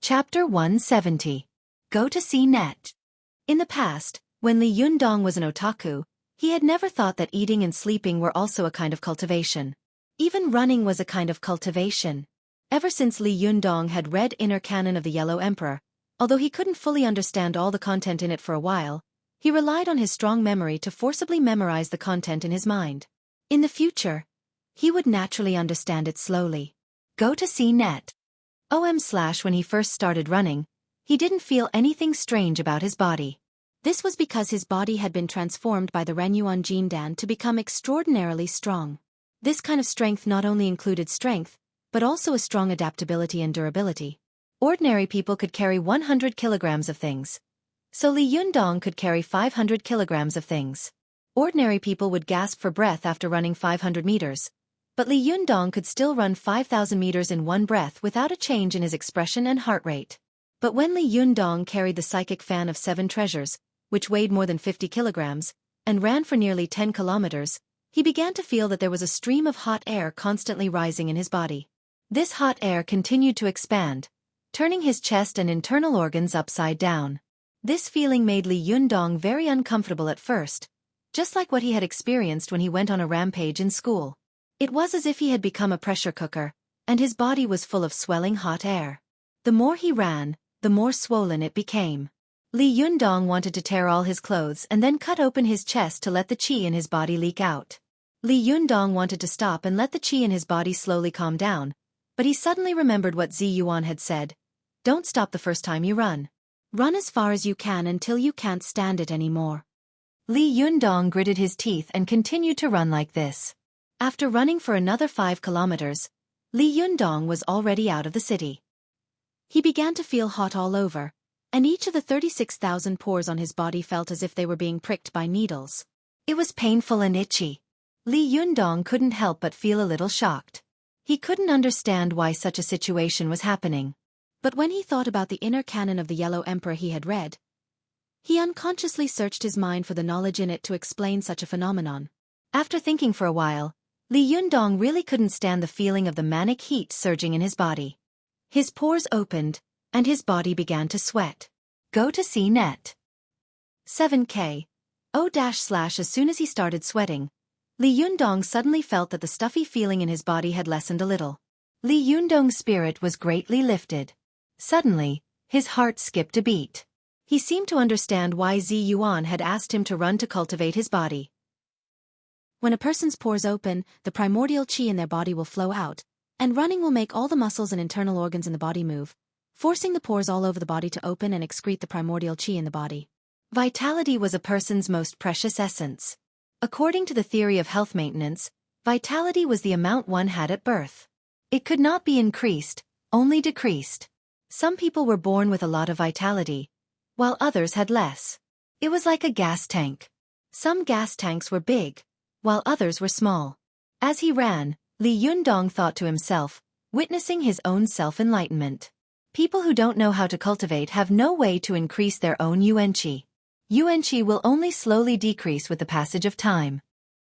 Chapter 170. Go to see Net. In the past, when Li Yundong was an otaku, he had never thought that eating and sleeping were also a kind of cultivation. Even running was a kind of cultivation. Ever since Li Yundong had read Inner Canon of the Yellow Emperor, although he couldn't fully understand all the content in it for a while, he relied on his strong memory to forcibly memorize the content in his mind. In the future, he would naturally understand it slowly. Go to see Net. When he first started running, he didn't feel anything strange about his body. This was because his body had been transformed by the Renyuan Jindan to become extraordinarily strong. This kind of strength not only included strength, but also a strong adaptability and durability. Ordinary people could carry 100 kilograms of things. So Li Yundong could carry 500 kilograms of things. Ordinary people would gasp for breath after running 500 meters. But Li Yundong could still run 5,000 meters in one breath without a change in his expression and heart rate. But when Li Yundong carried the psychic fan of 7 treasures, which weighed more than 50 kilograms, and ran for nearly 10 kilometers, he began to feel that there was a stream of hot air constantly rising in his body. This hot air continued to expand, turning his chest and internal organs upside down. This feeling made Li Yundong very uncomfortable at first, just like what he had experienced when he went on a rampage in school. It was as if he had become a pressure cooker, and his body was full of swelling hot air. The more he ran, the more swollen it became. Li Yundong wanted to tear all his clothes and then cut open his chest to let the qi in his body leak out. Li Yundong wanted to stop and let the qi in his body slowly calm down, but he suddenly remembered what Zi Yuan had said. Don't stop the first time you run. Run as far as you can until you can't stand it anymore. Li Yundong gritted his teeth and continued to run like this. After running for another 5 kilometers, Li Yundong was already out of the city. He began to feel hot all over, and each of the 36,000 pores on his body felt as if they were being pricked by needles. It was painful and itchy. Li Yundong couldn't help but feel a little shocked. He couldn't understand why such a situation was happening. But when he thought about the Inner Canon of the Yellow Emperor he had read, he unconsciously searched his mind for the knowledge in it to explain such a phenomenon. After thinking for a while, Li Yundong really couldn't stand the feeling of the manic heat surging in his body. His pores opened, and his body began to sweat. Go to see Net. 7K. As soon as he started sweating, Li Yundong suddenly felt that the stuffy feeling in his body had lessened a little. Li Yundong's spirit was greatly lifted. Suddenly, his heart skipped a beat. He seemed to understand why Zi Yuan had asked him to run to cultivate his body. When a person's pores open, the primordial qi in their body will flow out, and running will make all the muscles and internal organs in the body move, forcing the pores all over the body to open and excrete the primordial qi in the body. Vitality was a person's most precious essence. According to the theory of health maintenance, vitality was the amount one had at birth. It could not be increased, only decreased. Some people were born with a lot of vitality, while others had less. It was like a gas tank. Some gas tanks were big, while others were small. As he ran, Li Yundong thought to himself, witnessing his own self-enlightenment. People who don't know how to cultivate have no way to increase their own yuan-qi. Yuan-qi will only slowly decrease with the passage of time.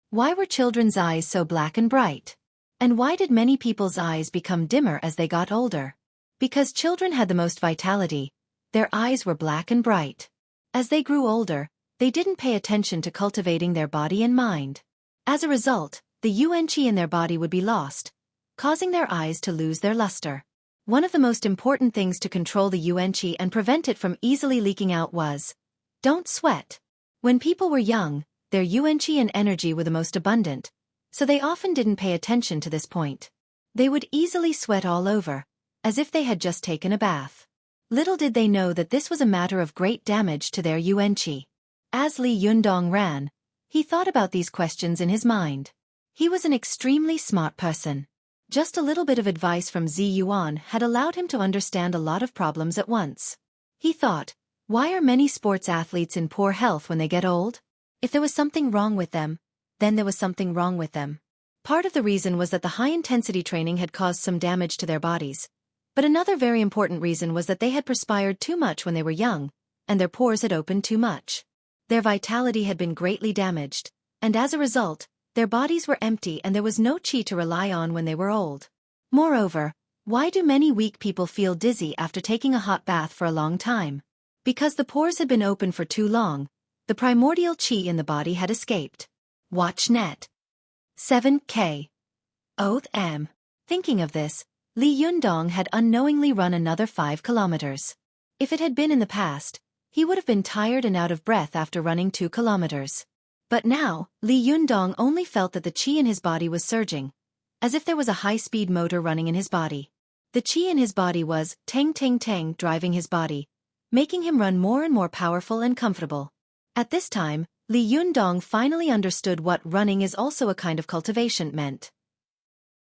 Why were children's eyes so black and bright? And why did many people's eyes become dimmer as they got older? Because children had the most vitality, their eyes were black and bright. As they grew older, they didn't pay attention to cultivating their body and mind. As a result, the yuan-qi in their body would be lost, causing their eyes to lose their luster. One of the most important things to control the yuan-qi and prevent it from easily leaking out was, don't sweat. When people were young, their yuan-qi and energy were the most abundant, so they often didn't pay attention to this point. They would easily sweat all over, as if they had just taken a bath. Little did they know that this was a matter of great damage to their yuan-qi. As Li Yundong ran, he thought about these questions in his mind. He was an extremely smart person. Just a little bit of advice from Zi Yuan had allowed him to understand a lot of problems at once. He thought, why are many sports athletes in poor health when they get old? If there was something wrong with them, then there was something wrong with them. Part of the reason was that the high-intensity training had caused some damage to their bodies. But another very important reason was that they had perspired too much when they were young, and their pores had opened too much. Their vitality had been greatly damaged, and as a result, their bodies were empty and there was no qi to rely on when they were old. Moreover, Why do many weak people feel dizzy after taking a hot bath for a long time? Because the pores had been open for too long, the primordial qi in the body had escaped. Watch net. 7K. Oath M. Thinking of this, Li Yundong had unknowingly run another 5 kilometers. If it had been in the past, he would have been tired and out of breath after running 2 kilometers. But now, Li Yundong only felt that the qi in his body was surging, as if there was a high-speed motor running in his body. The qi in his body was tang tang tang driving his body, making him run more and more powerful and comfortable. At this time, Li Yundong finally understood what running is also a kind of cultivation meant.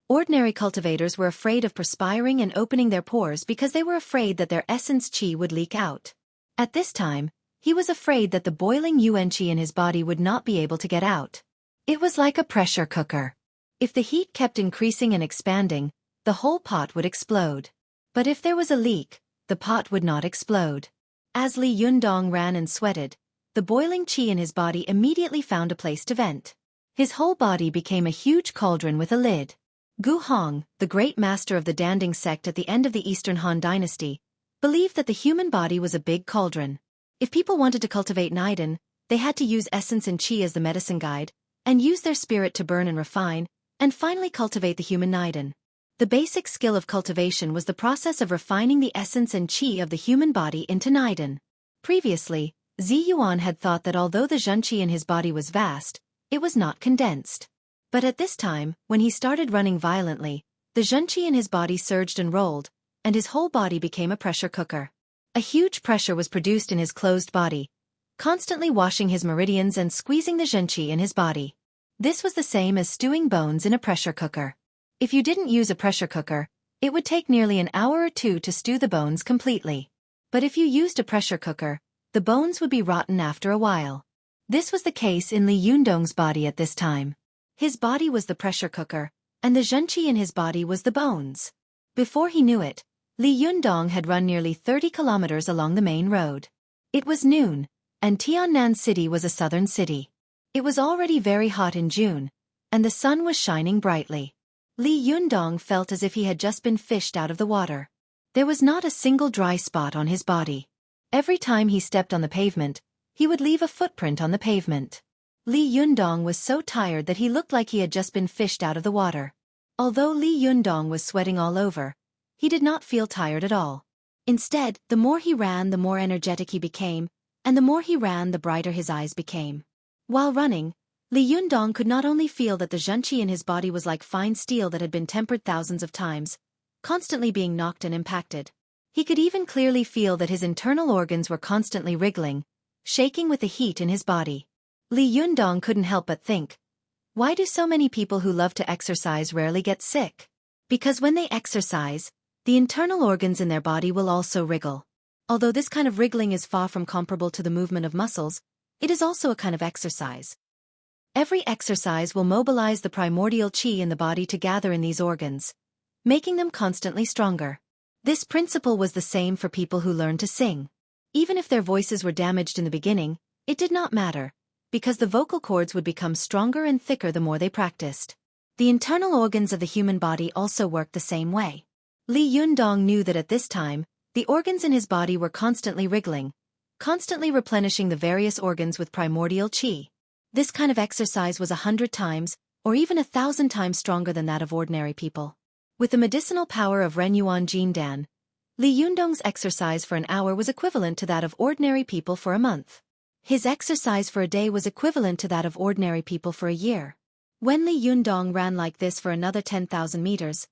Ordinary cultivators were afraid of perspiring and opening their pores because they were afraid that their essence qi would leak out. At this time, he was afraid that the boiling yuan qi in his body would not be able to get out. It was like a pressure cooker. If the heat kept increasing and expanding, the whole pot would explode. But if there was a leak, the pot would not explode. As Li Yundong ran and sweated, the boiling qi in his body immediately found a place to vent. His whole body became a huge cauldron with a lid. Gu Hong, the great master of the Danding sect at the end of the Eastern Han dynasty, believed that the human body was a big cauldron. If people wanted to cultivate Niden, they had to use essence and qi as the medicine guide, and use their spirit to burn and refine, and finally cultivate the human Niden. The basic skill of cultivation was the process of refining the essence and qi of the human body into Niden. Previously, Zi Yuan had thought that although the zhen qi in his body was vast, it was not condensed. But at this time, when he started running violently, the zhen qi in his body surged and rolled, and his whole body became a pressure cooker. A huge pressure was produced in his closed body, constantly washing his meridians and squeezing the zhen qi in his body. This was the same as stewing bones in a pressure cooker. If you didn't use a pressure cooker, it would take nearly an hour or two to stew the bones completely. But if you used a pressure cooker, the bones would be rotten after a while. This was the case in Li Yundong's body at this time. His body was the pressure cooker, and the zhen qi in his body was the bones. Before he knew it, Li Yundong had run nearly 30 kilometers along the main road. It was noon, and Tiannan City was a southern city. It was already very hot in June, and the sun was shining brightly. Li Yundong felt as if he had just been fished out of the water. There was not a single dry spot on his body. Every time he stepped on the pavement, he would leave a footprint on the pavement. Li Yundong was so tired that he looked like he had just been fished out of the water. Although Li Yundong was sweating all over, he did not feel tired at all. Instead, the more he ran, the more energetic he became, and the more he ran, the brighter his eyes became. While running, Li Yundong could not only feel that the zhen qi in his body was like fine steel that had been tempered thousands of times, constantly being knocked and impacted. He could even clearly feel that his internal organs were constantly wriggling, shaking with the heat in his body. Li Yundong couldn't help but think, why do so many people who love to exercise rarely get sick? Because when they exercise, the internal organs in their body will also wriggle. Although this kind of wriggling is far from comparable to the movement of muscles, it is also a kind of exercise. Every exercise will mobilize the primordial qi in the body to gather in these organs, making them constantly stronger. This principle was the same for people who learned to sing. Even if their voices were damaged in the beginning, it did not matter, because the vocal cords would become stronger and thicker the more they practiced. The internal organs of the human body also worked the same way. Li Yundong knew that at this time, the organs in his body were constantly wriggling, constantly replenishing the various organs with primordial qi. This kind of exercise was 100 times, or even 1,000 times stronger than that of ordinary people. With the medicinal power of Renyuan Jindan, Li Yundong's exercise for an hour was equivalent to that of ordinary people for a month. His exercise for a day was equivalent to that of ordinary people for a year. When Li Yundong ran like this for another 10,000 meters,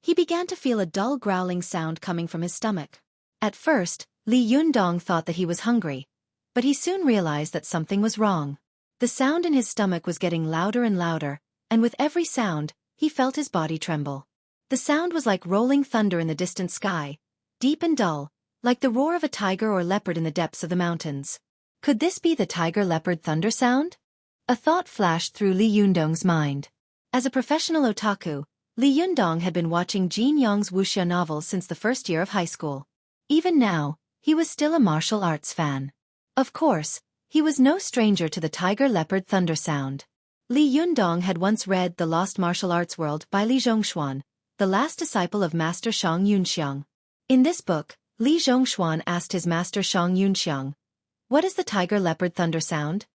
he began to feel a dull growling sound coming from his stomach. At first, Li Yundong thought that he was hungry, but he soon realized that something was wrong. The sound in his stomach was getting louder and louder, and with every sound, he felt his body tremble. The sound was like rolling thunder in the distant sky, deep and dull, like the roar of a tiger or leopard in the depths of the mountains. Could this be the tiger-leopard thunder sound? A thought flashed through Li Yundong's mind. As a professional otaku, Li Yundong had been watching Jin Yong's wuxia novels since the first year of high school. Even now, he was still a martial arts fan. Of course, he was no stranger to the tiger-leopard thunder sound. Li Yundong had once read The Lost Martial Arts World by Li Zhongshuan, the last disciple of Master Shang Yunxiang. In this book, Li Zhongshuan asked his master Shang Yunxiang, "What is the tiger-leopard thunder sound?"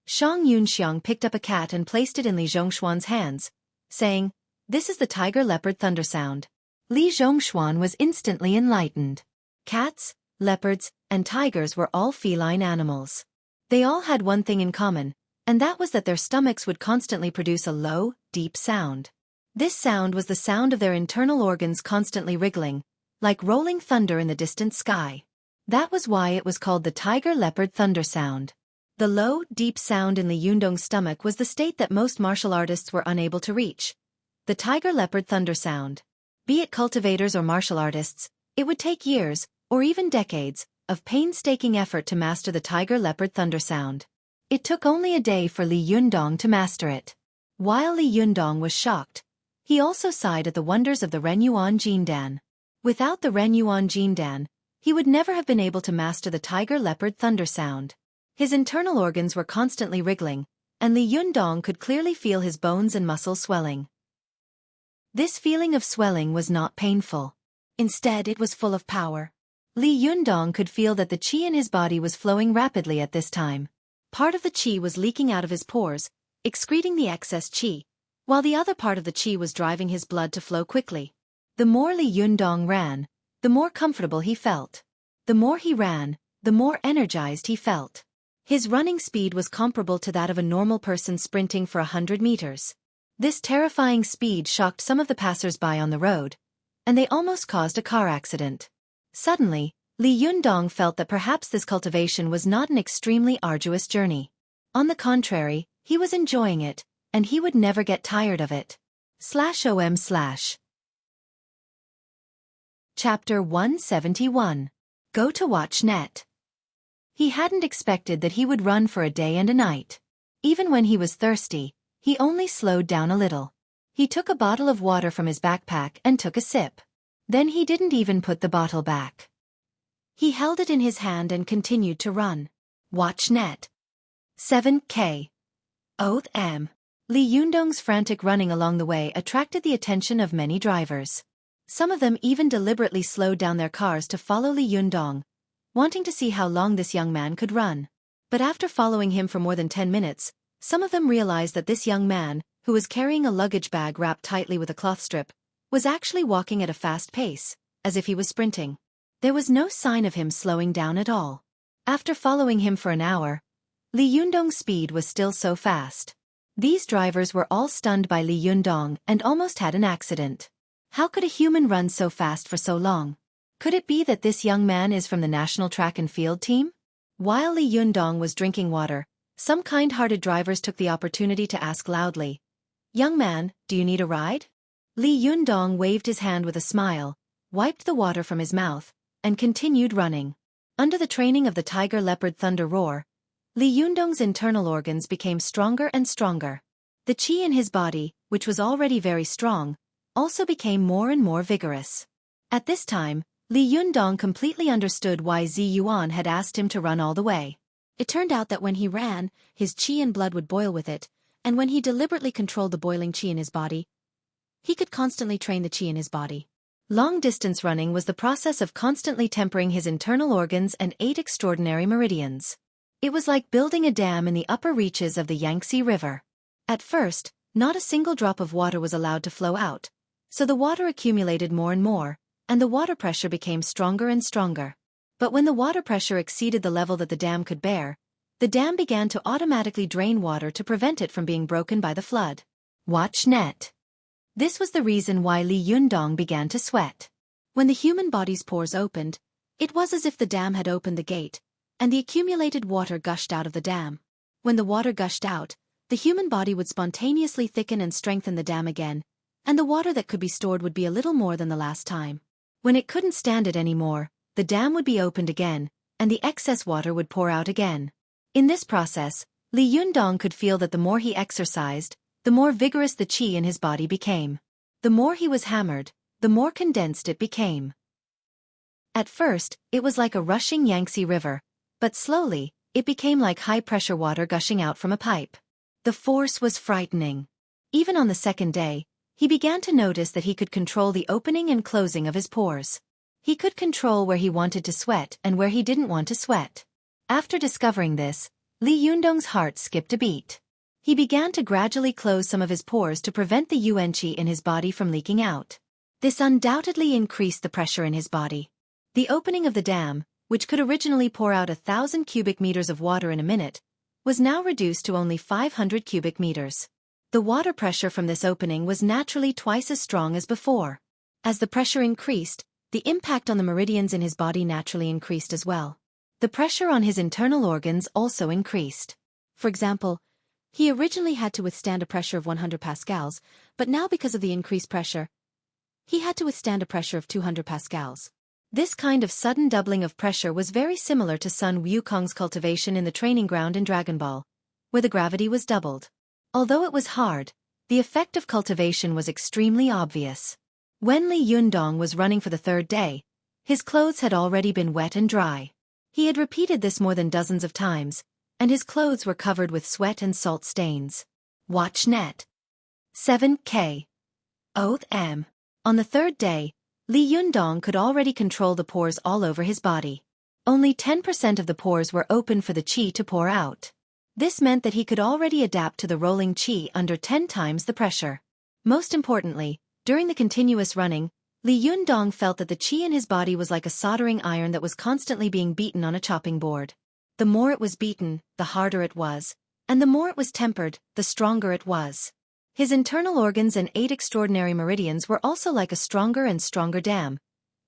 Shang Yunxiang picked up a cat and placed it in Li Zhongshuan's hands, saying, "This is the tiger-leopard thunder sound." Li Zhongshuan was instantly enlightened. Cats, leopards, and tigers were all feline animals. They all had one thing in common, and that was that their stomachs would constantly produce a low, deep sound. This sound was the sound of their internal organs constantly wriggling, like rolling thunder in the distant sky. That was why it was called the tiger-leopard thunder sound. The low, deep sound in Li Yundong's stomach was the state that most martial artists were unable to reach. The tiger-leopard thunder sound. Be it cultivators or martial artists, it would take years, or even decades, of painstaking effort to master the tiger-leopard thunder sound. It took only a day for Li Yundong to master it. While Li Yundong was shocked, he also sighed at the wonders of the Renyuan Jindan. Without the Renyuan Jindan, he would never have been able to master the tiger-leopard thunder sound. His internal organs were constantly wriggling, and Li Yundong could clearly feel his bones and muscles swelling. This feeling of swelling was not painful. Instead, it was full of power. Li Yundong could feel that the qi in his body was flowing rapidly at this time. Part of the qi was leaking out of his pores, excreting the excess qi, while the other part of the qi was driving his blood to flow quickly. The more Li Yundong ran, the more comfortable he felt. The more he ran, the more energized he felt. His running speed was comparable to that of a normal person sprinting for 100 meters. This terrifying speed shocked some of the passers-by on the road, and they almost caused a car accident. Suddenly, Li Yundong felt that perhaps this cultivation was not an extremely arduous journey. On the contrary, he was enjoying it, and he would never get tired of it. /om/ Chapter 171. Go to watch net. He hadn't expected that he would run for a day and a night. Even when he was thirsty, he only slowed down a little. He took a bottle of water from his backpack and took a sip. Then he didn't even put the bottle back. He held it in his hand and continued to run. Watch net. 7K. Oath M. Li Yundong's frantic running along the way attracted the attention of many drivers. Some of them even deliberately slowed down their cars to follow Li Yundong, wanting to see how long this young man could run. But after following him for more than 10 minutes, some of them realized that this young man, who was carrying a luggage bag wrapped tightly with a cloth strip, was actually walking at a fast pace, as if he was sprinting. There was no sign of him slowing down at all. After following him for an hour, Li Yundong's speed was still so fast. These drivers were all stunned by Li Yundong and almost had an accident. How could a human run so fast for so long? Could it be that this young man is from the National Track and Field team? While Li Yundong was drinking water, some kind-hearted drivers took the opportunity to ask loudly, "Young man, do you need a ride?" Li Yundong waved his hand with a smile, wiped the water from his mouth, and continued running. Under the training of the tiger-leopard thunder roar, Li Yundong's internal organs became stronger and stronger. The qi in his body, which was already very strong, also became more and more vigorous. At this time, Li Yundong completely understood why Zi Yuan had asked him to run all the way. It turned out that when he ran, his qi and blood would boil with it, and when he deliberately controlled the boiling qi in his body, he could constantly train the qi in his body. Long-distance running was the process of constantly tempering his internal organs and 8 extraordinary meridians. It was like building a dam in the upper reaches of the Yangtze River. At first, not a single drop of water was allowed to flow out, so the water accumulated more and more, and the water pressure became stronger and stronger. But when the water pressure exceeded the level that the dam could bear, the dam began to automatically drain water to prevent it from being broken by the flood. Watch net. This was the reason why Li Yundong began to sweat. When the human body's pores opened, it was as if the dam had opened the gate, and the accumulated water gushed out of the dam. When the water gushed out, the human body would spontaneously thicken and strengthen the dam again, and the water that could be stored would be a little more than the last time. When it couldn't stand it anymore, the dam would be opened again, and the excess water would pour out again. In this process, Li Yundong could feel that the more he exercised, the more vigorous the qi in his body became. The more he was hammered, the more condensed it became. At first, it was like a rushing Yangtze River, but slowly, it became like high-pressure water gushing out from a pipe. The force was frightening. Even on the second day, He began to notice that he could control the opening and closing of his pores. He could control where he wanted to sweat and where he didn't want to sweat. After discovering this, Li Yundong's heart skipped a beat. He began to gradually close some of his pores to prevent the yuan qi in his body from leaking out. This undoubtedly increased the pressure in his body. The opening of the dam, which could originally pour out 1,000 cubic meters of water in a minute, was now reduced to only 500 cubic meters. The water pressure from this opening was naturally twice as strong as before. As the pressure increased, the impact on the meridians in his body naturally increased as well. The pressure on his internal organs also increased. For example, he originally had to withstand a pressure of 100 pascals, but now because of the increased pressure, he had to withstand a pressure of 200 pascals. This kind of sudden doubling of pressure was very similar to Sun Wukong's cultivation in the training ground in Dragon Ball, where the gravity was doubled. Although it was hard, the effect of cultivation was extremely obvious. When Li Yundong was running for the third day, his clothes had already been wet and dry. He had repeated this more than dozens of times, and his clothes were covered with sweat and salt stains. Watch net. 7K. Oath M. On the third day, Li Yundong could already control the pores all over his body. Only 10% of the pores were open for the qi to pour out. This meant that he could already adapt to the rolling qi under 10 times the pressure. Most importantly, during the continuous running, Li Yundong felt that the qi in his body was like a soldering iron that was constantly being beaten on a chopping board. The more it was beaten, the harder it was, and the more it was tempered, the stronger it was. His internal organs and 8 extraordinary meridians were also like a stronger and stronger dam,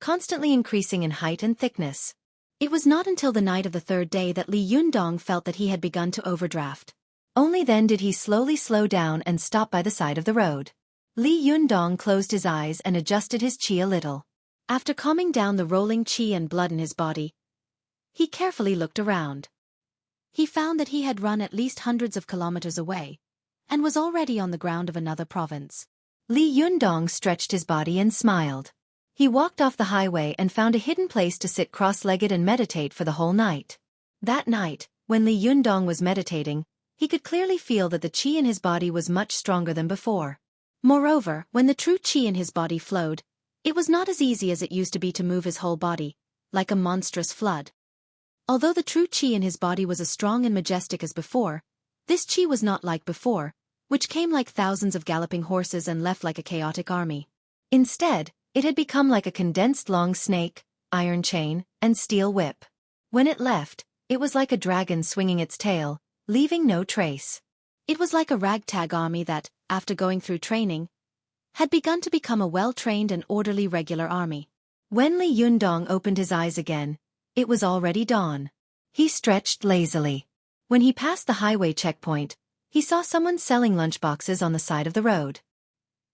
constantly increasing in height and thickness. It was not until the night of the third day that Li Yundong felt that he had begun to overdraft. Only then did he slowly slow down and stop by the side of the road. Li Yundong closed his eyes and adjusted his qi a little. After calming down the rolling qi and blood in his body, he carefully looked around. He found that he had run at least hundreds of kilometers away, and was already on the ground of another province. Li Yundong stretched his body and smiled. He walked off the highway and found a hidden place to sit cross-legged and meditate for the whole night. That night, when Li Yundong was meditating, he could clearly feel that the qi in his body was much stronger than before. Moreover, when the true qi in his body flowed, it was not as easy as it used to be to move his whole body, like a monstrous flood. Although the true qi in his body was as strong and majestic as before, this qi was not like before, which came like thousands of galloping horses and left like a chaotic army. Instead, it had become like a condensed long snake, iron chain, and steel whip. When it left, it was like a dragon swinging its tail, leaving no trace. It was like a ragtag army that, after going through training, had begun to become a well-trained and orderly regular army. When Li Yundong opened his eyes again, it was already dawn. He stretched lazily. When he passed the highway checkpoint, he saw someone selling lunchboxes on the side of the road.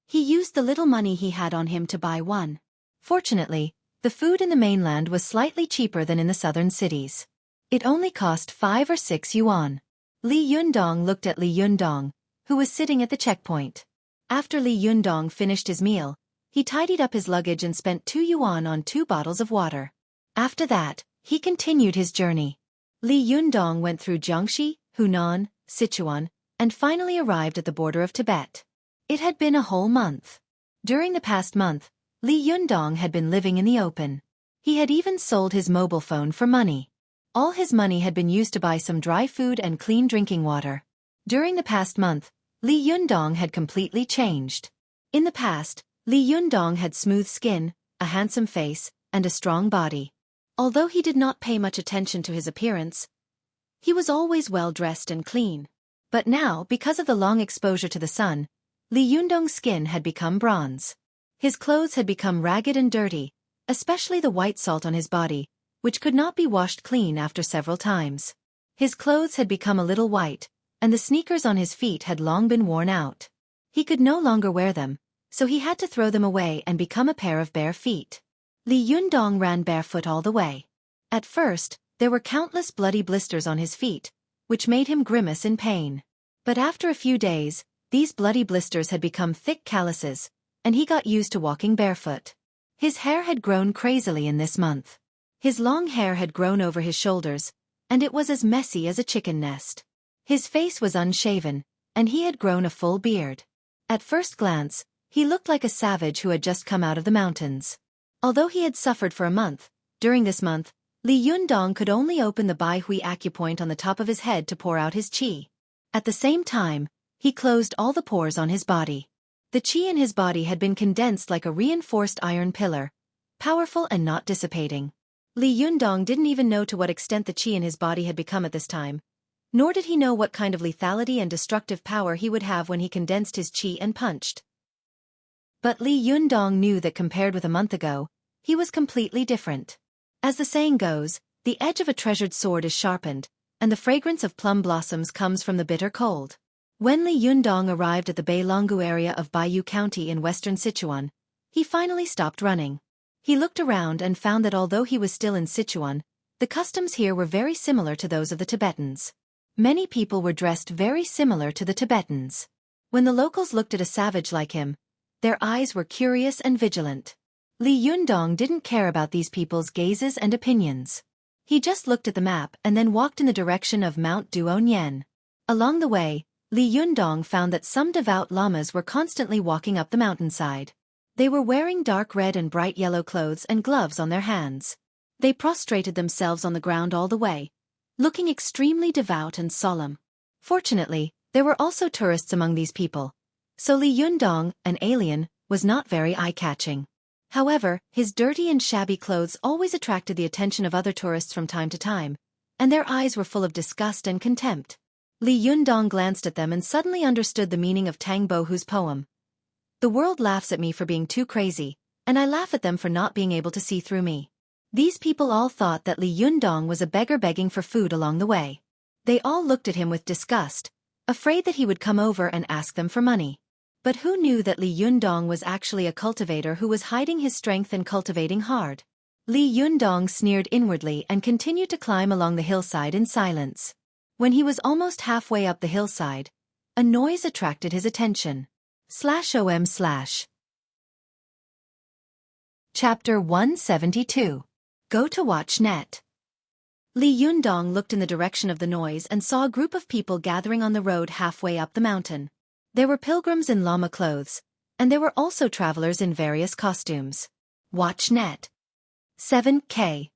He used the little money he had on him to buy one. Fortunately, the food in the mainland was slightly cheaper than in the southern cities. It only cost 5 or 6 yuan. Li Yundong looked at Li Yundong, who was sitting at the checkpoint. After Li Yundong finished his meal, he tidied up his luggage and spent 2 yuan on 2 bottles of water. After that, he continued his journey. Li Yundong went through Jiangxi, Hunan, Sichuan, and finally arrived at the border of Tibet. It had been a whole month. During the past month, Li Yundong had been living in the open. He had even sold his mobile phone for money. All his money had been used to buy some dry food and clean drinking water. During the past month, Li Yundong had completely changed. In the past, Li Yundong had smooth skin, a handsome face, and a strong body. Although he did not pay much attention to his appearance, he was always well dressed and clean. But now, because of the long exposure to the sun, Li Yundong's skin had become bronze. His clothes had become ragged and dirty, especially the white salt on his body, which could not be washed clean after several times. His clothes had become a little white, and the sneakers on his feet had long been worn out. He could no longer wear them, so he had to throw them away and become a pair of bare feet. Li Yundong ran barefoot all the way. At first, there were countless bloody blisters on his feet, which made him grimace in pain. But after a few days, these bloody blisters had become thick calluses, and he got used to walking barefoot. His hair had grown crazily in this month. His long hair had grown over his shoulders, and it was as messy as a chicken nest. His face was unshaven, and he had grown a full beard. At first glance, He looked like a savage who had just come out of the mountains. Although he had suffered for a month, during this month, Li Yundong could only open the Bai Hui acupoint on the top of his head to pour out his qi. At the same time, he closed all the pores on his body. The qi in his body had been condensed like a reinforced iron pillar, powerful and not dissipating. Li Yundong didn't even know to what extent the qi in his body had become at this time, nor did he know what kind of lethality and destructive power he would have when he condensed his qi and punched. But Li Yundong knew that compared with a month ago, he was completely different. As the saying goes, the edge of a treasured sword is sharpened, and the fragrance of plum blossoms comes from the bitter cold. When Li Yundong arrived at the Beilonggu area of Baiyu County in western Sichuan, he finally stopped running. He looked around and found that although he was still in Sichuan, the customs here were very similar to those of the Tibetans. Many people were dressed very similar to the Tibetans. When the locals looked at a savage like him, their eyes were curious and vigilant. Li Yundong didn't care about these people's gazes and opinions. He just looked at the map and then walked in the direction of Mount Duonian. Along the way, Li Yundong found that some devout lamas were constantly walking up the mountainside. They were wearing dark red and bright yellow clothes and gloves on their hands. They prostrated themselves on the ground all the way, looking extremely devout and solemn. Fortunately, there were also tourists among these people, so Li Yundong, an alien, was not very eye-catching. However, his dirty and shabby clothes always attracted the attention of other tourists from time to time, and their eyes were full of disgust and contempt. Li Yundong glanced at them and suddenly understood the meaning of Tang Bohu's poem. The world laughs at me for being too crazy, and I laugh at them for not being able to see through me. These people all thought that Li Yundong was a beggar begging for food along the way. They all looked at him with disgust, afraid that he would come over and ask them for money. But who knew that Li Yundong was actually a cultivator who was hiding his strength and cultivating hard? Li Yundong sneered inwardly and continued to climb along the hillside in silence. When he was almost halfway up the hillside, a noise attracted his attention. /om/ Chapter 172. Go to watch net. Li Yundong looked in the direction of the noise and saw a group of people gathering on the road halfway up the mountain. There were pilgrims in llama clothes, and there were also travelers in various costumes. Watch net. 7K.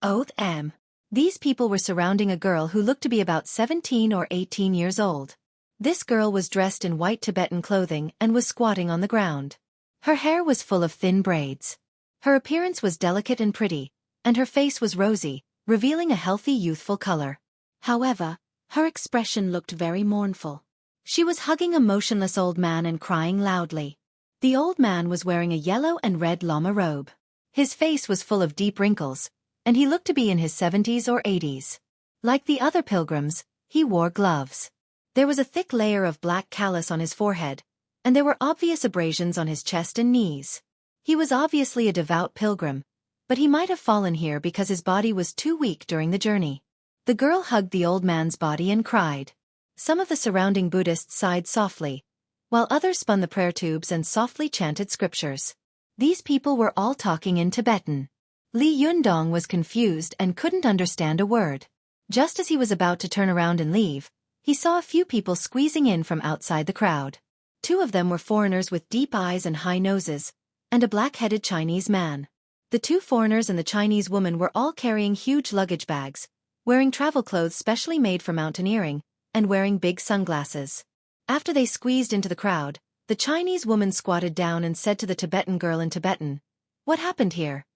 Oath M. These people were surrounding a girl who looked to be about 17 or 18 years old. This girl was dressed in white Tibetan clothing and was squatting on the ground. Her hair was full of thin braids. Her appearance was delicate and pretty, and her face was rosy, revealing a healthy youthful color. However, her expression looked very mournful. She was hugging a motionless old man and crying loudly. The old man was wearing a yellow and red llama robe. His face was full of deep wrinkles, and he looked to be in his 70s or 80s. Like the other pilgrims, he wore gloves. There was a thick layer of black callus on his forehead, and there were obvious abrasions on his chest and knees. He was obviously a devout pilgrim, but he might have fallen here because his body was too weak during the journey. The girl hugged the old man's body and cried. Some of the surrounding Buddhists sighed softly, while others spun the prayer tubes and softly chanted scriptures. These people were all talking in Tibetan. Li Yundong was confused and couldn't understand a word. Just as he was about to turn around and leave, he saw a few people squeezing in from outside the crowd. Two of them were foreigners with deep eyes and high noses, and a black-headed Chinese man. The two foreigners and the Chinese woman were all carrying huge luggage bags, wearing travel clothes specially made for mountaineering, and wearing big sunglasses. After they squeezed into the crowd, the Chinese woman squatted down and said to the Tibetan girl in Tibetan, "What happened here?"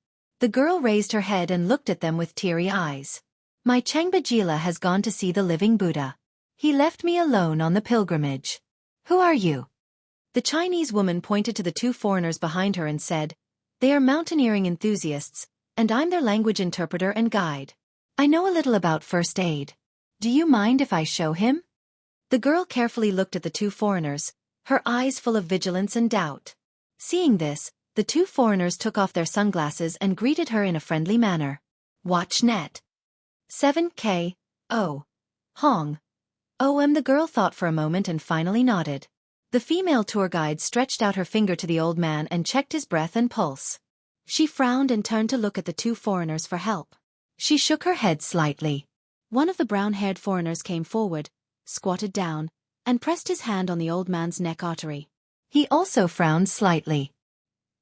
The girl raised her head and looked at them with teary eyes. "My Changpa Jila has gone to see the living Buddha. He left me alone on the pilgrimage." "Who are you?" The Chinese woman pointed to the two foreigners behind her and said, "They are mountaineering enthusiasts, and I'm their language interpreter and guide. I know a little about first aid. Do you mind if I show him?" The girl carefully looked at the two foreigners, her eyes full of vigilance and doubt. Seeing this, the two foreigners took off their sunglasses and greeted her in a friendly manner. Watch net. 7K. O. Hong. The girl thought for a moment and finally nodded. The female tour guide stretched out her finger to the old man and checked his breath and pulse. She frowned and turned to look at the two foreigners for help. She shook her head slightly. One of the brown-haired foreigners came forward, squatted down, and pressed his hand on the old man's neck artery. He also frowned slightly.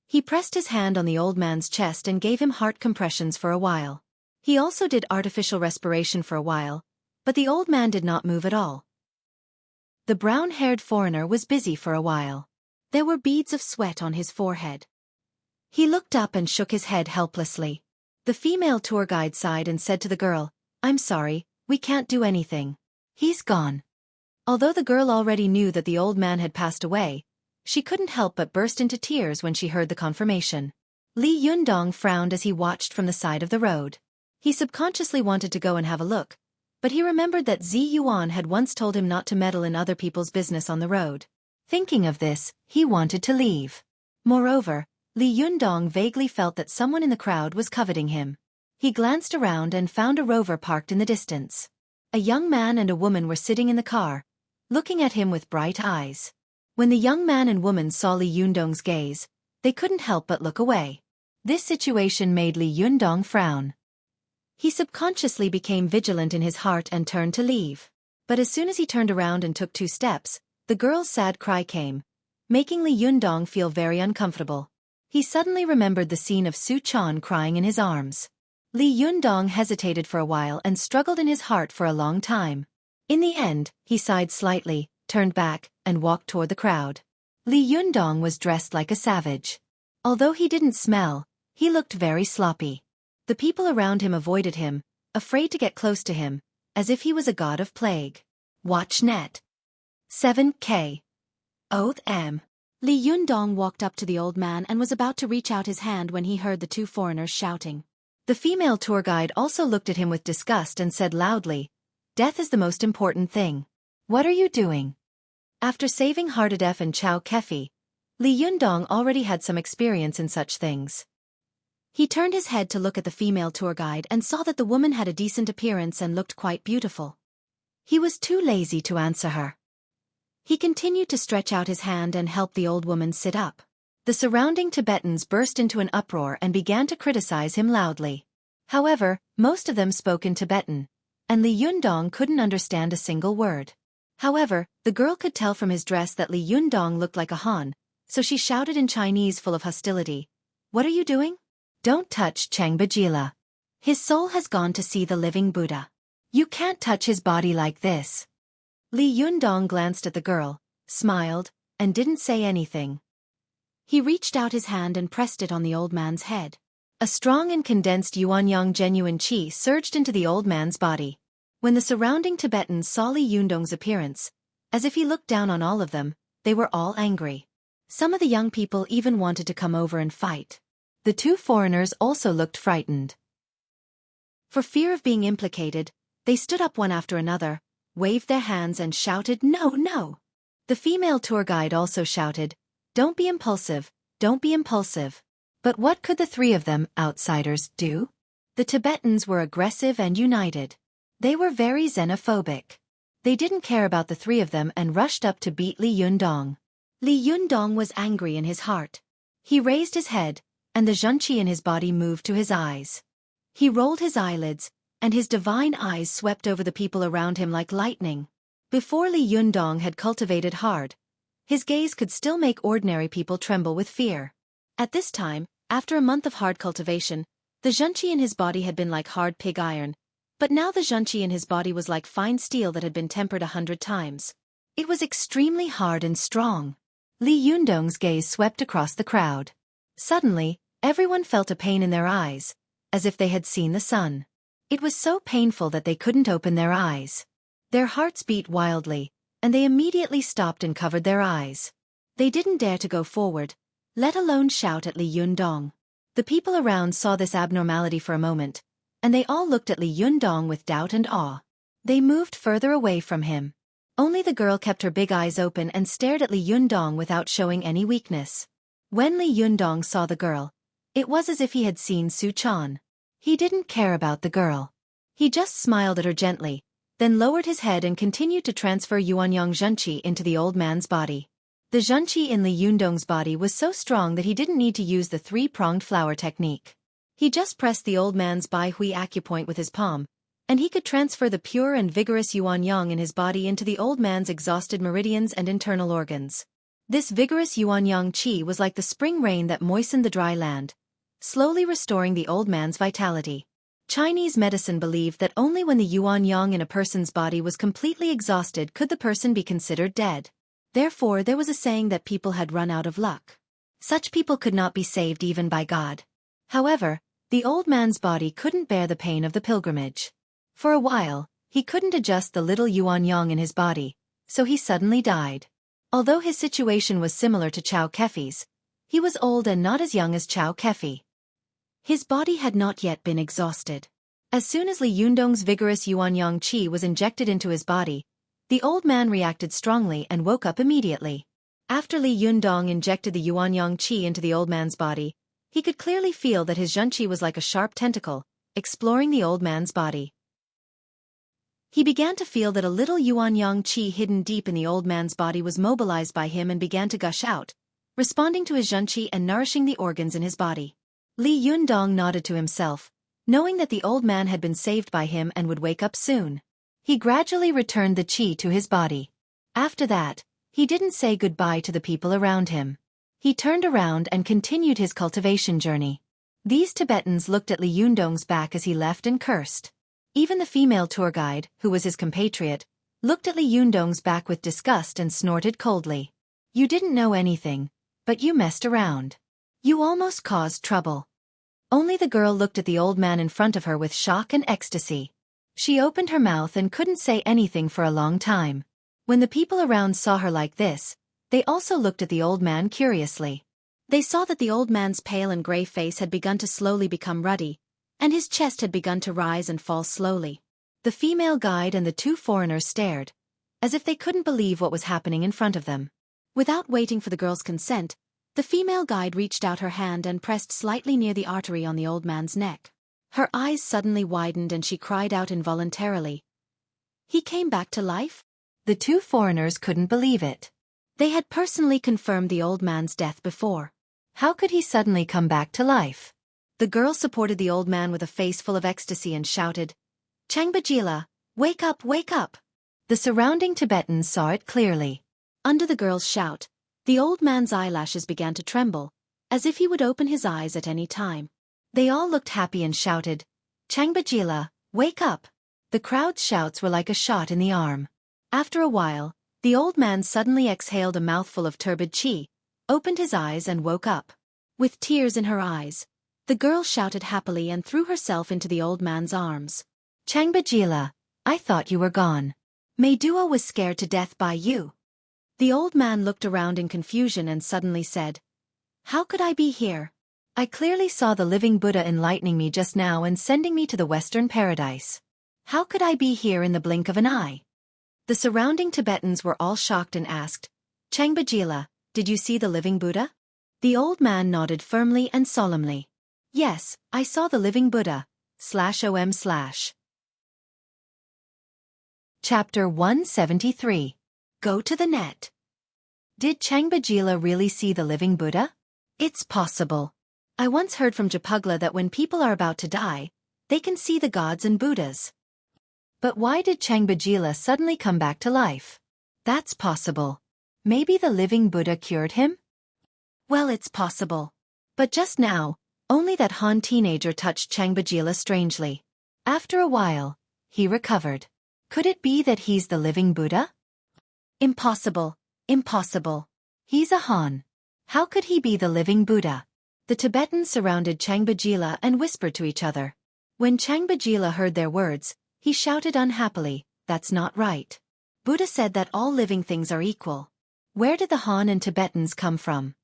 He pressed his hand on the old man's chest and gave him heart compressions for a while. He also did artificial respiration for a while, but the old man did not move at all. The brown-haired foreigner was busy for a while. There were beads of sweat on his forehead. He looked up and shook his head helplessly. The female tour guide sighed and said to the girl, "I'm sorry, we can't do anything. He's gone." Although the girl already knew that the old man had passed away, she couldn't help but burst into tears when she heard the confirmation. Li Yundong frowned as he watched from the side of the road. He subconsciously wanted to go and have a look, but he remembered that Zi Yuan had once told him not to meddle in other people's business on the road. Thinking of this, he wanted to leave. Moreover, Li Yundong vaguely felt that someone in the crowd was coveting him. He glanced around and found a rover parked in the distance. A young man and a woman were sitting in the car, looking at him with bright eyes. When the young man and woman saw Li Yundong's gaze, they couldn't help but look away. This situation made Li Yundong frown. He subconsciously became vigilant in his heart and turned to leave. But as soon as he turned around and took 2 steps, the girl's sad cry came, making Li Yundong feel very uncomfortable. He suddenly remembered the scene of Su Chan crying in his arms. Li Yundong hesitated for a while and struggled in his heart for a long time. In the end, he sighed slightly, turned back, and walked toward the crowd. Li Yundong was dressed like a savage. Although he didn't smell, he looked very sloppy. The people around him avoided him, afraid to get close to him, as if he was a god of plague. Watch net. 7K. Oath M. Li Yundong walked up to the old man and was about to reach out his hand when he heard the 2 foreigners shouting. The female tour guide also looked at him with disgust and said loudly, "Death is the most important thing. What are you doing?" After saving Hardadef and Xueqi, Li Yundong already had some experience in such things. He turned his head to look at the female tour guide and saw that the woman had a decent appearance and looked quite beautiful. He was too lazy to answer her. He continued to stretch out his hand and help the old woman sit up. The surrounding Tibetans burst into an uproar and began to criticize him loudly. However, most of them spoke in Tibetan, and Li Yundong couldn't understand a single word. However, the girl could tell from his dress that Li Yundong looked like a Han, so she shouted in Chinese full of hostility, "What are you doing? Don't touch Changbajila. His soul has gone to see the living Buddha. You can't touch his body like this." Li Yundong glanced at the girl, smiled, and didn't say anything. He reached out his hand and pressed it on the old man's head. A strong and condensed Yuanyang genuine qi surged into the old man's body. When the surrounding Tibetans saw Li Yundong's appearance, as if he looked down on all of them, they were all angry. Some of the young people even wanted to come over and fight. The 2 foreigners also looked frightened. For fear of being implicated, they stood up one after another, waved their hands and shouted, "No, no!" The female tour guide also shouted, "Don't be impulsive, don't be impulsive." But what could the 3 of them, outsiders, do? The Tibetans were aggressive and united. They were very xenophobic. They didn't care about the 3 of them and rushed up to beat Li Yundong. Li Yundong was angry in his heart. He raised his head, and the zhenqi in his body moved to his eyes. He rolled his eyelids, and his divine eyes swept over the people around him like lightning. Before Li Yundong had cultivated hard, his gaze could still make ordinary people tremble with fear. At this time, after a month of hard cultivation, the zhenqi in his body had been like hard pig iron, but now the zhenqi in his body was like fine steel that had been tempered 100 times. It was extremely hard and strong. Li Yundong's gaze swept across the crowd. Suddenly, everyone felt a pain in their eyes, as if they had seen the sun. It was so painful that they couldn't open their eyes. Their hearts beat wildly, and they immediately stopped and covered their eyes. They didn't dare to go forward, let alone shout at Li Yundong. The people around saw this abnormality for a moment, and they all looked at Li Yundong with doubt and awe. They moved further away from him. Only the girl kept her big eyes open and stared at Li Yundong without showing any weakness. When Li Yundong saw the girl, it was as if he had seen Su Chan. He didn't care about the girl. He just smiled at her gently, then lowered his head and continued to transfer Yuanyang zhenqi into the old man's body. The zhenqi in Li Yundong's body was so strong that he didn't need to use the 3-pronged flower technique. He just pressed the old man's Bai Hui acupoint with his palm, and he could transfer the pure and vigorous Yuanyang in his body into the old man's exhausted meridians and internal organs. This vigorous yuanyang qi was like the spring rain that moistened the dry land, slowly restoring the old man's vitality. Chinese medicine believed that only when the yuanyang in a person's body was completely exhausted could the person be considered dead. Therefore, there was a saying that people had run out of luck. Such people could not be saved even by God. However, the old man's body couldn't bear the pain of the pilgrimage. For a while, he couldn't adjust the little yuanyang in his body, so he suddenly died. Although his situation was similar to Xueqi's, he was old and not as young as Xueqi. His body had not yet been exhausted. As soon as Li Yundong's vigorous yuanyang qi was injected into his body, the old man reacted strongly and woke up immediately. After Li Yundong injected the yuanyang qi into the old man's body, he could clearly feel that his zhenqi was like a sharp tentacle, exploring the old man's body. He began to feel that a little yuanyang qi hidden deep in the old man's body was mobilized by him and began to gush out, responding to his zhenqi and nourishing the organs in his body. Li Yundong nodded to himself, knowing that the old man had been saved by him and would wake up soon. He gradually returned the qi to his body. After that, he didn't say goodbye to the people around him. He turned around and continued his cultivation journey. These Tibetans looked at Li Yundong's back as he left and cursed. Even the female tour guide, who was his compatriot, looked at Li Yundong's back with disgust and snorted coldly. You didn't know anything, but you messed around. You almost caused trouble. Only the girl looked at the old man in front of her with shock and ecstasy. She opened her mouth and couldn't say anything for a long time. When the people around saw her like this, they also looked at the old man curiously. They saw that the old man's pale and gray face had begun to slowly become ruddy, and his chest had begun to rise and fall slowly. The female guide and the two foreigners stared, as if they couldn't believe what was happening in front of them. Without waiting for the girl's consent, the female guide reached out her hand and pressed slightly near the artery on the old man's neck. Her eyes suddenly widened and she cried out involuntarily. He came back to life? The two foreigners couldn't believe it. They had personally confirmed the old man's death before. How could he suddenly come back to life? The girl supported the old man with a face full of ecstasy and shouted, "Changbajila, wake up, wake up!" The surrounding Tibetans saw it clearly. Under the girl's shout, the old man's eyelashes began to tremble, as if he would open his eyes at any time. They all looked happy and shouted, "Changbajila, wake up!" The crowd's shouts were like a shot in the arm. After a while, the old man suddenly exhaled a mouthful of turbid qi, opened his eyes and woke up. With tears in her eyes, the girl shouted happily and threw herself into the old man's arms. "Changbajila, I thought you were gone. Meiduo was scared to death by you." The old man looked around in confusion and suddenly said, "How could I be here? I clearly saw the living Buddha enlightening me just now and sending me to the Western paradise. How could I be here in the blink of an eye?" The surrounding Tibetans were all shocked and asked, "Changbajila, did you see the living Buddha?" The old man nodded firmly and solemnly. "Yes, I saw the living Buddha, /om/." Chapter 173. Go to the net. Did Changbajila really see the living Buddha? It's possible. I once heard from Japugla that when people are about to die, they can see the gods and Buddhas. But why did Changbajila suddenly come back to life? That's possible. Maybe the living Buddha cured him? Well, it's possible. But just now, only that Han teenager touched Changbajila strangely. After a while, he recovered. Could it be that he's the living Buddha? Impossible, impossible. He's a Han. How could he be the living Buddha? The Tibetans surrounded Changbajila and whispered to each other. When Changbajila heard their words, he shouted unhappily, "That's not right. Buddha said that all living things are equal. Where did the Han and Tibetans come from?"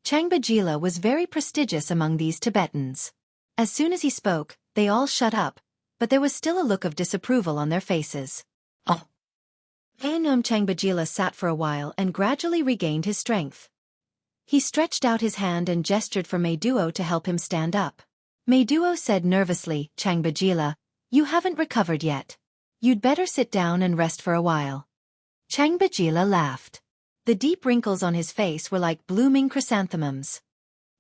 Changbajila was very prestigious among these Tibetans. As soon as he spoke, they all shut up, but there was still a look of disapproval on their faces. "Oh." Changbajila sat for a while and gradually regained his strength. He stretched out his hand and gestured for Meiduo to help him stand up. Meiduo said nervously, "Changbajila, you haven't recovered yet. You'd better sit down and rest for a while." Changbajila laughed. The deep wrinkles on his face were like blooming chrysanthemums.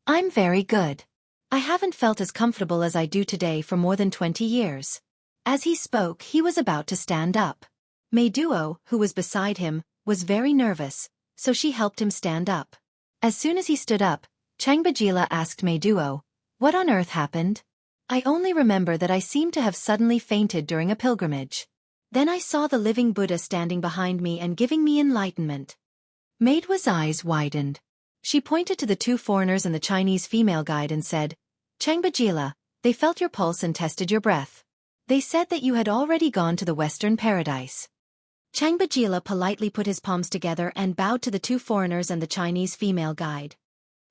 "I'm very good. I haven't felt as comfortable as I do today for more than 20 years. As he spoke, he was about to stand up. Meiduo, who was beside him, was very nervous, so she helped him stand up. As soon as he stood up, Changbajila asked Meiduo, "What on earth happened?" "I only remember that I seemed to have suddenly fainted during a pilgrimage. Then I saw the living Buddha standing behind me and giving me enlightenment." Meiduo's eyes widened. She pointed to the two foreigners and the Chinese female guide and said, "Changbajila, they felt your pulse and tested your breath. They said that you had already gone to the Western paradise." Changbajila politely put his palms together and bowed to the two foreigners and the Chinese female guide.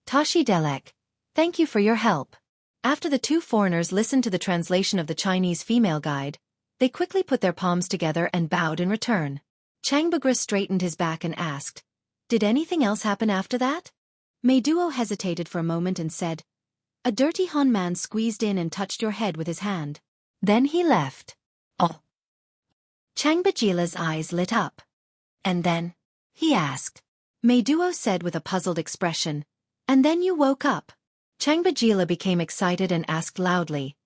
"Tashi Delek, thank you for your help." After the two foreigners listened to the translation of the Chinese female guide, they quickly put their palms together and bowed in return. Changbagra straightened his back and asked, "Did anything else happen after that?" Meiduo hesitated for a moment and said, "A dirty Han man squeezed in and touched your head with his hand. Then he left." "Oh." Changbajila's eyes lit up. "And then?" he asked. Meiduo said with a puzzled expression, "And then you woke up." Changbajila became excited and asked loudly,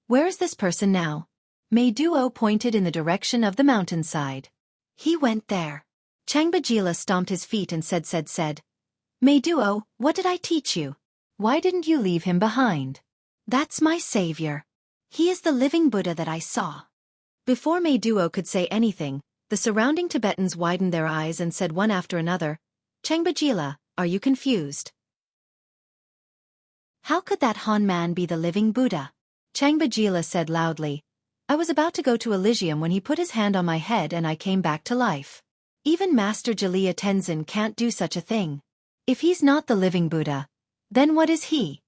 "Where is this person now?" Meiduo pointed in the direction of the mountainside. "He went there." Changbajila stomped his feet and said, "Meiduo, what did I teach you? Why didn't you leave him behind? That's my savior. He is the living Buddha that I saw." Before Meiduo could say anything, the surrounding Tibetans widened their eyes and said one after another, "Changbajila, are you confused? How could that Han man be the living Buddha?" Changbajila said loudly, "I was about to go to Elysium when he put his hand on my head and I came back to life. Even Master Jalila Tenzin can't do such a thing. If he's not the living Buddha, then what is he?"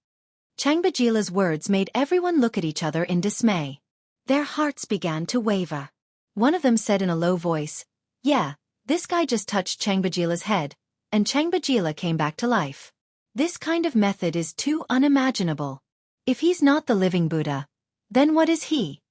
Changbajila's words made everyone look at each other in dismay. Their hearts began to waver. One of them said in a low voice, "Yeah, this guy just touched Changbajila's head, and Changbajila came back to life. This kind of method is too unimaginable. If he's not the living Buddha, then what is he?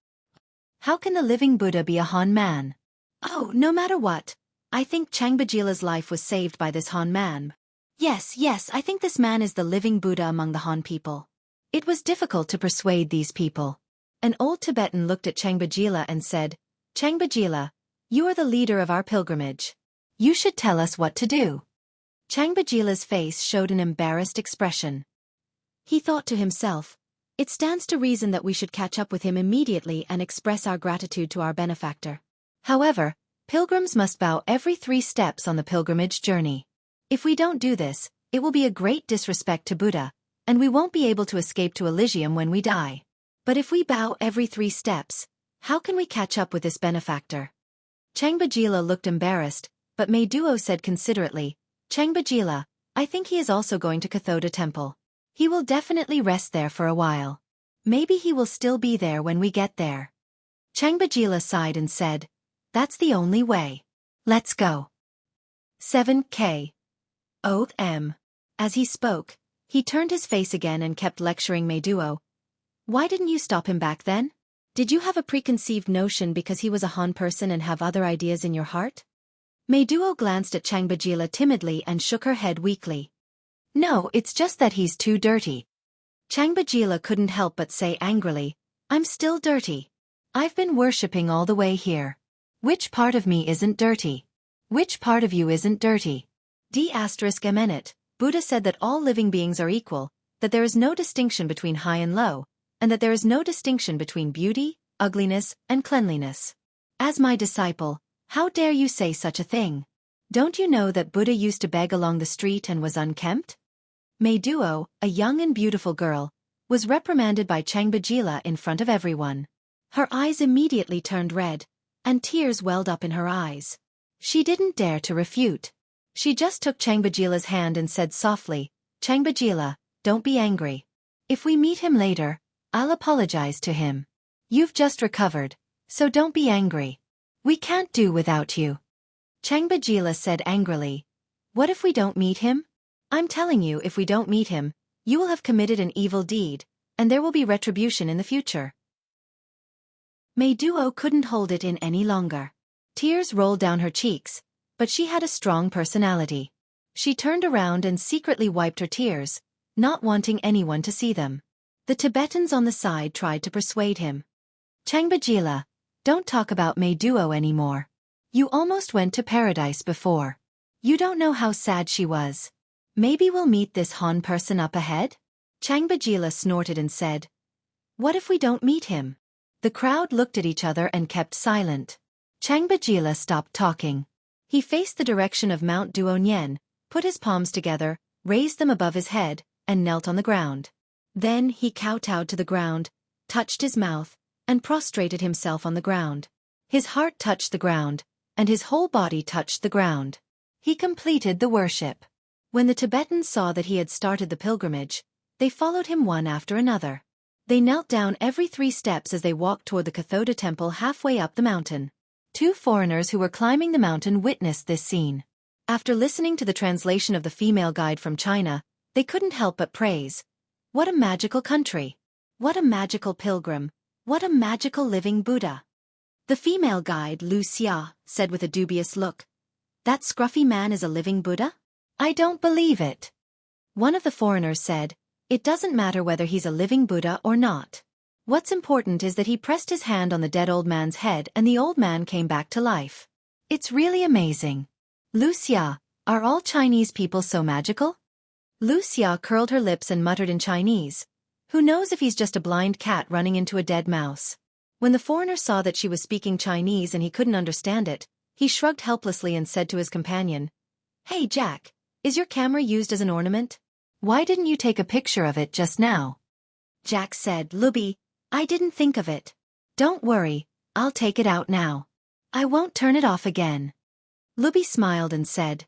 How can the living Buddha be a Han man?" "Oh, no matter what, I think Changbajila's life was saved by this Han man. Yes, I think this man is the living Buddha among the Han people." It was difficult to persuade these people. An old Tibetan looked at Changbajila and said, "Changbajila, you are the leader of our pilgrimage. You should tell us what to do." Changbajila's face showed an embarrassed expression. He thought to himself, "It stands to reason that we should catch up with him immediately and express our gratitude to our benefactor. However, pilgrims must bow every 3 steps on the pilgrimage journey. If we don't do this, it will be a great disrespect to Buddha, and we won't be able to escape to Elysium when we die. But if we bow every 3 steps, how can we catch up with this benefactor?" Changbajila looked embarrassed, but Meiduo said considerately, "Changbajila, I think he is also going to Kathoda Temple. He will definitely rest there for a while. Maybe he will still be there when we get there." Changbajila sighed and said, "That's the only way. Let's go." 7K. O.M. As he spoke, he turned his face again and kept lecturing Meiduo. "Why didn't you stop him back then? Did you have a preconceived notion because he was a Han person and have other ideas in your heart?" Meiduo glanced at Changbajila timidly and shook her head weakly. "No, it's just that he's too dirty." Changbajila couldn't help but say angrily, "I'm still dirty. I've been worshipping all the way here. Which part of me isn't dirty? Which part of you isn't dirty?" D***Emenet, Buddha said that all living beings are equal, that there is no distinction between high and low, and that there is no distinction between beauty, ugliness, and cleanliness. As my disciple, how dare you say such a thing? Don't you know that Buddha used to beg along the street and was unkempt? Meiduo, a young and beautiful girl, was reprimanded by Changbajila in front of everyone. Her eyes immediately turned red, and tears welled up in her eyes. She didn't dare to refute. She just took Changbajila's hand and said softly, "Changbajila, don't be angry. If we meet him later, I'll apologize to him. You've just recovered, so don't be angry. We can't do without you." Changbajila said angrily, "What if we don't meet him? I'm telling you, if we don't meet him, you will have committed an evil deed, and there will be retribution in the future." Meiduo couldn't hold it in any longer. Tears rolled down her cheeks, but she had a strong personality. She turned around and secretly wiped her tears, not wanting anyone to see them. The Tibetans on the side tried to persuade him. "Changbajila, don't talk about Meiduo anymore. You almost went to paradise before. You don't know how sad she was. Maybe we'll meet this Han person up ahead? Changbajila snorted and said. What if we don't meet him? The crowd looked at each other and kept silent. Changbajila stopped talking. He faced the direction of Mount Duonyen, put his palms together, raised them above his head, and knelt on the ground. Then he kowtowed to the ground, touched his mouth, and prostrated himself on the ground. His heart touched the ground, and his whole body touched the ground. He completed the worship. When the Tibetans saw that he had started the pilgrimage, they followed him one after another. They knelt down every 3 steps as they walked toward the Kathoda temple halfway up the mountain. 2 foreigners who were climbing the mountain witnessed this scene. After listening to the translation of the female guide from China, they couldn't help but praise. What a magical country! What a magical pilgrim! What a magical living Buddha! The female guide, Lu Xia, said with a dubious look. That scruffy man is a living Buddha? I don't believe it. One of the foreigners said, it doesn't matter whether he's a living Buddha or not. What's important is that he pressed his hand on the dead old man's head and the old man came back to life. It's really amazing. Lu Xia, are all Chinese people so magical? Lu Xia curled her lips and muttered in Chinese. Who knows if he's just a blind cat running into a dead mouse? When the foreigner saw that she was speaking Chinese and he couldn't understand it, he shrugged helplessly and said to his companion, Hey Jack, is your camera used as an ornament? Why didn't you take a picture of it just now? Jack said, Lubby, I didn't think of it. Don't worry, I'll take it out now. I won't turn it off again. Lubby smiled and said,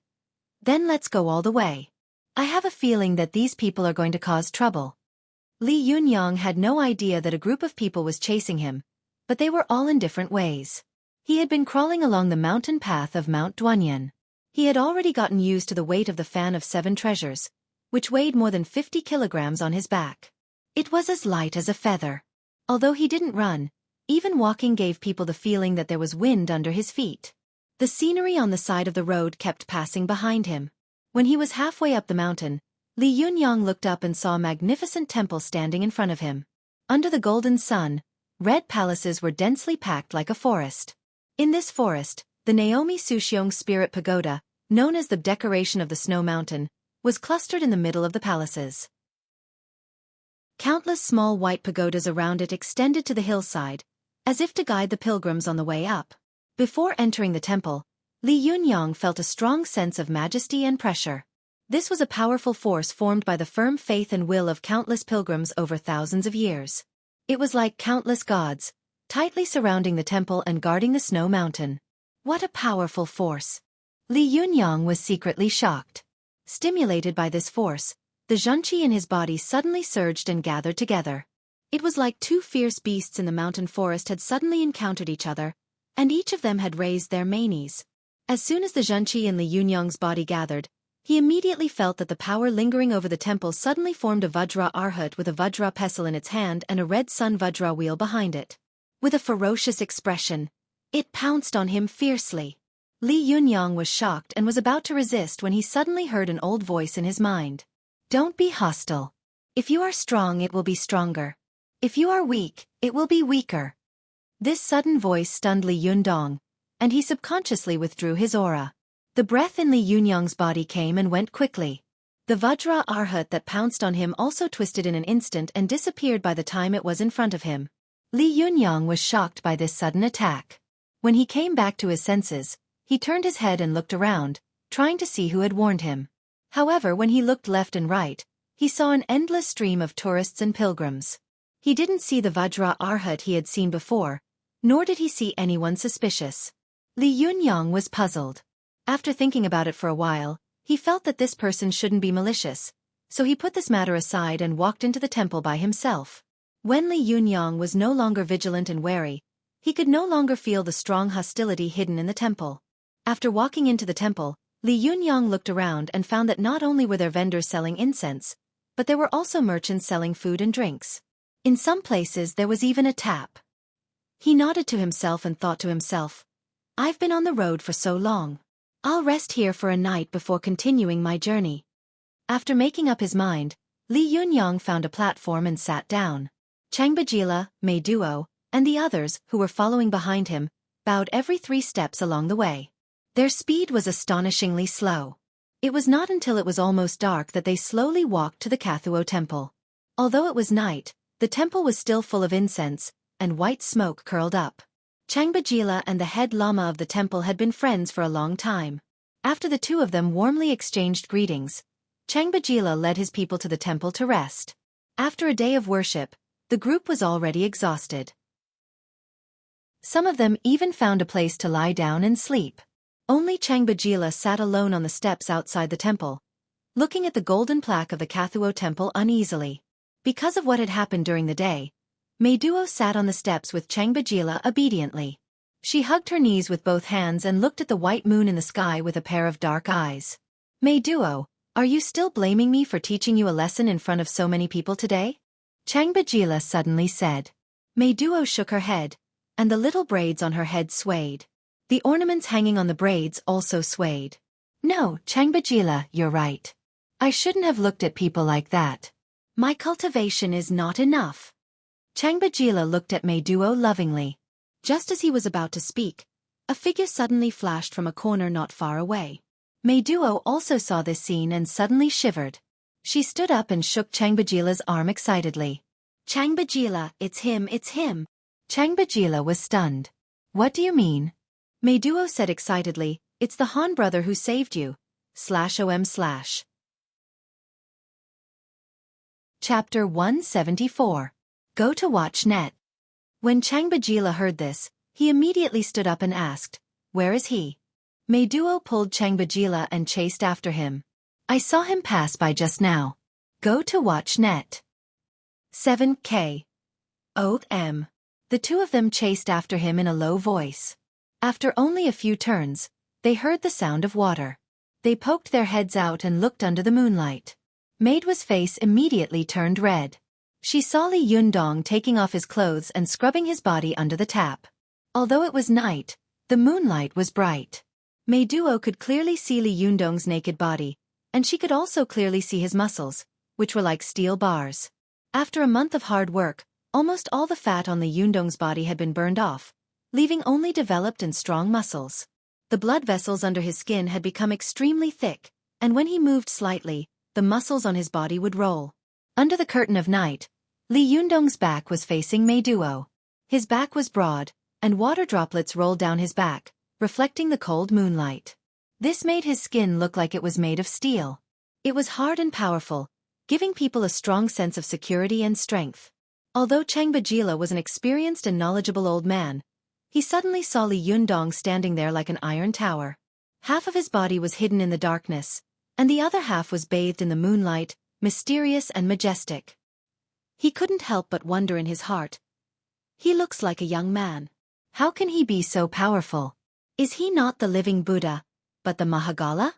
Then let's go all the way. I have a feeling that these people are going to cause trouble. Li Yunyang had no idea that a group of people was chasing him, but they were all in different ways. He had been crawling along the mountain path of Mount Duanyan. He had already gotten used to the weight of the fan of 7 treasures, which weighed more than 50 kilograms on his back. It was as light as a feather. Although he didn't run, even walking gave people the feeling that there was wind under his feet. The scenery on the side of the road kept passing behind him. When he was halfway up the mountain, Li Yunyang looked up and saw a magnificent temple standing in front of him. Under the golden sun, red palaces were densely packed like a forest. In this forest, the Naomi Sushiong Spirit Pagoda, known as the decoration of the snow mountain, was clustered in the middle of the palaces. Countless small white pagodas around it extended to the hillside, as if to guide the pilgrims on the way up. Before entering the temple, Li Yunyang felt a strong sense of majesty and pressure. This was a powerful force formed by the firm faith and will of countless pilgrims over thousands of years. It was like countless gods, tightly surrounding the temple and guarding the snow mountain. What a powerful force! Li Yunyang was secretly shocked. Stimulated by this force, the zhenqi in his body suddenly surged and gathered together. It was like 2 fierce beasts in the mountain forest had suddenly encountered each other, and each of them had raised their manes. As soon as the zhenqi in Li Yunyang's body gathered, he immediately felt that the power lingering over the temple suddenly formed a Vajra Arhat with a Vajra pestle in its hand and a red sun Vajra wheel behind it. With a ferocious expression, it pounced on him fiercely. Li Yunyang was shocked and was about to resist when he suddenly heard an old voice in his mind. Don't be hostile. If you are strong, it will be stronger. If you are weak, it will be weaker. This sudden voice stunned Li Yundong, and he subconsciously withdrew his aura. The breath in Li Yunyang's body came and went quickly. The Vajra Arhat that pounced on him also twisted in an instant and disappeared by the time it was in front of him. Li Yunyang was shocked by this sudden attack. When he came back to his senses, he turned his head and looked around, trying to see who had warned him. However, when he looked left and right, he saw an endless stream of tourists and pilgrims. He didn't see the Vajra Arhat he had seen before, nor did he see anyone suspicious. Li Yunyang was puzzled. After thinking about it for a while, he felt that this person shouldn't be malicious, so he put this matter aside and walked into the temple by himself. When Li Yunyang was no longer vigilant and wary, he could no longer feel the strong hostility hidden in the temple. After walking into the temple, Li Yunyang looked around and found that not only were there vendors selling incense, but there were also merchants selling food and drinks. In some places there was even a tap. He nodded to himself and thought to himself, I've been on the road for so long. I'll rest here for a night before continuing my journey. After making up his mind, Li Yunyang found a platform and sat down. Changbajila, Mei Duo, and the others, who were following behind him, bowed every 3 steps along the way. Their speed was astonishingly slow. It was not until it was almost dark that they slowly walked to the Kathuo temple. Although it was night, the temple was still full of incense, and white smoke curled up. Changbajila and the head lama of the temple had been friends for a long time. After the two of them warmly exchanged greetings, Changbajila led his people to the temple to rest. After a day of worship, the group was already exhausted. Some of them even found a place to lie down and sleep. Only Changbajila sat alone on the steps outside the temple, looking at the golden plaque of the Kathuo temple uneasily. Because of what had happened during the day, Meiduo sat on the steps with Changbajila obediently. She hugged her knees with both hands and looked at the white moon in the sky with a pair of dark eyes. Meiduo, are you still blaming me for teaching you a lesson in front of so many people today? Changbajila suddenly said. Meiduo shook her head, and the little braids on her head swayed. The ornaments hanging on the braids also swayed. No, Changbajila, you're right. I shouldn't have looked at people like that. My cultivation is not enough. Changbajila looked at Meiduo lovingly. Just as he was about to speak, a figure suddenly flashed from a corner not far away. Meiduo also saw this scene and suddenly shivered. She stood up and shook Changbajila's arm excitedly. Changbajila, it's him, it's him. Changbajila was stunned. What do you mean? Meiduo said excitedly, it's the Han brother who saved you. /om/. Chapter 174. Go to watch net. When Changbajila heard this, he immediately stood up and asked, where is he? Meiduo pulled Changbajila and chased after him. I saw him pass by just now. Go to watch net. 7K. O.M. The two of them chased after him in a low voice. After only a few turns, they heard the sound of water. They poked their heads out and looked under the moonlight. Meiduo's face immediately turned red. She saw Li Yundong taking off his clothes and scrubbing his body under the tap. Although it was night, the moonlight was bright. Meiduo could clearly see Li Yundong's naked body, and she could also clearly see his muscles, which were like steel bars. After a month of hard work, almost all the fat on Li Yundong's body had been burned off, leaving only developed and strong muscles. The blood vessels under his skin had become extremely thick, and when he moved slightly, the muscles on his body would roll. Under the curtain of night, Li Yundong's back was facing Meiduo. His back was broad, and water droplets rolled down his back, reflecting the cold moonlight. This made his skin look like it was made of steel. It was hard and powerful, giving people a strong sense of security and strength. Although Changbajila was an experienced and knowledgeable old man, he suddenly saw Li Yundong standing there like an iron tower. Half of his body was hidden in the darkness, and the other half was bathed in the moonlight, mysterious and majestic. He couldn't help but wonder in his heart. He looks like a young man. How can he be so powerful? Is he not the living Buddha, but the Mahagala?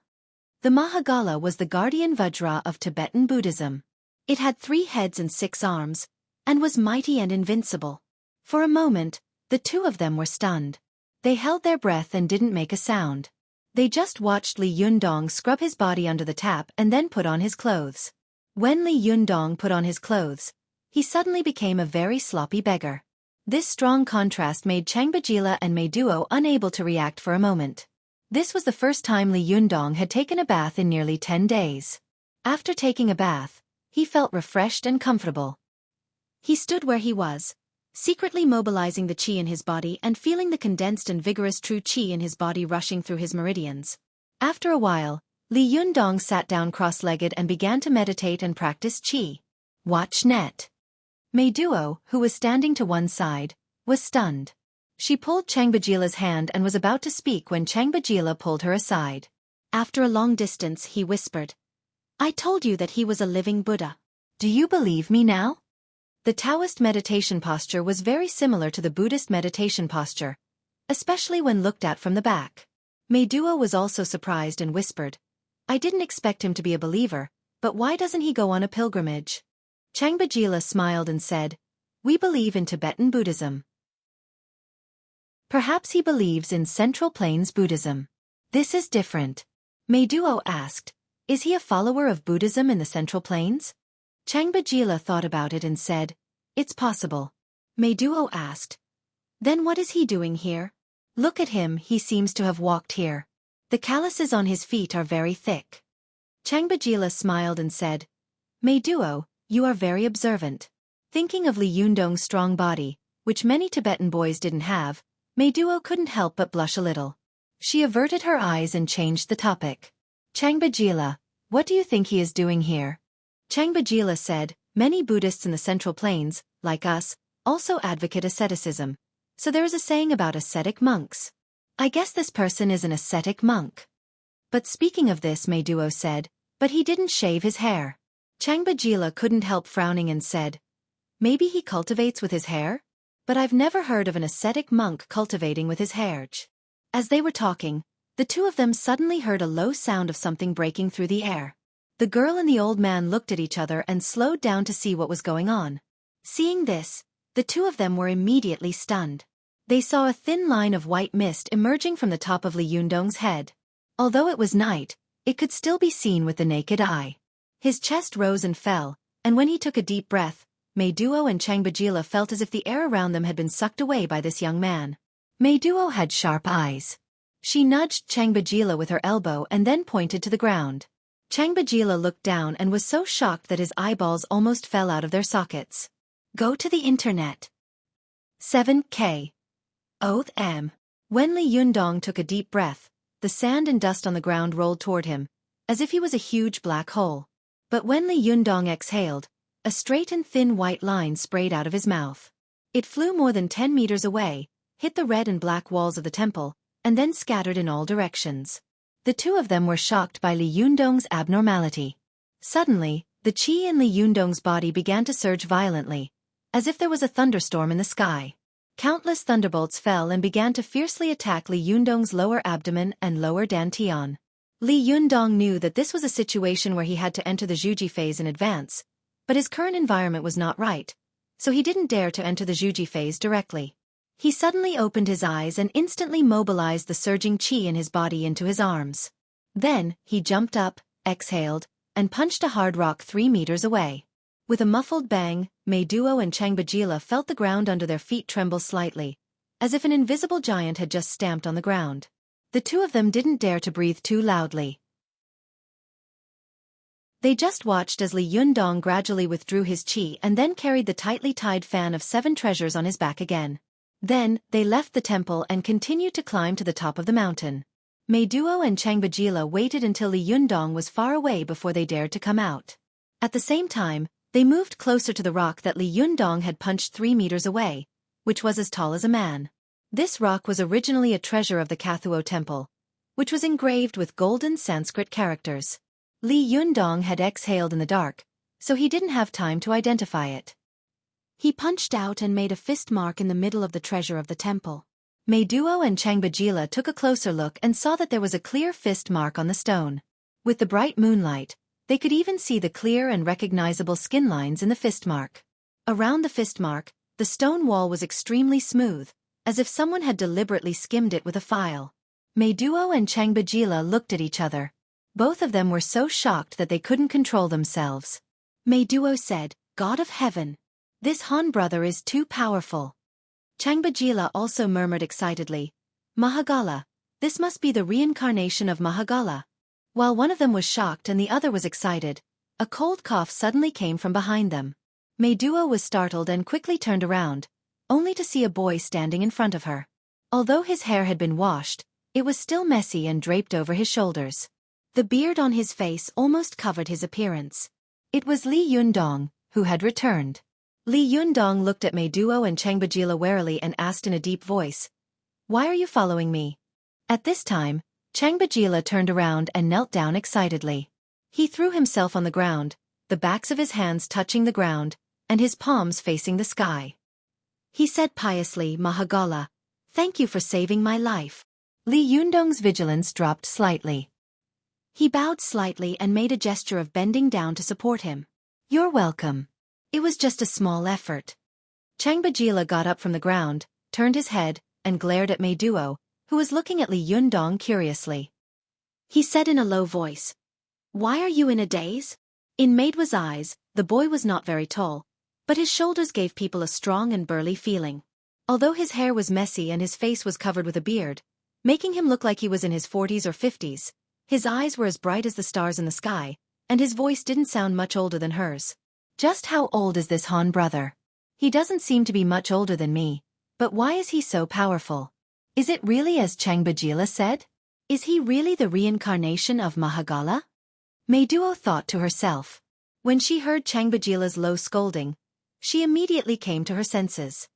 The Mahagala was the guardian Vajra of Tibetan Buddhism. It had 3 heads and 6 arms, and was mighty and invincible. For a moment, the two of them were stunned. They held their breath and didn't make a sound. They just watched Li Yundong scrub his body under the tap and then put on his clothes. When Li Yundong put on his clothes, he suddenly became a very sloppy beggar. This strong contrast made Changbajila and Meiduo unable to react for a moment. This was the first time Li Yundong had taken a bath in nearly 10 days. After taking a bath, he felt refreshed and comfortable. He stood where he was, secretly mobilizing the qi in his body and feeling the condensed and vigorous true qi in his body rushing through his meridians. After a while, Li Yundong sat down cross-legged and began to meditate and practice qi. Watch net. Meiduo, who was standing to one side, was stunned. She pulled Changbajila's hand and was about to speak when Changbajila pulled her aside. After a long distance, he whispered, I told you that he was a living Buddha. Do you believe me now? The Taoist meditation posture was very similar to the Buddhist meditation posture, especially when looked at from the back. Meiduo was also surprised and whispered, I didn't expect him to be a believer, but why doesn't he go on a pilgrimage? Changbajila smiled and said, We believe in Tibetan Buddhism. Perhaps he believes in Central Plains Buddhism. This is different. Meiduo asked, Is he a follower of Buddhism in the Central Plains? Changbajila thought about it and said, It's possible. Meiduo asked, Then what is he doing here? Look at him, he seems to have walked here. The calluses on his feet are very thick. Changbajila smiled and said, "Mei Duo, you are very observant." Thinking of Li Yundong's strong body, which many Tibetan boys didn't have, Mei Duo couldn't help but blush a little. She averted her eyes and changed the topic. "Changbajila, what do you think he is doing here?" Changbajila said, "Many Buddhists in the Central Plains, like us, also advocate asceticism. So there is a saying about ascetic monks. I guess this person is an ascetic monk." But speaking of this, Mei Duo said, "But he didn't shave his hair." Changbajila couldn't help frowning and said, "Maybe he cultivates with his hair? But I've never heard of an ascetic monk cultivating with his hair." As they were talking, the two of them suddenly heard a low sound of something breaking through the air. The girl and the old man looked at each other and slowed down to see what was going on. Seeing this, the two of them were immediately stunned. They saw a thin line of white mist emerging from the top of Li Yundong's head. Although it was night, it could still be seen with the naked eye. His chest rose and fell, and when he took a deep breath, Mei Duo and Changbajila felt as if the air around them had been sucked away by this young man. Mei Duo had sharp eyes. She nudged Changbajila with her elbow and then pointed to the ground. Changbajila looked down and was so shocked that his eyeballs almost fell out of their sockets. Go to the internet. 7K. Oath M. When Li Yundong took a deep breath, the sand and dust on the ground rolled toward him, as if he was a huge black hole. But when Li Yundong exhaled, a straight and thin white line sprayed out of his mouth. It flew more than 10 meters away, hit the red and black walls of the temple, and then scattered in all directions. The two of them were shocked by Li Yundong's abnormality. Suddenly, the qi in Li Yundong's body began to surge violently, as if there was a thunderstorm in the sky. Countless thunderbolts fell and began to fiercely attack Li Yundong's lower abdomen and lower dantian. Li Yundong knew that this was a situation where he had to enter the Xueqi phase in advance, but his current environment was not right, so he didn't dare to enter the Xueqi phase directly. He suddenly opened his eyes and instantly mobilized the surging qi in his body into his arms. Then, he jumped up, exhaled, and punched a hard rock 3 meters away. With a muffled bang, Mei Duo and Changbajila felt the ground under their feet tremble slightly, as if an invisible giant had just stamped on the ground. The two of them didn't dare to breathe too loudly. They just watched as Li Yundong gradually withdrew his qi and then carried the tightly tied fan of 7 treasures on his back again. Then, they left the temple and continued to climb to the top of the mountain. Mei Duo and Changbajila waited until Li Yundong was far away before they dared to come out. At the same time, they moved closer to the rock that Li Yundong had punched 3 meters away, which was as tall as a man. This rock was originally a treasure of the Kathuo temple, which was engraved with golden Sanskrit characters. Li Yundong had exhaled in the dark, so he didn't have time to identify it. He punched out and made a fist mark in the middle of the treasure of the temple. Mei Duo and Changbajila took a closer look and saw that there was a clear fist mark on the stone. With the bright moonlight, they could even see the clear and recognizable skin lines in the fist mark. Around the fist mark, the stone wall was extremely smooth, as if someone had deliberately skimmed it with a file. Mei Duo and Changbajila looked at each other. Both of them were so shocked that they couldn't control themselves. Mei Duo said, "God of heaven! This Han brother is too powerful." Changbajila also murmured excitedly, "Mahagala, this must be the reincarnation of Mahagala." While one of them was shocked and the other was excited, a cold cough suddenly came from behind them. Mei Duo was startled and quickly turned around, only to see a boy standing in front of her. Although his hair had been washed, it was still messy and draped over his shoulders. The beard on his face almost covered his appearance. It was Li Yundong, who had returned. Li Yundong looked at Mei Duo and Changbajila warily and asked in a deep voice, "Why are you following me?" At this time, Changbajila turned around and knelt down excitedly. He threw himself on the ground, the backs of his hands touching the ground, and his palms facing the sky. He said piously, "Mahagala, thank you for saving my life." Li Yundong's vigilance dropped slightly. He bowed slightly and made a gesture of bending down to support him. "You're welcome. It was just a small effort." Changbajila got up from the ground, turned his head, and glared at Mei Duo, who was looking at Li Yundong curiously. He said in a low voice, "Why are you in a daze?" In Mei Duo's eyes, the boy was not very tall, but his shoulders gave people a strong and burly feeling. Although his hair was messy and his face was covered with a beard, making him look like he was in his 40s or 50s. His eyes were as bright as the stars in the sky, and his voice didn't sound much older than hers. Just how old is this Han brother? He doesn't seem to be much older than me, but why is he so powerful? Is it really as Changbajila said? Is he really the reincarnation of Mahagala? Meiduo thought to herself. When she heard Changbajila's low scolding, she immediately came to her senses.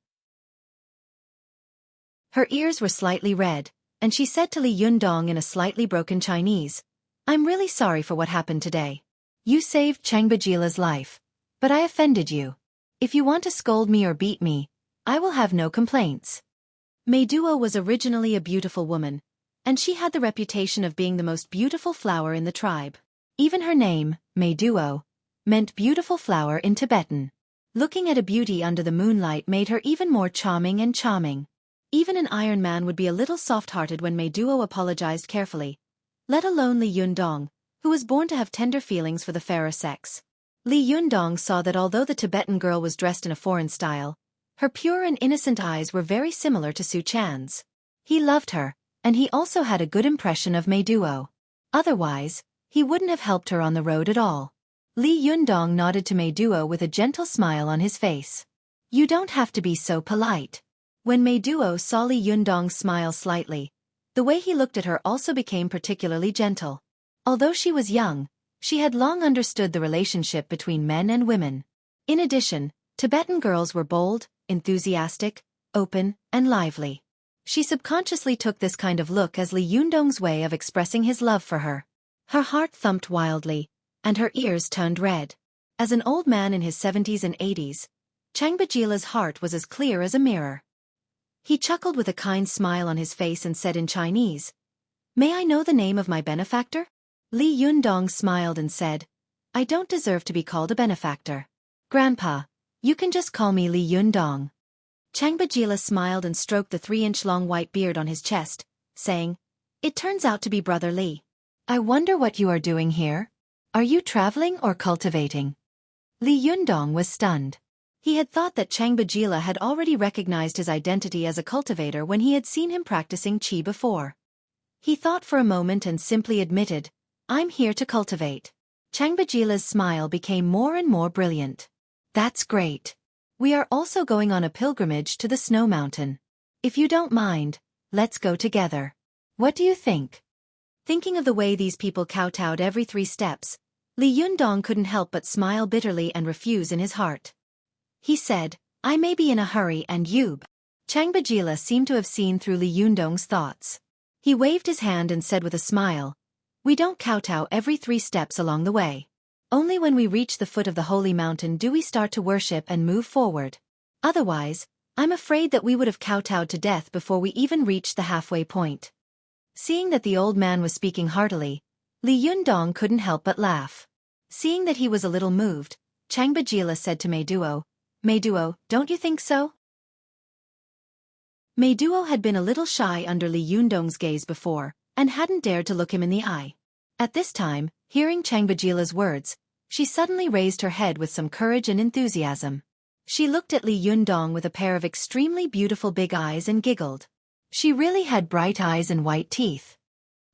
Her ears were slightly red, and she said to Li Yundong in a slightly broken Chinese, "I'm really sorry for what happened today. You saved Changbajila's life, but I offended you. If you want to scold me or beat me, I will have no complaints." Meiduo was originally a beautiful woman, and she had the reputation of being the most beautiful flower in the tribe. Even her name, Meiduo, meant beautiful flower in Tibetan. Looking at a beauty under the moonlight made her even more charming and charming. Even an Iron Man would be a little soft-hearted when Meiduo apologized carefully, let alone Li Yundong, who was born to have tender feelings for the fairer sex. Li Yundong saw that although the Tibetan girl was dressed in a foreign style, her pure and innocent eyes were very similar to Su Chan's. He loved her, and he also had a good impression of Meiduo. Otherwise, he wouldn't have helped her on the road at all. Li Yundong nodded to Meiduo with a gentle smile on his face. "You don't have to be so polite." When Meiduo saw Li Yundong smile slightly, the way he looked at her also became particularly gentle. Although she was young, she had long understood the relationship between men and women. In addition, Tibetan girls were bold, enthusiastic, open, and lively. She subconsciously took this kind of look as Li Yundong's way of expressing his love for her. Her heart thumped wildly, and her ears turned red. As an old man in his 70s and 80s, Changbajila's heart was as clear as a mirror. He chuckled with a kind smile on his face and said in Chinese, "May I know the name of my benefactor?" Li Yundong smiled and said, "I don't deserve to be called a benefactor. Grandpa, you can just call me Li Yundong." Changbajila smiled and stroked the 3-inch-long white beard on his chest, saying, "It turns out to be Brother Li. I wonder what you are doing here. Are you traveling or cultivating?" Li Yundong was stunned. He had thought that Changbajila had already recognized his identity as a cultivator when he had seen him practicing qi before. He thought for a moment and simply admitted, "I'm here to cultivate." Changbajila's smile became more and more brilliant. "That's great. We are also going on a pilgrimage to the snow mountain. If you don't mind, let's go together. What do you think?" Thinking of the way these people kowtowed every 3 steps, Li Yundong couldn't help but smile bitterly and refuse in his heart. He said, "I may be in a hurry and you." Changbajila seemed to have seen through Li Yundong's thoughts. He waved his hand and said with a smile, "We don't kowtow every 3 steps along the way. Only when we reach the foot of the holy mountain do we start to worship and move forward. Otherwise, I'm afraid that we would have kowtowed to death before we even reached the halfway point." Seeing that the old man was speaking heartily, Li Yundong couldn't help but laugh. Seeing that he was a little moved, Changbajila said to Meiduo, "Meiduo, don't you think so?" Meiduo had been a little shy under Li Yundong's gaze before, and hadn't dared to look him in the eye. At this time, hearing Changbajila's words, she suddenly raised her head with some courage and enthusiasm. She looked at Li Yundong with a pair of extremely beautiful big eyes and giggled. She really had bright eyes and white teeth.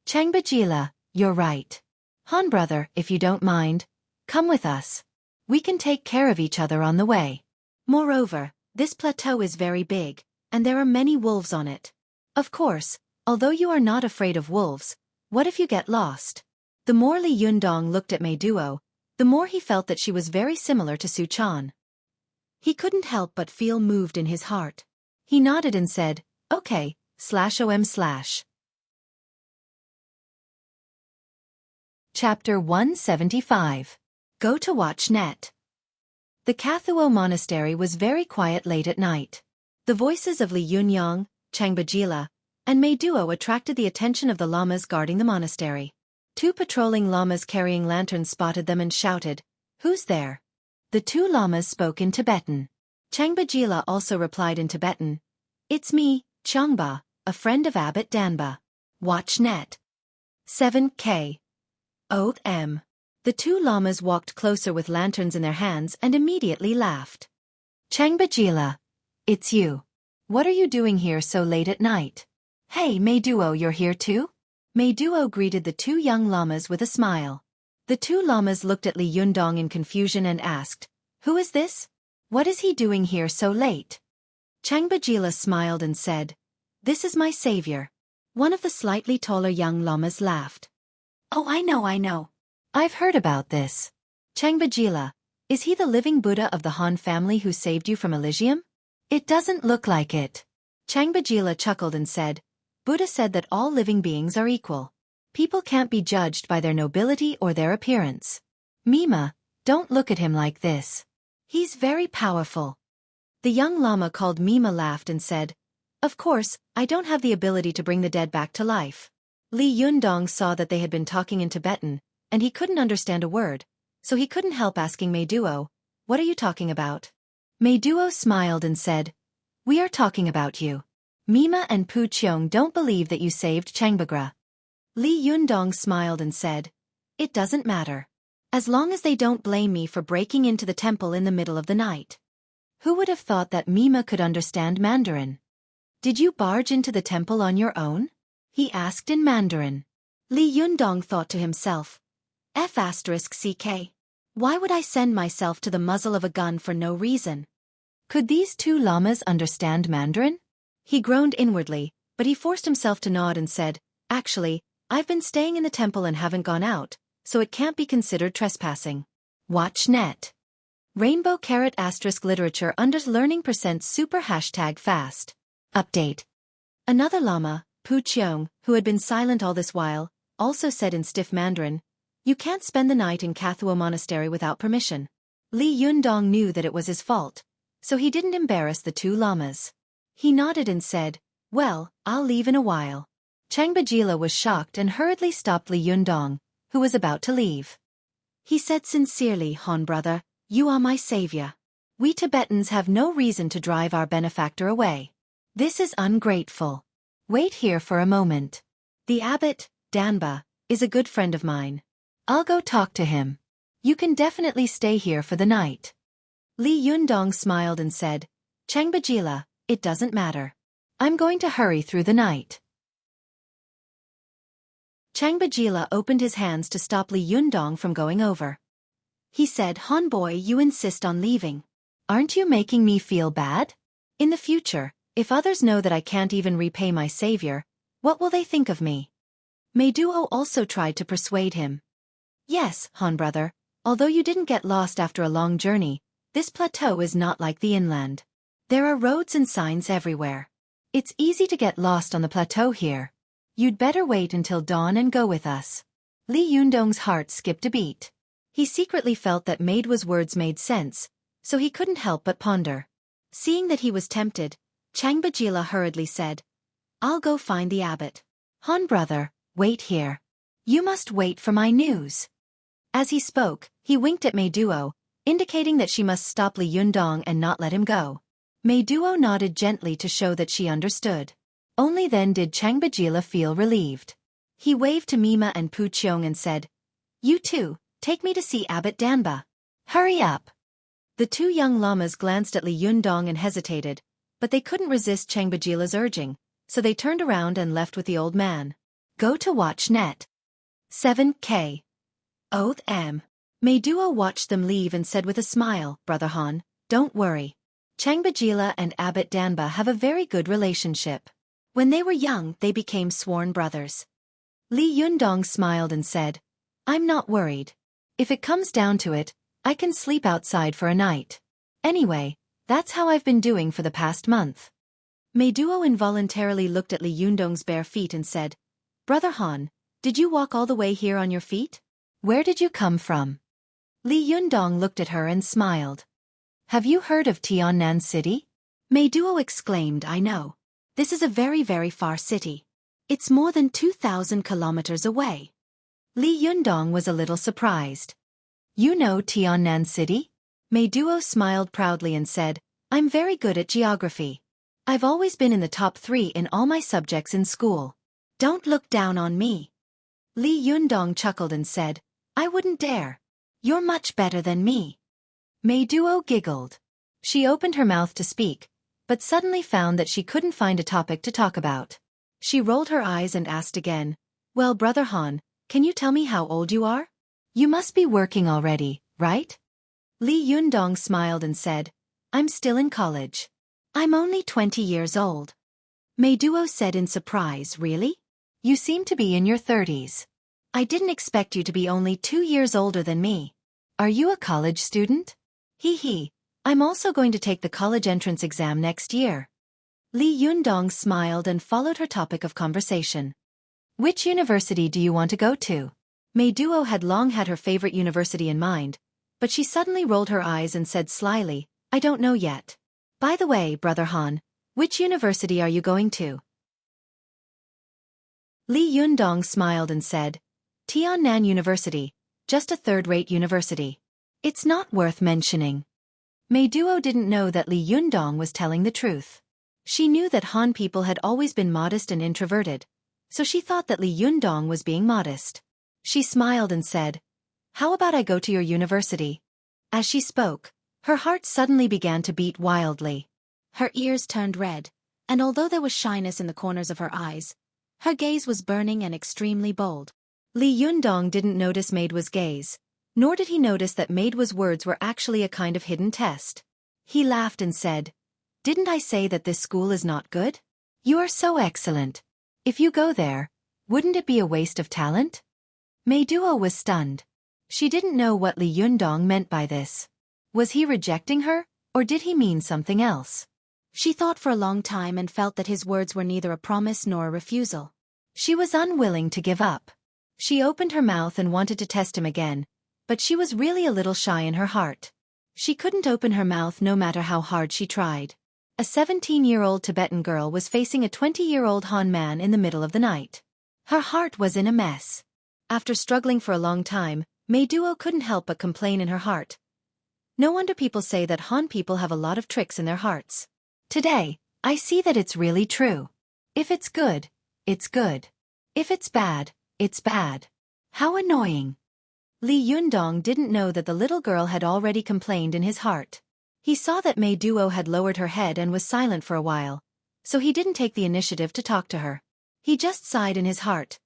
"Changbajila, you're right. Han brother, if you don't mind, come with us. We can take care of each other on the way. Moreover, this plateau is very big, and there are many wolves on it. Of course, although you are not afraid of wolves, what if you get lost?" The more Li Yundong looked at Meiduo, the more he felt that she was very similar to Su Chan. He couldn't help but feel moved in his heart. He nodded and said, "Okay/OM/." Chapter 175. Go to watch net. The Kathuo monastery was very quiet late at night. The voices of Li Yunyang, Changbajila, and Meiduo attracted the attention of the lamas guarding the monastery. 2 patrolling lamas carrying lanterns spotted them and shouted, "Who's there?" The 2 lamas spoke in Tibetan. Changbajila also replied in Tibetan, "It's me, Changba, a friend of Abbot Danba. Watch net. 7K. OM." The 2 lamas walked closer with lanterns in their hands and immediately laughed. "Changbajila, it's you. What are you doing here so late at night? Hey Meiduo, you're here too? Meiduo greeted the two young llamas with a smile. The two llamas looked at Li Yundong in confusion and asked, "Who is this? What is he doing here so late?" Changbajila smiled and said, "This is my savior." One of the slightly taller young llamas laughed. "Oh, I know. I've heard about this. Changbajila, is he the living Buddha of the Han family who saved you from Elysium?" "It doesn't look like it." Changbajila chuckled and said, "Buddha said that all living beings are equal. People can't be judged by their nobility or their appearance. Mima, don't look at him like this. He's very powerful." The young lama called Mima laughed and said, "Of course, I don't have the ability to bring the dead back to life." Li Yundong saw that they had been talking in Tibetan, and he couldn't understand a word, so he couldn't help asking Meiduo, "What are you talking about?" Meiduo smiled and said, "We are talking about you. Mima and Pu Cheong don't believe that you saved Changbagra." Li Yundong smiled and said, "It doesn't matter. As long as they don't blame me for breaking into the temple in the middle of the night." Who would have thought that Mima could understand Mandarin? "Did you barge into the temple on your own?" he asked in Mandarin. Li Yundong thought to himself, F***CK. Why would I send myself to the muzzle of a gun for no reason? Could these two llamas understand Mandarin? He groaned inwardly, but he forced himself to nod and said, "Actually, I've been staying in the temple and haven't gone out, so it can't be considered trespassing." Watch net. Rainbow ** literature under learning % super #fast. Update. Another llama, Pu Cheong, who had been silent all this while, also said in stiff Mandarin, "You can't spend the night in Kathuo Monastery without permission." Li Yundong knew that it was his fault, so he didn't embarrass the two llamas. He nodded and said, "Well, I'll leave in a while." Changbajila was shocked and hurriedly stopped Li Yundong, who was about to leave. He said sincerely, "Han brother, you are my savior. We Tibetans have no reason to drive our benefactor away. This is ungrateful. Wait here for a moment. The abbot, Danba, is a good friend of mine. I'll go talk to him. You can definitely stay here for the night." Li Yundong smiled and said, "Changbajila, it doesn't matter. I'm going to hurry through the night." Changbajila opened his hands to stop Li Yundong from going over. He said, "Han boy, you insist on leaving. Aren't you making me feel bad? In the future, if others know that I can't even repay my savior, what will they think of me?" Meiduo also tried to persuade him. "Yes, Han brother, although you didn't get lost after a long journey, this plateau is not like the inland. There are roads and signs everywhere. It's easy to get lost on the plateau here. You'd better wait until dawn and go with us." Li Yundong's heart skipped a beat. He secretly felt that Meiduo's words made sense, so he couldn't help but ponder. Seeing that he was tempted, Changbajila hurriedly said, "I'll go find the abbot. Han brother, wait here. You must wait for my news." As he spoke, he winked at Meiduo, indicating that she must stop Li Yundong and not let him go. Meiduo nodded gently to show that she understood. Only then did Changbajila feel relieved. He waved to Mima and Pu Cheong and said, "You two, take me to see Abbot Danba. Hurry up." The two young llamas glanced at Li Yundong and hesitated, but they couldn't resist Changbajila's urging, so they turned around and left with the old man. Go to watch net. 7K. Oath M. Meiduo watched them leave and said with a smile, "Brother Han, don't worry. Changbajila and Abbot Danba have a very good relationship. When they were young, they became sworn brothers." Li Yundong smiled and said, "I'm not worried. If it comes down to it, I can sleep outside for a night. Anyway, that's how I've been doing for the past month." Meiduo involuntarily looked at Li Yundong's bare feet and said, "Brother Han, did you walk all the way here on your feet? Where did you come from?" Li Yundong looked at her and smiled. "Have you heard of Tiannan City?" Meiduo exclaimed, "I know. This is a very, very far city. It's more than 2,000 kilometers away." Li Yundong was a little surprised. "You know Tiannan City?" Meiduo smiled proudly and said, "I'm very good at geography. I've always been in the top 3 in all my subjects in school. Don't look down on me." Li Yundong chuckled and said, "I wouldn't dare. You're much better than me." Meiduo giggled. She opened her mouth to speak, but suddenly found that she couldn't find a topic to talk about. She rolled her eyes and asked again, "Well, Brother Han, can you tell me how old you are? You must be working already, right?" Li Yundong smiled and said, "I'm still in college. I'm only 20 years old." Mei Duo said in surprise, "Really? You seem to be in your 30s. I didn't expect you to be only 2 years older than me. Are you a college student?" "Hee hee, I'm also going to take the college entrance exam next year." Li Yundong smiled and followed her topic of conversation. "Which university do you want to go to?" Mei Duo had long had her favorite university in mind, but she suddenly rolled her eyes and said slyly, "I don't know yet. By the way, Brother Han, which university are you going to?" Li Yundong smiled and said, "Tiannan University, just a third-rate university. It's not worth mentioning." Mei Duo didn't know that Li Yundong was telling the truth. She knew that Han people had always been modest and introverted, so she thought that Li Yundong was being modest. She smiled and said, "How about I go to your university?" As she spoke, her heart suddenly began to beat wildly. Her ears turned red, and although there was shyness in the corners of her eyes, her gaze was burning and extremely bold. Li Yundong didn't notice Meiduo's gaze, nor did he notice that Meiduo's words were actually a kind of hidden test. He laughed and said, "Didn't I say that this school is not good? You are so excellent. If you go there, wouldn't it be a waste of talent?" Mei Duo was stunned. She didn't know what Li Yundong meant by this. Was he rejecting her, or did he mean something else? She thought for a long time and felt that his words were neither a promise nor a refusal. She was unwilling to give up. She opened her mouth and wanted to test him again, but she was really a little shy in her heart. She couldn't open her mouth no matter how hard she tried. A 17-year-old Tibetan girl was facing a 20-year-old Han man in the middle of the night. Her heart was in a mess. After struggling for a long time, Mei Duo couldn't help but complain in her heart. No wonder people say that Han people have a lot of tricks in their hearts. Today, I see that it's really true. If it's good, it's good. If it's bad, it's bad. How annoying. Li Yundong didn't know that the little girl had already complained in his heart. He saw that Mei Duo had lowered her head and was silent for a while, so he didn't take the initiative to talk to her. He just sighed in his heart.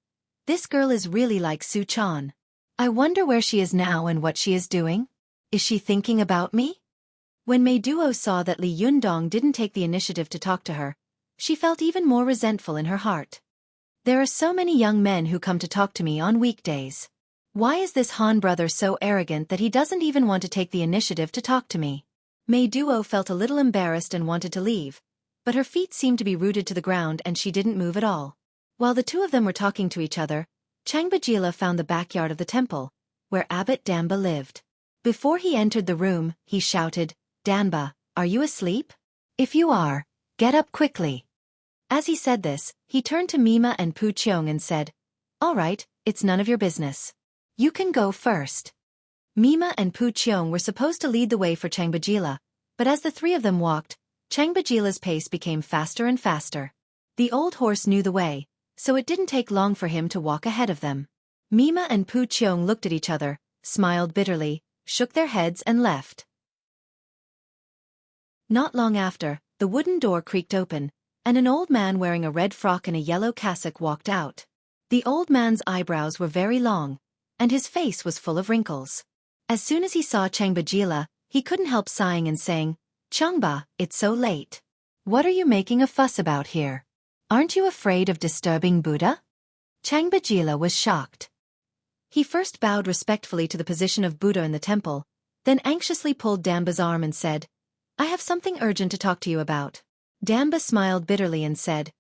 This girl is really like Su Chan. I wonder where she is now and what she is doing. Is she thinking about me? When Mei Duo saw that Li Yundong didn't take the initiative to talk to her, she felt even more resentful in her heart. There are so many young men who come to talk to me on weekdays. Why is this Han brother so arrogant that he doesn't even want to take the initiative to talk to me? Mei Duo felt a little embarrassed and wanted to leave, but her feet seemed to be rooted to the ground and she didn't move at all. While the two of them were talking to each other, Changbajila found the backyard of the temple, where Abbot Danba lived. Before he entered the room, he shouted, "Danba, are you asleep? If you are, get up quickly." As he said this, he turned to Mima and Pu Cheong and said, "All right, it's none of your business. You can go first." Mima and Pu Cheong were supposed to lead the way for Changbajila, but as the three of them walked, Changbajila's pace became faster and faster. The old horse knew the way, so it didn't take long for him to walk ahead of them. Mima and Pu Cheong looked at each other, smiled bitterly, shook their heads and left. Not long after, the wooden door creaked open, and an old man wearing a red frock and a yellow cassock walked out. The old man's eyebrows were very long, and his face was full of wrinkles. As soon as he saw Changbajila, he couldn't help sighing and saying, "Changba, it's so late. What are you making a fuss about here? Aren't you afraid of disturbing Buddha?" Changbajila was shocked. He first bowed respectfully to the position of Buddha in the temple, then anxiously pulled Damba's arm and said, "I have something urgent to talk to you about." Damba smiled bitterly and said,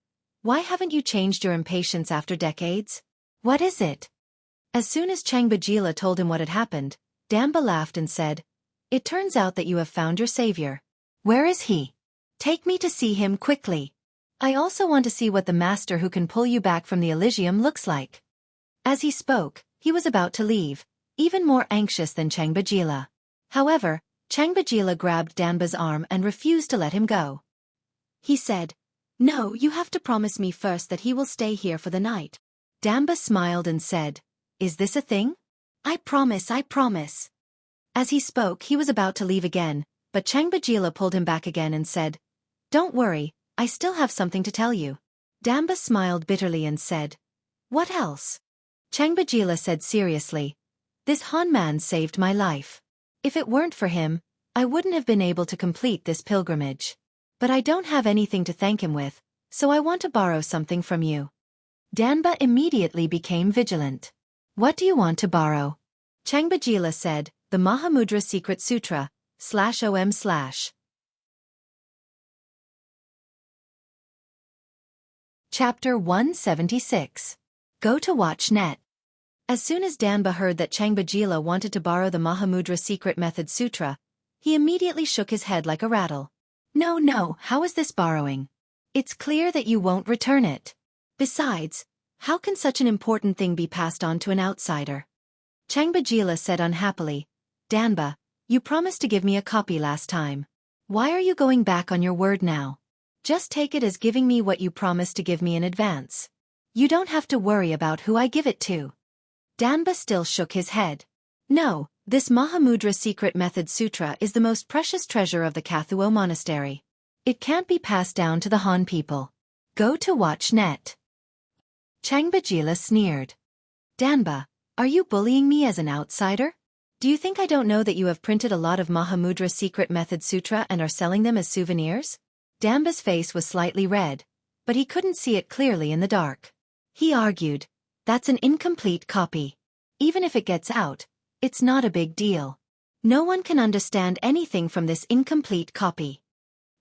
"Why haven't you changed your impatience after decades? What is it?" As soon as Changbajila told him what had happened, Damba laughed and said, "It turns out that you have found your savior. Where is he? Take me to see him quickly. I also want to see what the master who can pull you back from the Elysium looks like." As he spoke, he was about to leave, even more anxious than Changbajila. However, Changbajila grabbed Danba's arm and refused to let him go. He said, "No, you have to promise me first that he will stay here for the night." Damba smiled and said, "Is this a thing? I promise, I promise." As he spoke, he was about to leave again, but Changbajila pulled him back again and said, "Don't worry, I still have something to tell you." Damba smiled bitterly and said, "What else?" Changbajila said seriously, "This Han man saved my life. If it weren't for him, I wouldn't have been able to complete this pilgrimage. But I don't have anything to thank him with, so I want to borrow something from you." Danba immediately became vigilant. "What do you want to borrow?" Changbajila said, "The Mahamudra Secret Sutra, /om/." Chapter 176. Go to watch net. As soon as Danba heard that Changbajila wanted to borrow the Mahamudra Secret Method Sutra, he immediately shook his head like a rattle. No, how is this borrowing? It's clear that you won't return it. Besides, how can such an important thing be passed on to an outsider? Changbajila said unhappily, "Danba, you promised to give me a copy last time. Why are you going back on your word now? Just take it as giving me what you promised to give me in advance. You don't have to worry about who I give it to." Danba still shook his head. "No, this Mahamudra Secret Method Sutra is the most precious treasure of the Kathuo Monastery. It can't be passed down to the Han people. Go to watch net." Changbajila sneered. "Danba, are you bullying me as an outsider? Do you think I don't know that you have printed a lot of Mahamudra Secret Method Sutra and are selling them as souvenirs?" Danba's face was slightly red, but he couldn't see it clearly in the dark. He argued, "That's an incomplete copy. Even if it gets out, it's not a big deal. No one can understand anything from this incomplete copy."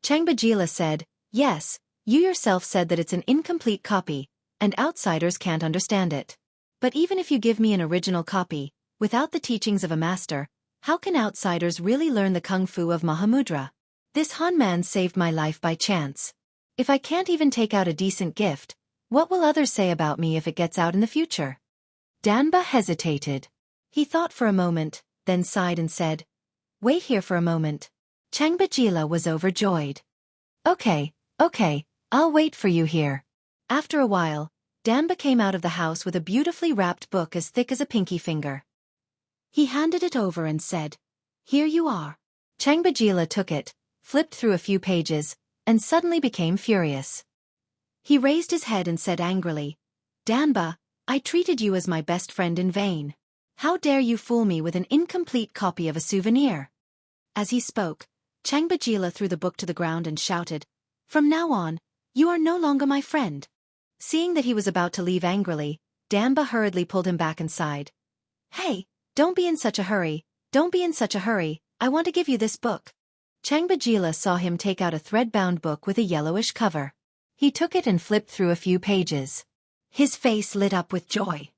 Changbajila said, "Yes, you yourself said that it's an incomplete copy, and outsiders can't understand it. But even if you give me an original copy, without the teachings of a master, how can outsiders really learn the kung fu of Mahamudra? This Han man saved my life by chance. If I can't even take out a decent gift, what will others say about me if it gets out in the future?" Danba hesitated. He thought for a moment, then sighed and said, "Wait here for a moment." Changbajila was overjoyed. Okay, I'll wait for you here." After a while, Danba came out of the house with a beautifully wrapped book as thick as a pinky finger. He handed it over and said, "Here you are." Changbajila took it, flipped through a few pages, and suddenly became furious. He raised his head and said angrily, "Danba, I treated you as my best friend in vain. How dare you fool me with an incomplete copy of a souvenir?" As he spoke, Changbajila threw the book to the ground and shouted, "From now on, you are no longer my friend." Seeing that he was about to leave angrily, Danba hurriedly pulled him back and sighed. "Hey, don't be in such a hurry, I want to give you this book." Changbajila saw him take out a thread-bound book with a yellowish cover. He took it and flipped through a few pages. His face lit up with joy.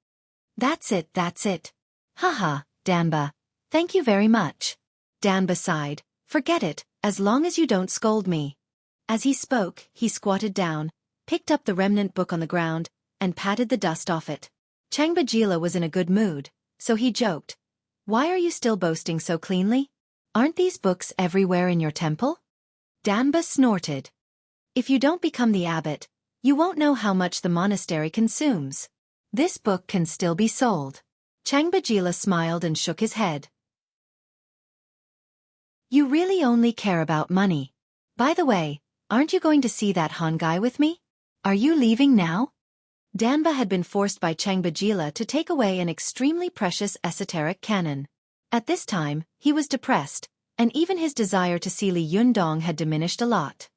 That's it. Haha, Danba. Thank you very much." Danba sighed. "Forget it, as long as you don't scold me." As he spoke, he squatted down, picked up the remnant book on the ground, and patted the dust off it. Changbajila was in a good mood, so he joked, "Why are you still boasting so cleanly? Aren't these books everywhere in your temple?" Danba snorted. "If you don't become the abbot, you won't know how much the monastery consumes. This book can still be sold." Changbajila smiled and shook his head. "You really only care about money. By the way, aren't you going to see that Han guy with me? Are you leaving now?" Danba had been forced by Changbajila to take away an extremely precious esoteric canon. At this time, he was depressed, and even his desire to see Li Yundong had diminished a lot.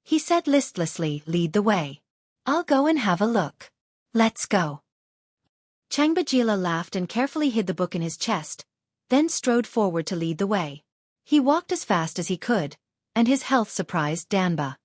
He said listlessly, "Lead the way. I'll go and have a look." "Let's go." Changbajila laughed and carefully hid the book in his chest, then strode forward to lead the way. He walked as fast as he could, and his health surprised Danba.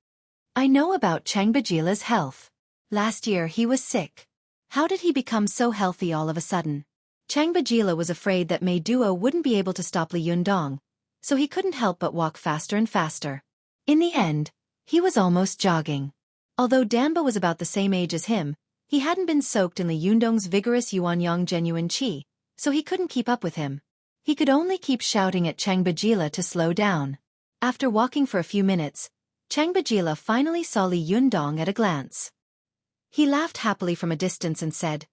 I know about Changbajila's health. Last year he was sick. How did he become so healthy all of a sudden? Changbajila was afraid that Mei Duo wouldn't be able to stop Li Yundong, so he couldn't help but walk faster and faster. In the end, he was almost jogging. Although Danba was about the same age as him, he hadn't been soaked in Li Yundong's vigorous Yuanyang genuine qi, so he couldn't keep up with him. He could only keep shouting at Changbajila to slow down. After walking for a few minutes, Changbajila finally saw Li Yundong at a glance. He laughed happily from a distance and said,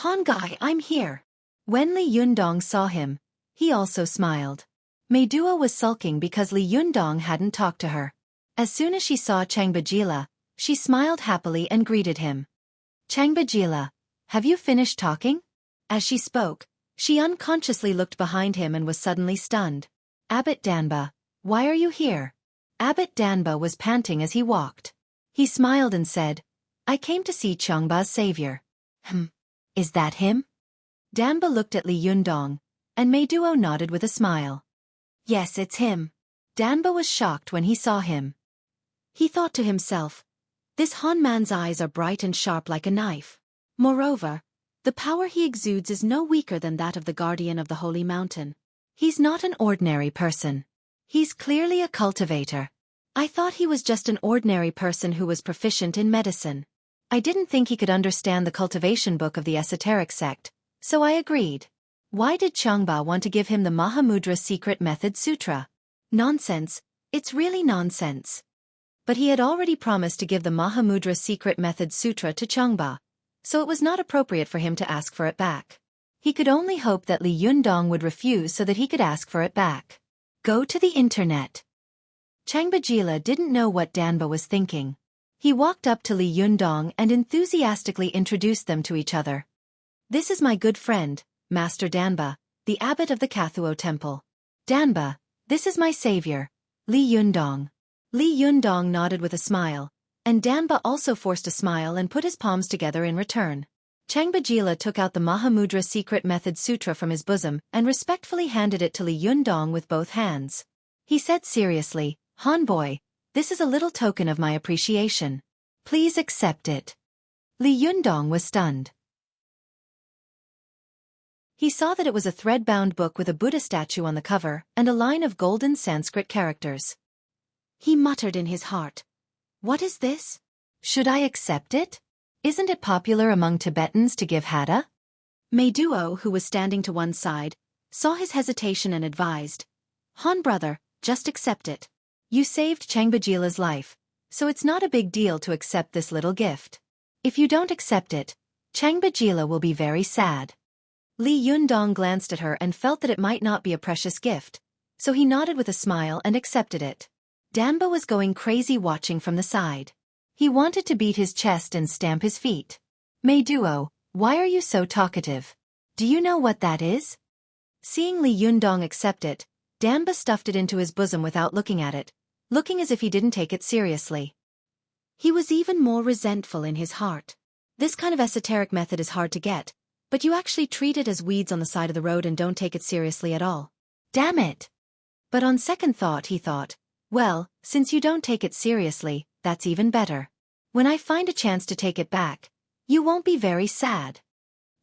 "Han Guy, I'm here." When Li Yundong saw him, he also smiled. Mei Duo was sulking because Li Yundong hadn't talked to her. As soon as she saw Changbajila, She smiled happily and greeted him. Changbajila, have you finished talking? As she spoke, she unconsciously looked behind him and was suddenly stunned. Abbot Danba, why are you here? Abbot Danba was panting as he walked. He smiled and said, I came to see Changba's savior. Is that him? Danba looked at Li Yundong, and Meiduo nodded with a smile. Yes, it's him. Danba was shocked when he saw him. He thought to himself, this Han man's eyes are bright and sharp like a knife. Moreover, the power he exudes is no weaker than that of the guardian of the holy mountain. He's not an ordinary person. He's clearly a cultivator. I thought he was just an ordinary person who was proficient in medicine. I didn't think he could understand the cultivation book of the esoteric sect, so I agreed. Why did Changba want to give him the Mahamudra Secret Method Sutra? Nonsense, it's really nonsense. But he had already promised to give the Mahamudra Secret Method Sutra to Changba, so it was not appropriate for him to ask for it back. He could only hope that Li Yundong would refuse so that he could ask for it back. Go to the internet. Changbajila didn't know what Danba was thinking. He walked up to Li Yundong and enthusiastically introduced them to each other. This is my good friend, Master Danba, the abbot of the Kathuo Temple. Danba, this is my savior, Li Yundong. Li Yundong nodded with a smile, and Danba also forced a smile and put his palms together in return. Changbajila took out the Mahamudra Secret Method Sutra from his bosom and respectfully handed it to Li Yundong with both hands. He said seriously, Han boy, this is a little token of my appreciation. Please accept it. Li Yundong was stunned. He saw that it was a thread-bound book with a Buddha statue on the cover and a line of golden Sanskrit characters. He muttered in his heart, what is this? Should I accept it? Isn't it popular among Tibetans to give hada? Meiduo, who was standing to one side, saw his hesitation and advised, Han brother, just accept it. You saved Changbajila's life, so it's not a big deal to accept this little gift. If you don't accept it, Changbajila will be very sad. Li Yundong glanced at her and felt that it might not be a precious gift, so he nodded with a smile and accepted it. Danba was going crazy watching from the side. He wanted to beat his chest and stamp his feet. Meiduo, why are you so talkative? Do you know what that is? Seeing Li Yundong accept it, Danba stuffed it into his bosom without looking at it, looking as if he didn't take it seriously. He was even more resentful in his heart. This kind of esoteric method is hard to get, but you actually treat it as weeds on the side of the road and don't take it seriously at all. Damn it! But on second thought he thought, well, since you don't take it seriously, that's even better. When I find a chance to take it back, you won't be very sad.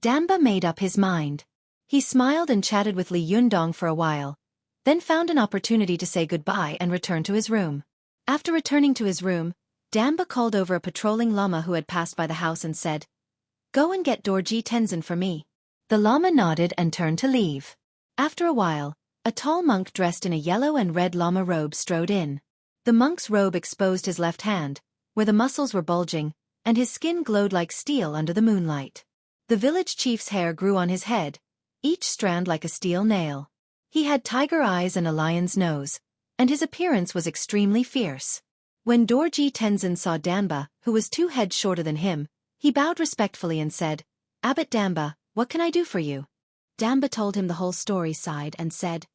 Danba made up his mind. He smiled and chatted with Li Yundong for a while, then found an opportunity to say goodbye and returned to his room. After returning to his room, Danba called over a patrolling lama who had passed by the house and said, Go and get Dorji Tenzin for me. The lama nodded and turned to leave. After a while, a tall monk dressed in a yellow and red lama robe strode in. The monk's robe exposed his left hand, where the muscles were bulging, and his skin glowed like steel under the moonlight. The village chief's hair grew on his head, each strand like a steel nail. He had tiger eyes and a lion's nose, and his appearance was extremely fierce. When Dorji Tenzin saw Danba, who was 2 heads shorter than him, he bowed respectfully and said, Abbot Danba, what can I do for you? Danba told him the whole story, sighed, and said,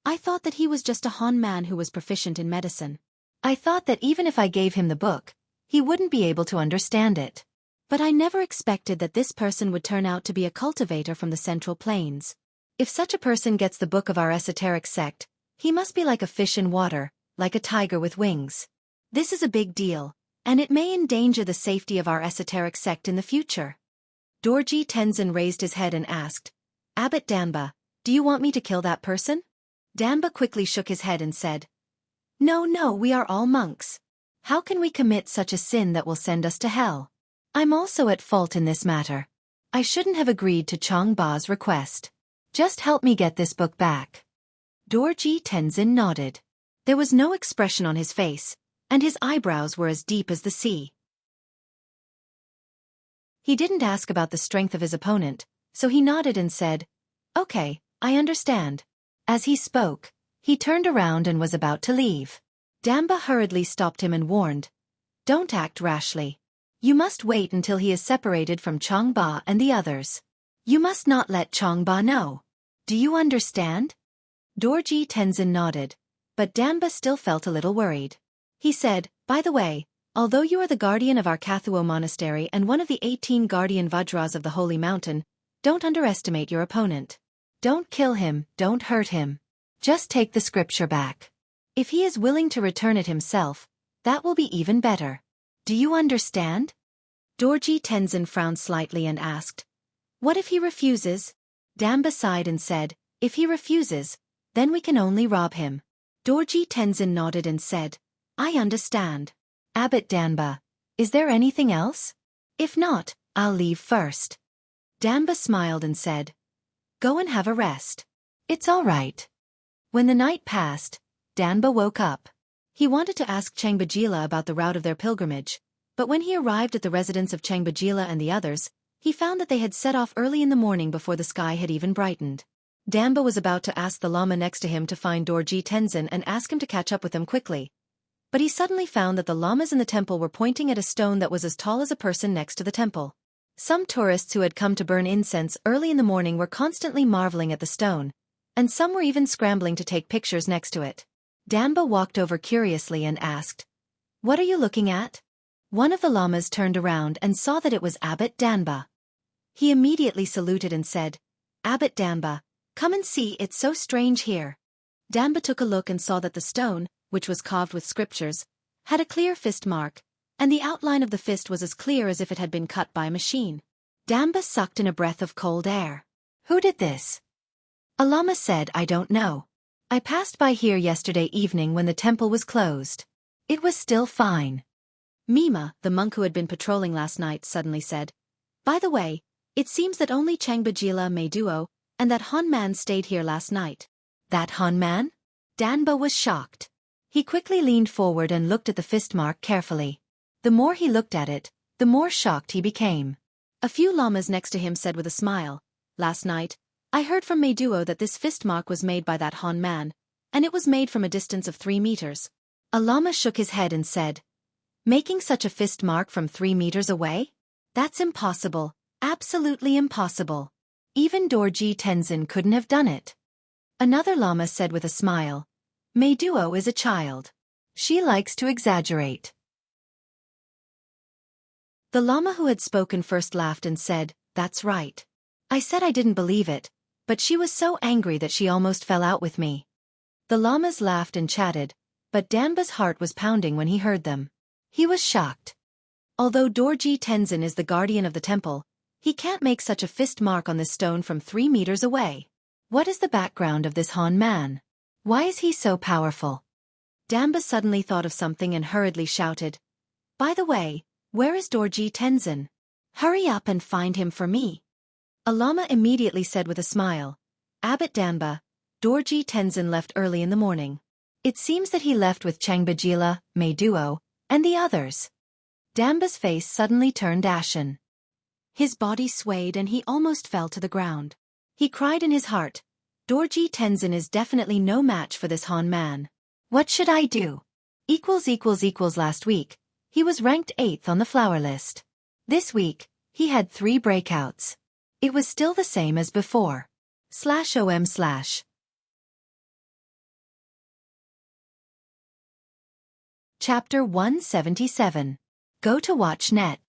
I thought that he was just a Han man who was proficient in medicine. I thought that even if I gave him the book, he wouldn't be able to understand it. But I never expected that this person would turn out to be a cultivator from the Central Plains. If such a person gets the book of our esoteric sect, he must be like a fish in water, like a tiger with wings. This is a big deal, and it may endanger the safety of our esoteric sect in the future. Dorji Tenzin raised his head and asked, Abbot Danba, do you want me to kill that person? Danba quickly shook his head and said, No, we are all monks. How can we commit such a sin that will send us to hell? I'm also at fault in this matter. I shouldn't have agreed to Changba's request. Just help me get this book back. Dorji Tenzin nodded. There was no expression on his face, and his eyebrows were as deep as the sea. He didn't ask about the strength of his opponent, so he nodded and said, Okay, I understand. As he spoke, he turned around and was about to leave. Danba hurriedly stopped him and warned, Don't act rashly. You must wait until he is separated from Changba and the others. You must not let Changba know. Do you understand? Dorji Tenzin nodded, but Danba still felt a little worried. He said, by the way, although you are the guardian of our Kathuo monastery and one of the 18 guardian Vajras of the Holy Mountain, don't underestimate your opponent. Don't kill him, don't hurt him. Just take the scripture back. If he is willing to return it himself, that will be even better. Do you understand? Dorji Tenzin frowned slightly and asked, what if he refuses? Danba sighed and said, if he refuses, then we can only rob him. Dorji Tenzin nodded and said, I understand. Abbot Danba, is there anything else? If not, I'll leave first. Danba smiled and said, go and have a rest. It's all right. When the night passed, Danba woke up. He wanted to ask Changbajila about the route of their pilgrimage, but when he arrived at the residence of Changbajila and the others, he found that they had set off early in the morning before the sky had even brightened. Danba was about to ask the lama next to him to find Dorji Tenzin and ask him to catch up with him quickly. But he suddenly found that the lamas in the temple were pointing at a stone that was as tall as a person next to the temple. Some tourists who had come to burn incense early in the morning were constantly marveling at the stone, and some were even scrambling to take pictures next to it. Danba walked over curiously and asked, what are you looking at? One of the lamas turned around and saw that it was Abbot Danba. He immediately saluted and said, Abbot Danba, come and see, it's so strange here. Danba took a look and saw that the stone, which was carved with scriptures, had a clear fist mark, and the outline of the fist was as clear as if it had been cut by a machine. Danba sucked in a breath of cold air. Who did this? A lama said, I don't know. I passed by here yesterday evening when the temple was closed. It was still fine. Mima, the monk who had been patrolling last night, suddenly said, by the way, it seems that only Changbajila Meiduo and that Han man stayed here last night. That Han man? Danba was shocked. He quickly leaned forward and looked at the fist mark carefully. The more he looked at it, the more shocked he became. A few lamas next to him said with a smile, last night, I heard from Meiduo that this fist mark was made by that Han man, and it was made from a distance of 3 meters. A lama shook his head and said, making such a fist mark from 3 meters away? That's impossible, absolutely impossible. Even Dorji Tenzin couldn't have done it. Another lama said with a smile, Meiduo is a child. She likes to exaggerate. The lama who had spoken first laughed and said, that's right. I said I didn't believe it, but she was so angry that she almost fell out with me. The lamas laughed and chatted, but Danba's heart was pounding when he heard them. He was shocked. Although Dorji Tenzin is the guardian of the temple, he can't make such a fist mark on this stone from 3 meters away. What is the background of this Han man? Why is he so powerful? Danba suddenly thought of something and hurriedly shouted, by the way, where is Dorji Tenzin? Hurry up and find him for me. A lama immediately said with a smile, Abbot Danba, Dorji Tenzin left early in the morning. It seems that he left with Changbajila, Meiduo, and the others. Danba's face suddenly turned ashen. His body swayed and he almost fell to the ground. He cried in his heart, Dorji Tenzin is definitely no match for this Han man. What should I do? Last week, he was ranked 8th on the flower list. This week, he had 3 breakouts. It was still the same as before. /om/. Chapter 177. Go to watch net.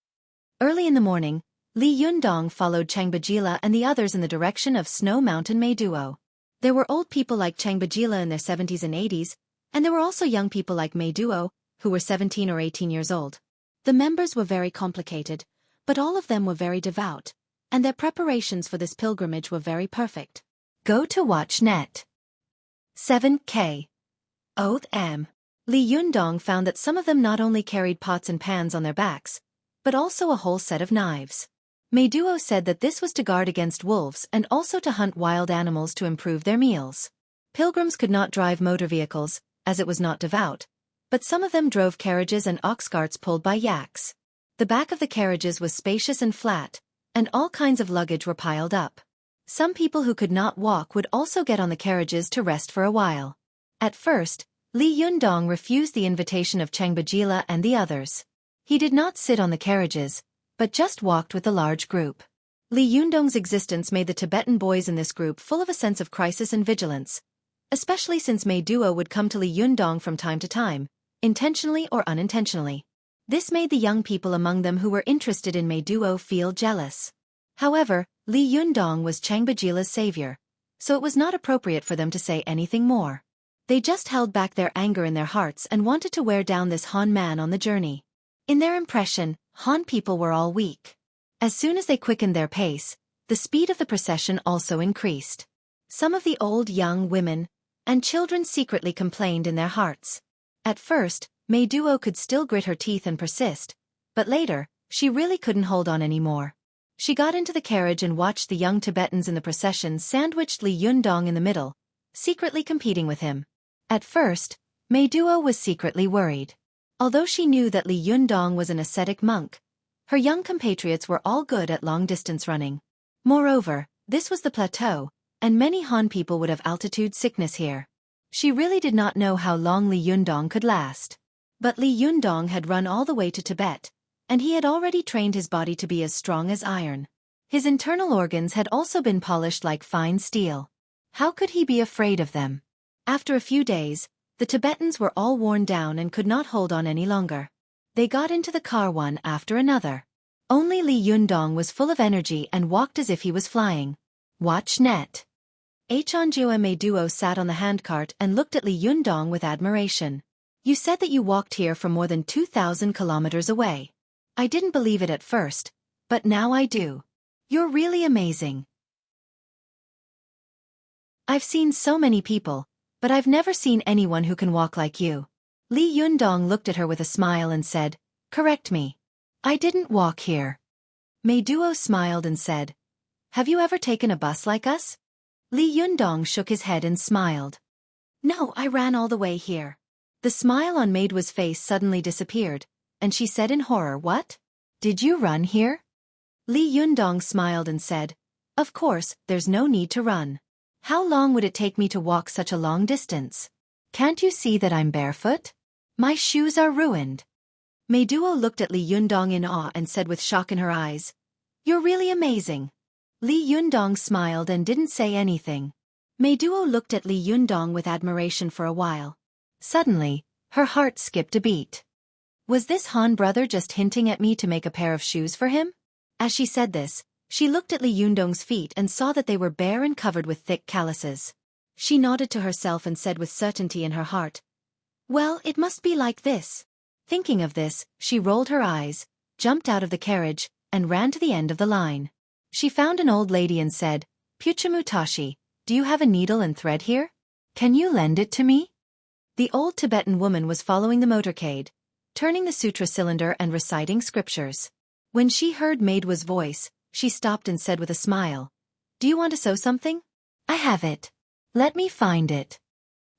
Early in the morning, Li Yundong followed Changbajila and the others in the direction of Snow Mountain Meiduo. There were old people like Changbajila in their 70s and 80s, and there were also young people like Meiduo, who were 17 or 18 years old. The members were very complicated, but all of them were very devout, and their preparations for this pilgrimage were very perfect. Go to watch net. 7K. Oath M. Li Yundong found that some of them not only carried pots and pans on their backs, but also a whole set of knives. Meiduo said that this was to guard against wolves and also to hunt wild animals to improve their meals. Pilgrims could not drive motor vehicles, as it was not devout, but some of them drove carriages and ox carts pulled by yaks. The back of the carriages was spacious and flat, and all kinds of luggage were piled up. Some people who could not walk would also get on the carriages to rest for a while. At first, Li Yundong refused the invitation of Changbajila and the others. He did not sit on the carriages, but just walked with the large group. Li Yundong's existence made the Tibetan boys in this group full of a sense of crisis and vigilance, especially since Mei Duo would come to Li Yundong from time to time, intentionally or unintentionally. This made the young people among them who were interested in Mei Duo feel jealous. However, Li Yundong was Changbajila's savior, so it was not appropriate for them to say anything more. They just held back their anger in their hearts and wanted to wear down this Han man on the journey. In their impression, Han people were all weak. As soon as they quickened their pace, the speed of the procession also increased. Some of the old, young women and children secretly complained in their hearts. At first, Mei Duo could still grit her teeth and persist, but later, she really couldn't hold on anymore. She got into the carriage and watched the young Tibetans in the procession sandwiched Li Yundong in the middle, secretly competing with him. At first, Mei Duo was secretly worried. Although she knew that Li Yundong was an ascetic monk, her young compatriots were all good at long-distance running. Moreover, this was the plateau, and many Han people would have altitude sickness here. She really did not know how long Li Yundong could last. But Li Yundong had run all the way to Tibet, and he had already trained his body to be as strong as iron. His internal organs had also been polished like fine steel. How could he be afraid of them? After a few days, the Tibetans were all worn down and could not hold on any longer. They got into the car one after another. Only Li Yundong was full of energy and walked as if he was flying. Watch net. Hongju and Mei Duo sat on the handcart and looked at Li Yundong with admiration. You said that you walked here from more than 2,000 kilometers away. I didn't believe it at first, but now I do. You're really amazing. I've seen so many people, but I've never seen anyone who can walk like you. Li Yundong looked at her with a smile and said, correct me. I didn't walk here. Mei Duo smiled and said, have you ever taken a bus like us? Li Yundong shook his head and smiled. No, I ran all the way here. The smile on Mei Duo's face suddenly disappeared, and she said in horror, what? Did you run here? Li Yundong smiled and said, of course, there's no need to run. How long would it take me to walk such a long distance? Can't you see that I'm barefoot? My shoes are ruined. Mei Duo looked at Li Yundong in awe and said with shock in her eyes, you're really amazing. Li Yundong smiled and didn't say anything. Mei Duo looked at Li Yundong with admiration for a while. Suddenly, her heart skipped a beat. Was this Han brother just hinting at me to make a pair of shoes for him? As she said this, she looked at Li Yundong's feet and saw that they were bare and covered with thick calluses. She nodded to herself and said with certainty in her heart, well, it must be like this. Thinking of this, she rolled her eyes, jumped out of the carriage, and ran to the end of the line. She found an old lady and said, Puchamutashi, do you have a needle and thread here? Can you lend it to me? The old Tibetan woman was following the motorcade, turning the sutra cylinder and reciting scriptures. When she heard Mei Duo's voice, she stopped and said with a smile, do you want to sew something? I have it. Let me find it.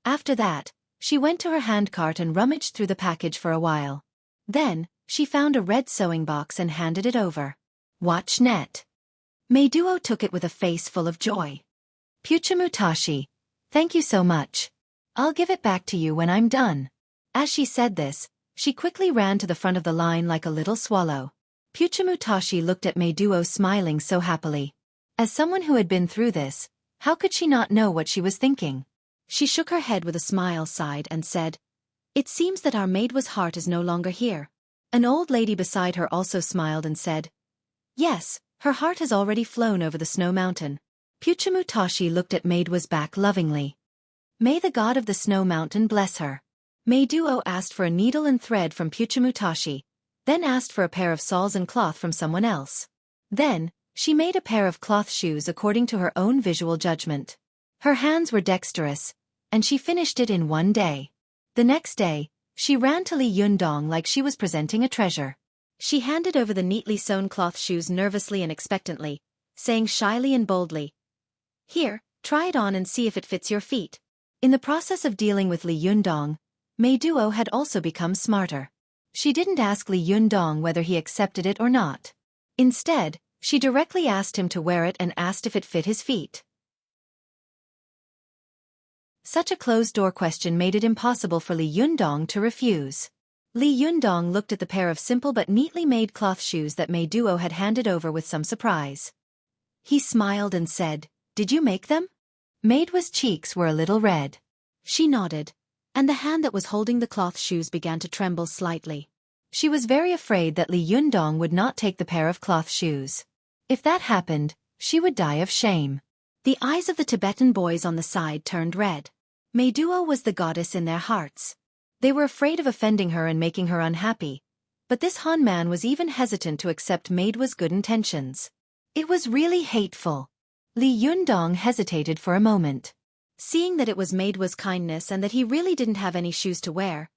After that, she went to her handcart and rummaged through the package for a while. Then, she found a red sewing box and handed it over. Watch net. Mei Duo took it with a face full of joy. Puchamutashi, thank you so much. I'll give it back to you when I'm done. As she said this, she quickly ran to the front of the line like a little swallow. Puchamutashi looked at Mei Duo smiling so happily. As someone who had been through this, how could she not know what she was thinking? She shook her head with a smile, sighed, and said, it seems that our Mei Duo's heart is no longer here. An old lady beside her also smiled and said, yes, her heart has already flown over the snow mountain. Puchamutashi looked at Mei Duo's back lovingly. May the god of the snow mountain bless her. Mei Duo asked for a needle and thread from Puchamutashi, then asked for a pair of shawls and cloth from someone else. Then, she made a pair of cloth shoes according to her own visual judgment. Her hands were dexterous, and she finished it in one day. The next day, she ran to Li Yundong like she was presenting a treasure. She handed over the neatly sewn cloth shoes nervously and expectantly, saying shyly and boldly, here, try it on and see if it fits your feet. In the process of dealing with Li Yundong, Mei Duo had also become smarter. She didn't ask Li Yundong whether he accepted it or not. Instead, she directly asked him to wear it and asked if it fit his feet. Such a closed-door question made it impossible for Li Yundong to refuse. Li Yundong looked at the pair of simple but neatly made cloth shoes that Mei Duo had handed over with some surprise. He smiled and said, "Did you make them?" Mei Duo's cheeks were a little red. She nodded, and the hand that was holding the cloth shoes began to tremble slightly. She was very afraid that Li Yundong would not take the pair of cloth shoes. If that happened, she would die of shame. The eyes of the Tibetan boys on the side turned red. Mei Duo was the goddess in their hearts. They were afraid of offending her and making her unhappy, but this Han man was even hesitant to accept Mei Duo's good intentions. It was really hateful. Li Yundong hesitated for a moment. Seeing that it was Mei Duo's kindness and that he really didn't have any shoes to wear,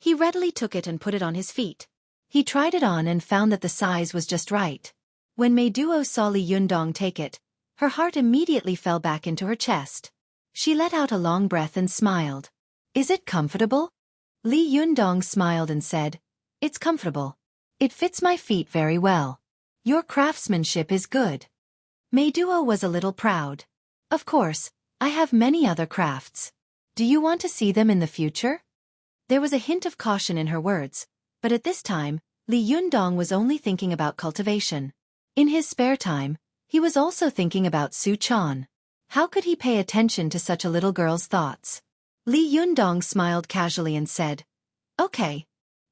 he readily took it and put it on his feet. He tried it on and found that the size was just right. When Mei Duo saw Li Yundong take it, her heart immediately fell back into her chest. She let out a long breath and smiled. "Is it comfortable?" Li Yundong smiled and said, "It's comfortable. It fits my feet very well. Your craftsmanship is good." Mei Duo was a little proud. "Of course, I have many other crafts. Do you want to see them in the future?" There was a hint of caution in her words, but at this time, Li Yundong was only thinking about cultivation. In his spare time, he was also thinking about Su Chan. How could he pay attention to such a little girl's thoughts? Li Yundong smiled casually and said, "Okay."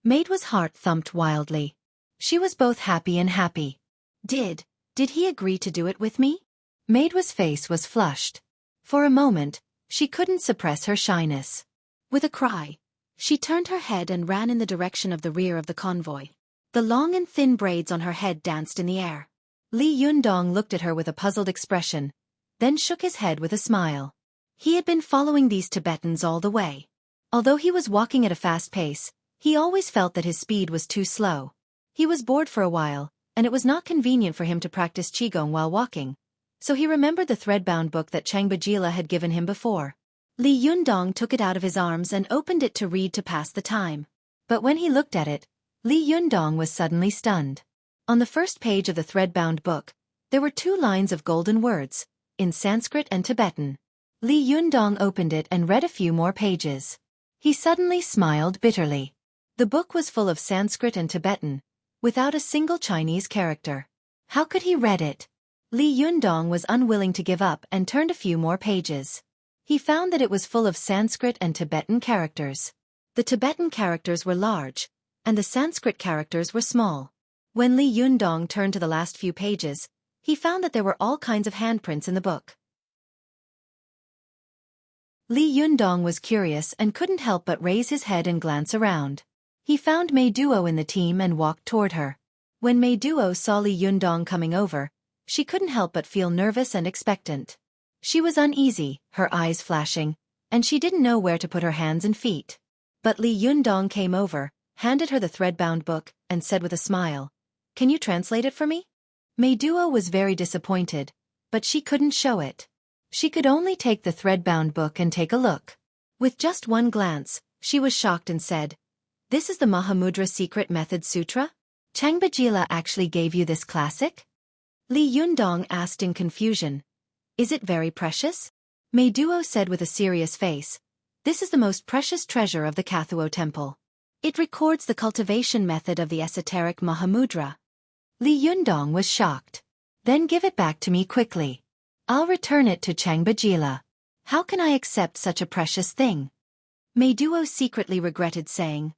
Mei Duo's heart thumped wildly. She was both happy and happy. Did he agree to do it with me? Mei Duo's face was flushed. For a moment, she couldn't suppress her shyness. With a cry, she turned her head and ran in the direction of the rear of the convoy. The long and thin braids on her head danced in the air. Li Yundong looked at her with a puzzled expression, then shook his head with a smile. He had been following these Tibetans all the way. Although he was walking at a fast pace, he always felt that his speed was too slow. He was bored for a while, and it was not convenient for him to practice Qigong while walking, so he remembered the thread-bound book that Changbajila had given him before. Li Yundong took it out of his arms and opened it to read to pass the time. But when he looked at it, Li Yundong was suddenly stunned. On the first page of the thread-bound book, there were 2 lines of golden words, in Sanskrit and Tibetan. Li Yundong opened it and read a few more pages. He suddenly smiled bitterly. The book was full of Sanskrit and Tibetan, without a single Chinese character. How could he read it? Li Yundong was unwilling to give up and turned a few more pages. He found that it was full of Sanskrit and Tibetan characters. The Tibetan characters were large, and the Sanskrit characters were small. When Li Yundong turned to the last few pages, he found that there were all kinds of handprints in the book. Li Yundong was curious and couldn't help but raise his head and glance around. He found Mei Duo in the team and walked toward her. When Mei Duo saw Li Yundong coming over, she couldn't help but feel nervous and expectant. She was uneasy, her eyes flashing, and she didn't know where to put her hands and feet. But Li Yundong came over, handed her the thread-bound book, and said with a smile, "Can you translate it for me?" Mei Duo was very disappointed, but she couldn't show it. She could only take the thread-bound book and take a look. With just one glance, she was shocked and said, "This is the Mahamudra Secret Method Sutra? Changbajila actually gave you this classic?" Li Yundong asked in confusion, "Is it very precious?" Mei Duo said with a serious face, "This is the most precious treasure of the Kathuo temple. It records the cultivation method of the esoteric Mahamudra." Li Yundong was shocked. "Then give it back to me quickly. I'll return it to Changbajila. How can I accept such a precious thing?" Mei Duo secretly regretted saying,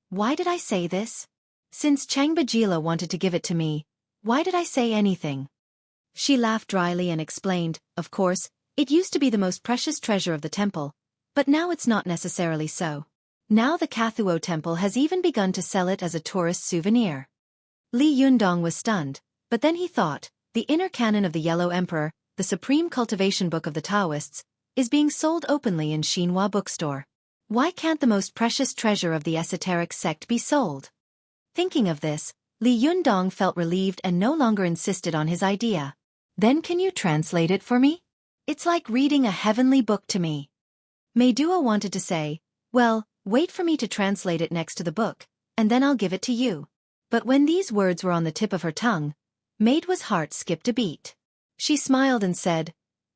"Why did I say this? Since Changbajila wanted to give it to me, why did I say anything?" She laughed dryly and explained, "Of course, it used to be the most precious treasure of the temple, but now it's not necessarily so. Now the Kathuo temple has even begun to sell it as a tourist souvenir." Li Yundong was stunned, but then he thought, the inner canon of the Yellow Emperor, the supreme cultivation book of the Taoists, is being sold openly in Xinhua bookstore. Why can't the most precious treasure of the esoteric sect be sold? Thinking of this, Li Yundong felt relieved and no longer insisted on his idea. "Then can you translate it for me? It's like reading a heavenly book to me." Mei Duo wanted to say, "Well, wait for me to translate it next to the book, and then I'll give it to you." But when these words were on the tip of her tongue, Mei Duo's heart skipped a beat. She smiled and said,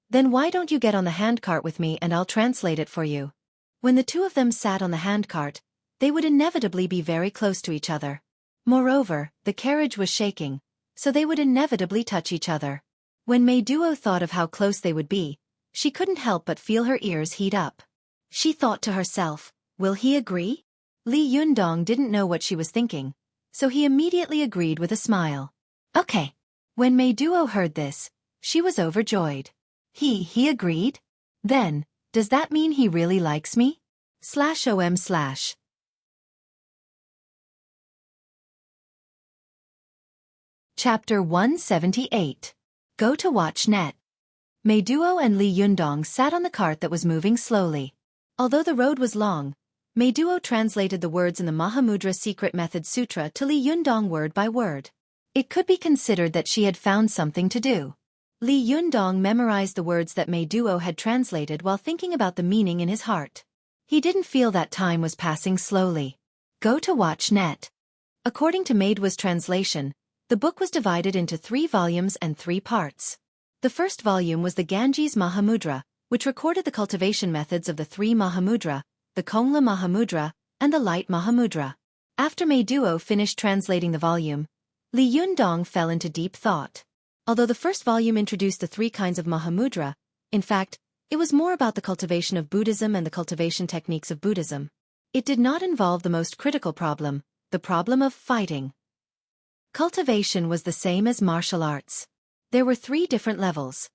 "Then why don't you get on the handcart with me and I'll translate it for you?" When the two of them sat on the handcart, they would inevitably be very close to each other. Moreover, the carriage was shaking, so they would inevitably touch each other. When Meiduo thought of how close they would be, she couldn't help but feel her ears heat up. She thought to herself, will he agree? Li Yundong didn't know what she was thinking, so he immediately agreed with a smile. Okay. When Meiduo heard this, she was overjoyed. He agreed? Then, does that mean he really likes me? /om/. Chapter 178. Go to watch net. Meiduo and Li Yundong sat on the cart that was moving slowly. Although the road was long, Meiduo translated the words in the Mahamudra Secret Method Sutra to Li Yundong word by word. It could be considered that she had found something to do. Li Yundong memorized the words that Meiduo had translated while thinking about the meaning in his heart. He didn't feel that time was passing slowly. Go to watch net. According to Meiduo's translation, the book was divided into 3 volumes and 3 parts. The first volume was the Ganges Mahamudra, which recorded the cultivation methods of the 3 Mahamudra, the Kongla Mahamudra, and the Light Mahamudra. After Meiduo finished translating the volume, Li Yundong fell into deep thought. Although the first volume introduced the 3 kinds of Mahamudra, in fact, it was more about the cultivation of Buddhism and the cultivation techniques of Buddhism. It did not involve the most critical problem, the problem of fighting. Cultivation was the same as martial arts. There were 3 different levels: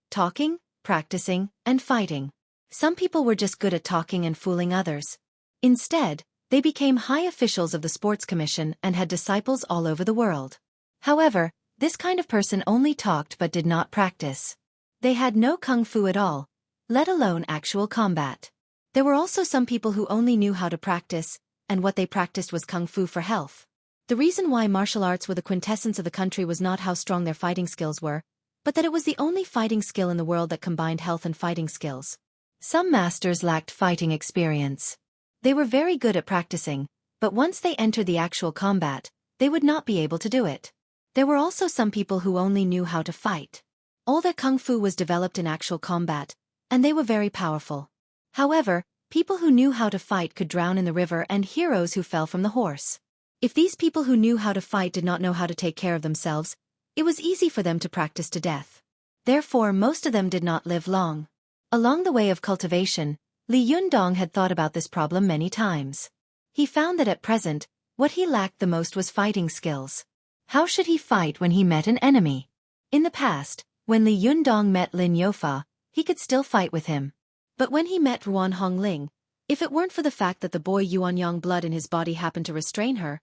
talking, practicing, and fighting. Some people were just good at talking and fooling others. Instead, they became high officials of the sports commission and had disciples all over the world. However, this kind of person only talked but did not practice. They had no kung fu at all, let alone actual combat. There were also some people who only knew how to practice, and what they practiced was kung fu for health. The reason why martial arts were the quintessence of the country was not how strong their fighting skills were, but that it was the only fighting skill in the world that combined health and fighting skills. Some masters lacked fighting experience. They were very good at practicing, but once they entered the actual combat, they would not be able to do it. There were also some people who only knew how to fight. All their kung fu was developed in actual combat, and they were very powerful. However, people who knew how to fight could drown in the river and heroes who fell from the horse. If these people who knew how to fight did not know how to take care of themselves, it was easy for them to practice to death. Therefore, most of them did not live long. Along the way of cultivation, Li Yundong had thought about this problem many times. He found that at present, what he lacked the most was fighting skills. How should he fight when he met an enemy? In the past, when Li Yundong met Lin Youfa, he could still fight with him. But when he met Ruan Hongling, if it weren't for the fact that the boy Yuanyang blood in his body happened to restrain her,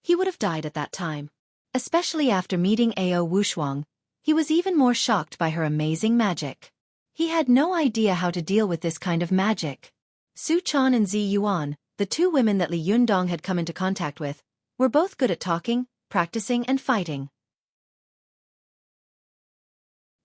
he would have died at that time. Especially after meeting Ao Wushuang, he was even more shocked by her amazing magic. He had no idea how to deal with this kind of magic. Su Chan and Zi Yuan, the 2 women that Li Yundong had come into contact with, were both good at talking, practicing, and fighting.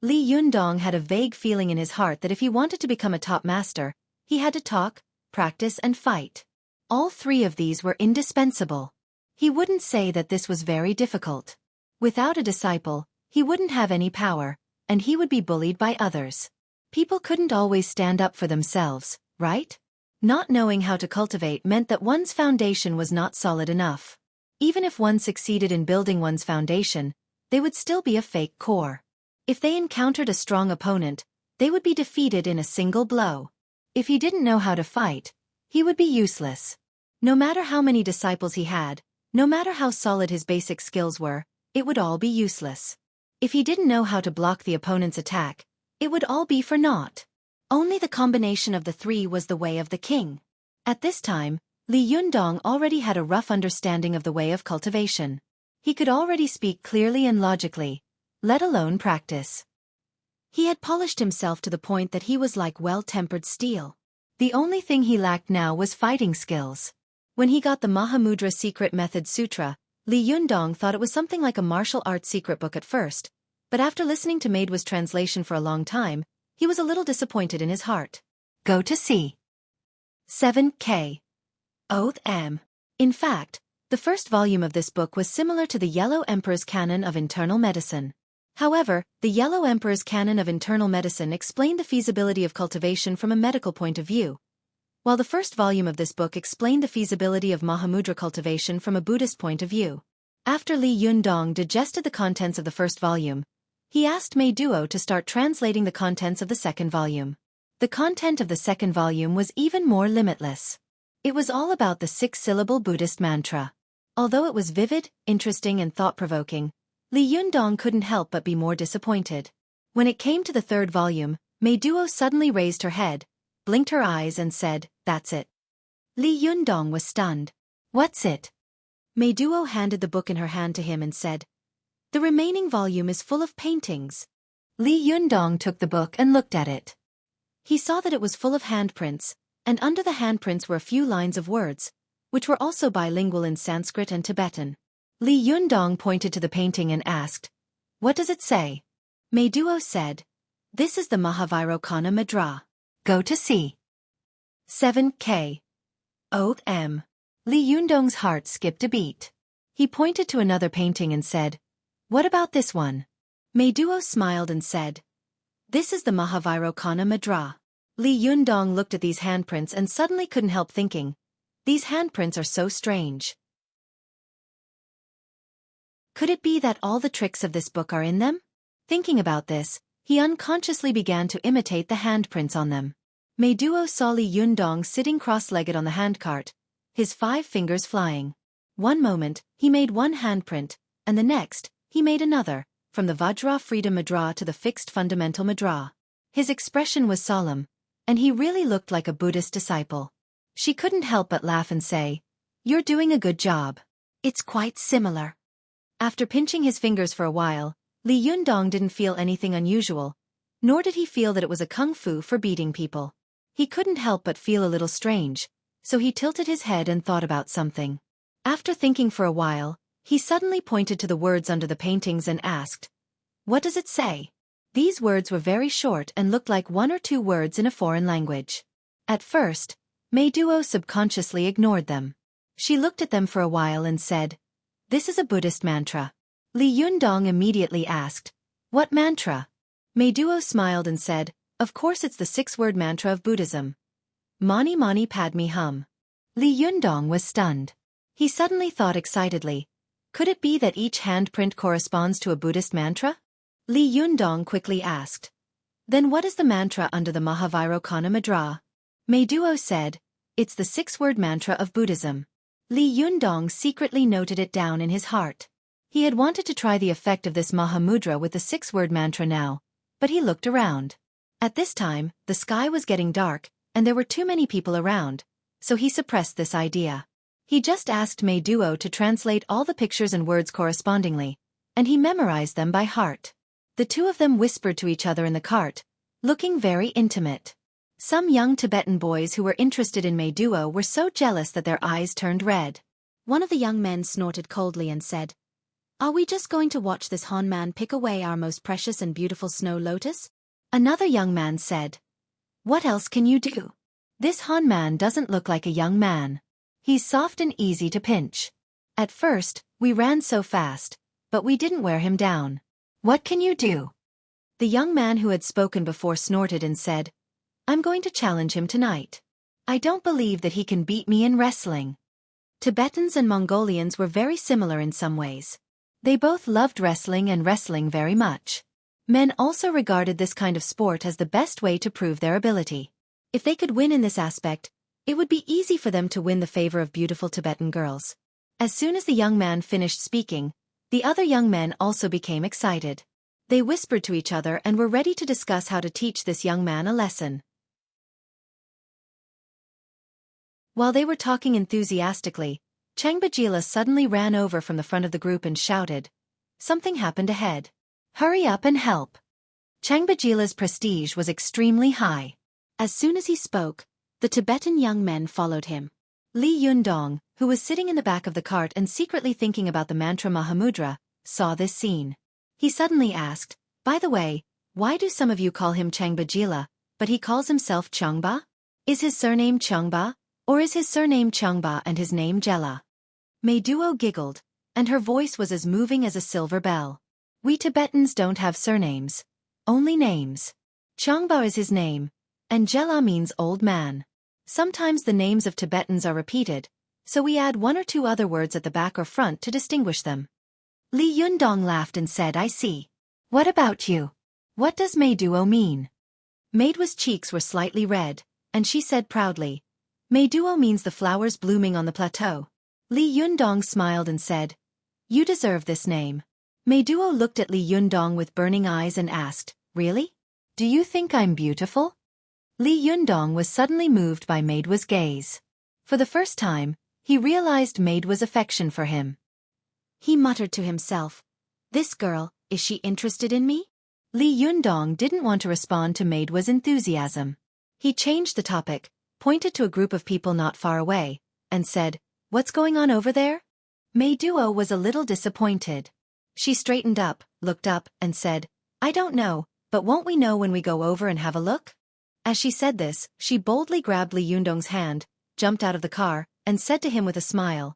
Li Yundong had a vague feeling in his heart that if he wanted to become a top master, he had to talk, practice, and fight. All 3 of these were indispensable. He wouldn't say that this was very difficult. Without a disciple, he wouldn't have any power, and he would be bullied by others. People couldn't always stand up for themselves, right? Not knowing how to cultivate meant that one's foundation was not solid enough. Even if one succeeded in building one's foundation, they would still be a fake core. If they encountered a strong opponent, they would be defeated in a single blow. If he didn't know how to fight, he would be useless. No matter how many disciples he had, no matter how solid his basic skills were, it would all be useless. If he didn't know how to block the opponent's attack, it would all be for naught. Only the combination of the 3 was the way of the king. At this time, Li Yundong already had a rough understanding of the way of cultivation. He could already speak clearly and logically, let alone practice. He had polished himself to the point that he was like well-tempered steel. The only thing he lacked now was fighting skills. When he got the Mahamudra Secret Method Sutra, Li Yundong thought it was something like a martial arts secret book at first, but after listening to Meiduo's translation for a long time, he was a little disappointed in his heart. Go to see. 7K. Oath M. In fact, the first volume of this book was similar to the Yellow Emperor's Canon of Internal Medicine. However, the Yellow Emperor's Canon of Internal Medicine explained the feasibility of cultivation from a medical point of view, While the first volume of this book explained the feasibility of Mahamudra cultivation from a Buddhist point of view. After Li Yundong digested the contents of the first volume, he asked Mei Duo to start translating the contents of the second volume. The content of the second volume was even more limitless. It was all about the 6-syllable Buddhist mantra. Although it was vivid, interesting and thought-provoking, Li Yundong couldn't help but be more disappointed. When it came to the third volume, Mei Duo suddenly raised her head, blinked her eyes and said, "That's it." Li Yundong was stunned. "What's it?" Mei Duo handed the book in her hand to him and said, "The remaining volume is full of paintings." Li Yundong took the book and looked at it. He saw that it was full of handprints, and under the handprints were a few lines of words, which were also bilingual in Sanskrit and Tibetan. Li Yundong pointed to the painting and asked, "What does it say?" Mei Duo said, "This is the Mahavairokkana Mudra. Go to see. 7K. O.M. Li Yundong's heart skipped a beat. He pointed to another painting and said, "What about this one?" Mei Duo smiled and said, "This is the Mahavairokkana Mudra." Li Yundong looked at these handprints and suddenly couldn't help thinking, these handprints are so strange. Could it be that all the tricks of this book are in them? Thinking about this, he unconsciously began to imitate the handprints on them. Mei Duo saw Li Yundong sitting cross-legged on the handcart, his 5 fingers flying. One moment, he made one handprint, and the next, he made another, from the Vajra Freedom Mudra to the Fixed Fundamental Mudra. His expression was solemn, and he really looked like a Buddhist disciple. She couldn't help but laugh and say, "You're doing a good job. It's quite similar." After pinching his fingers for a while, Li Yundong didn't feel anything unusual, nor did he feel that it was a kung fu for beating people. He couldn't help but feel a little strange, so he tilted his head and thought about something. After thinking for a while, he suddenly pointed to the words under the paintings and asked, "What does it say?" These words were very short and looked like 1 or 2 words in a foreign language. At first, Mei Duo subconsciously ignored them. She looked at them for a while and said, "This is a Buddhist mantra." Li Yundong immediately asked, "What mantra?" Mei Duo smiled and said, "Of course it's the 6-word mantra of Buddhism. Mani Mani Padme Hum." Li Yundong was stunned. He suddenly thought excitedly, could it be that each handprint corresponds to a Buddhist mantra? Li Yundong quickly asked, "Then what is the mantra under the Mahavairokkana Mudra?" Mei Duo said, "It's the 6-word mantra of Buddhism." Li Yundong secretly noted it down in his heart. He had wanted to try the effect of this Mahamudra with the 6-word mantra now, but he looked around. At this time, the sky was getting dark, and there were too many people around, so he suppressed this idea. He just asked Mei Duo to translate all the pictures and words correspondingly, and he memorized them by heart. The two of them whispered to each other in the cart, looking very intimate. Some young Tibetan boys who were interested in Mei Duo were so jealous that their eyes turned red. One of the young men snorted coldly and said, "Are we just going to watch this Han man pick away our most precious and beautiful snow lotus?" Another young man said, "What else can you do? This Han man doesn't look like a young man. He's soft and easy to pinch. At first, we ran so fast, but we didn't wear him down. What can you do?" The young man who had spoken before snorted and said, "I'm going to challenge him tonight. I don't believe that he can beat me in wrestling." Tibetans and Mongolians were very similar in some ways. They both loved wrestling and wrestling very much. Men also regarded this kind of sport as the best way to prove their ability. If they could win in this aspect, it would be easy for them to win the favor of beautiful Tibetan girls. As soon as the young man finished speaking, the other young men also became excited. They whispered to each other and were ready to discuss how to teach this young man a lesson. While they were talking enthusiastically, Changbajila suddenly ran over from the front of the group and shouted, "Something happened ahead. Hurry up and help." Changbajila's prestige was extremely high. As soon as he spoke, the Tibetan young men followed him. Li Yundong, who was sitting in the back of the cart and secretly thinking about the mantra Mahamudra, saw this scene. He suddenly asked, "By the way, why do some of you call him Changbajila, but he calls himself Changba? Is his surname Changba, or is his surname Changba and his name Jela?" Mei Duo giggled, and her voice was as moving as a silver bell. "We Tibetans don't have surnames, only names. Changba is his name, and Jela means old man. Sometimes the names of Tibetans are repeated, so we add one or two other words at the back or front to distinguish them. Li Yundong laughed and said, I see. What about you? What does Meiduo mean? Meiduo's cheeks were slightly red, and she said proudly, Meiduo means the flowers blooming on the plateau. Li Yundong smiled and said, You deserve this name. Meiduo looked at Li Yundong with burning eyes and asked, Really? Do you think I'm beautiful? Li Yundong was suddenly moved by Meiduo's gaze. For the first time, he realized Meiduo's affection for him. He muttered to himself, This girl, is she interested in me? Li Yundong didn't want to respond to Meiduo's enthusiasm. He changed the topic, pointed to a group of people not far away, and said, What's going on over there? Meiduo was a little disappointed. She straightened up, looked up, and said, I don't know, but won't we know when we go over and have a look? As she said this, she boldly grabbed Li Yundong's hand, jumped out of the car, and said to him with a smile,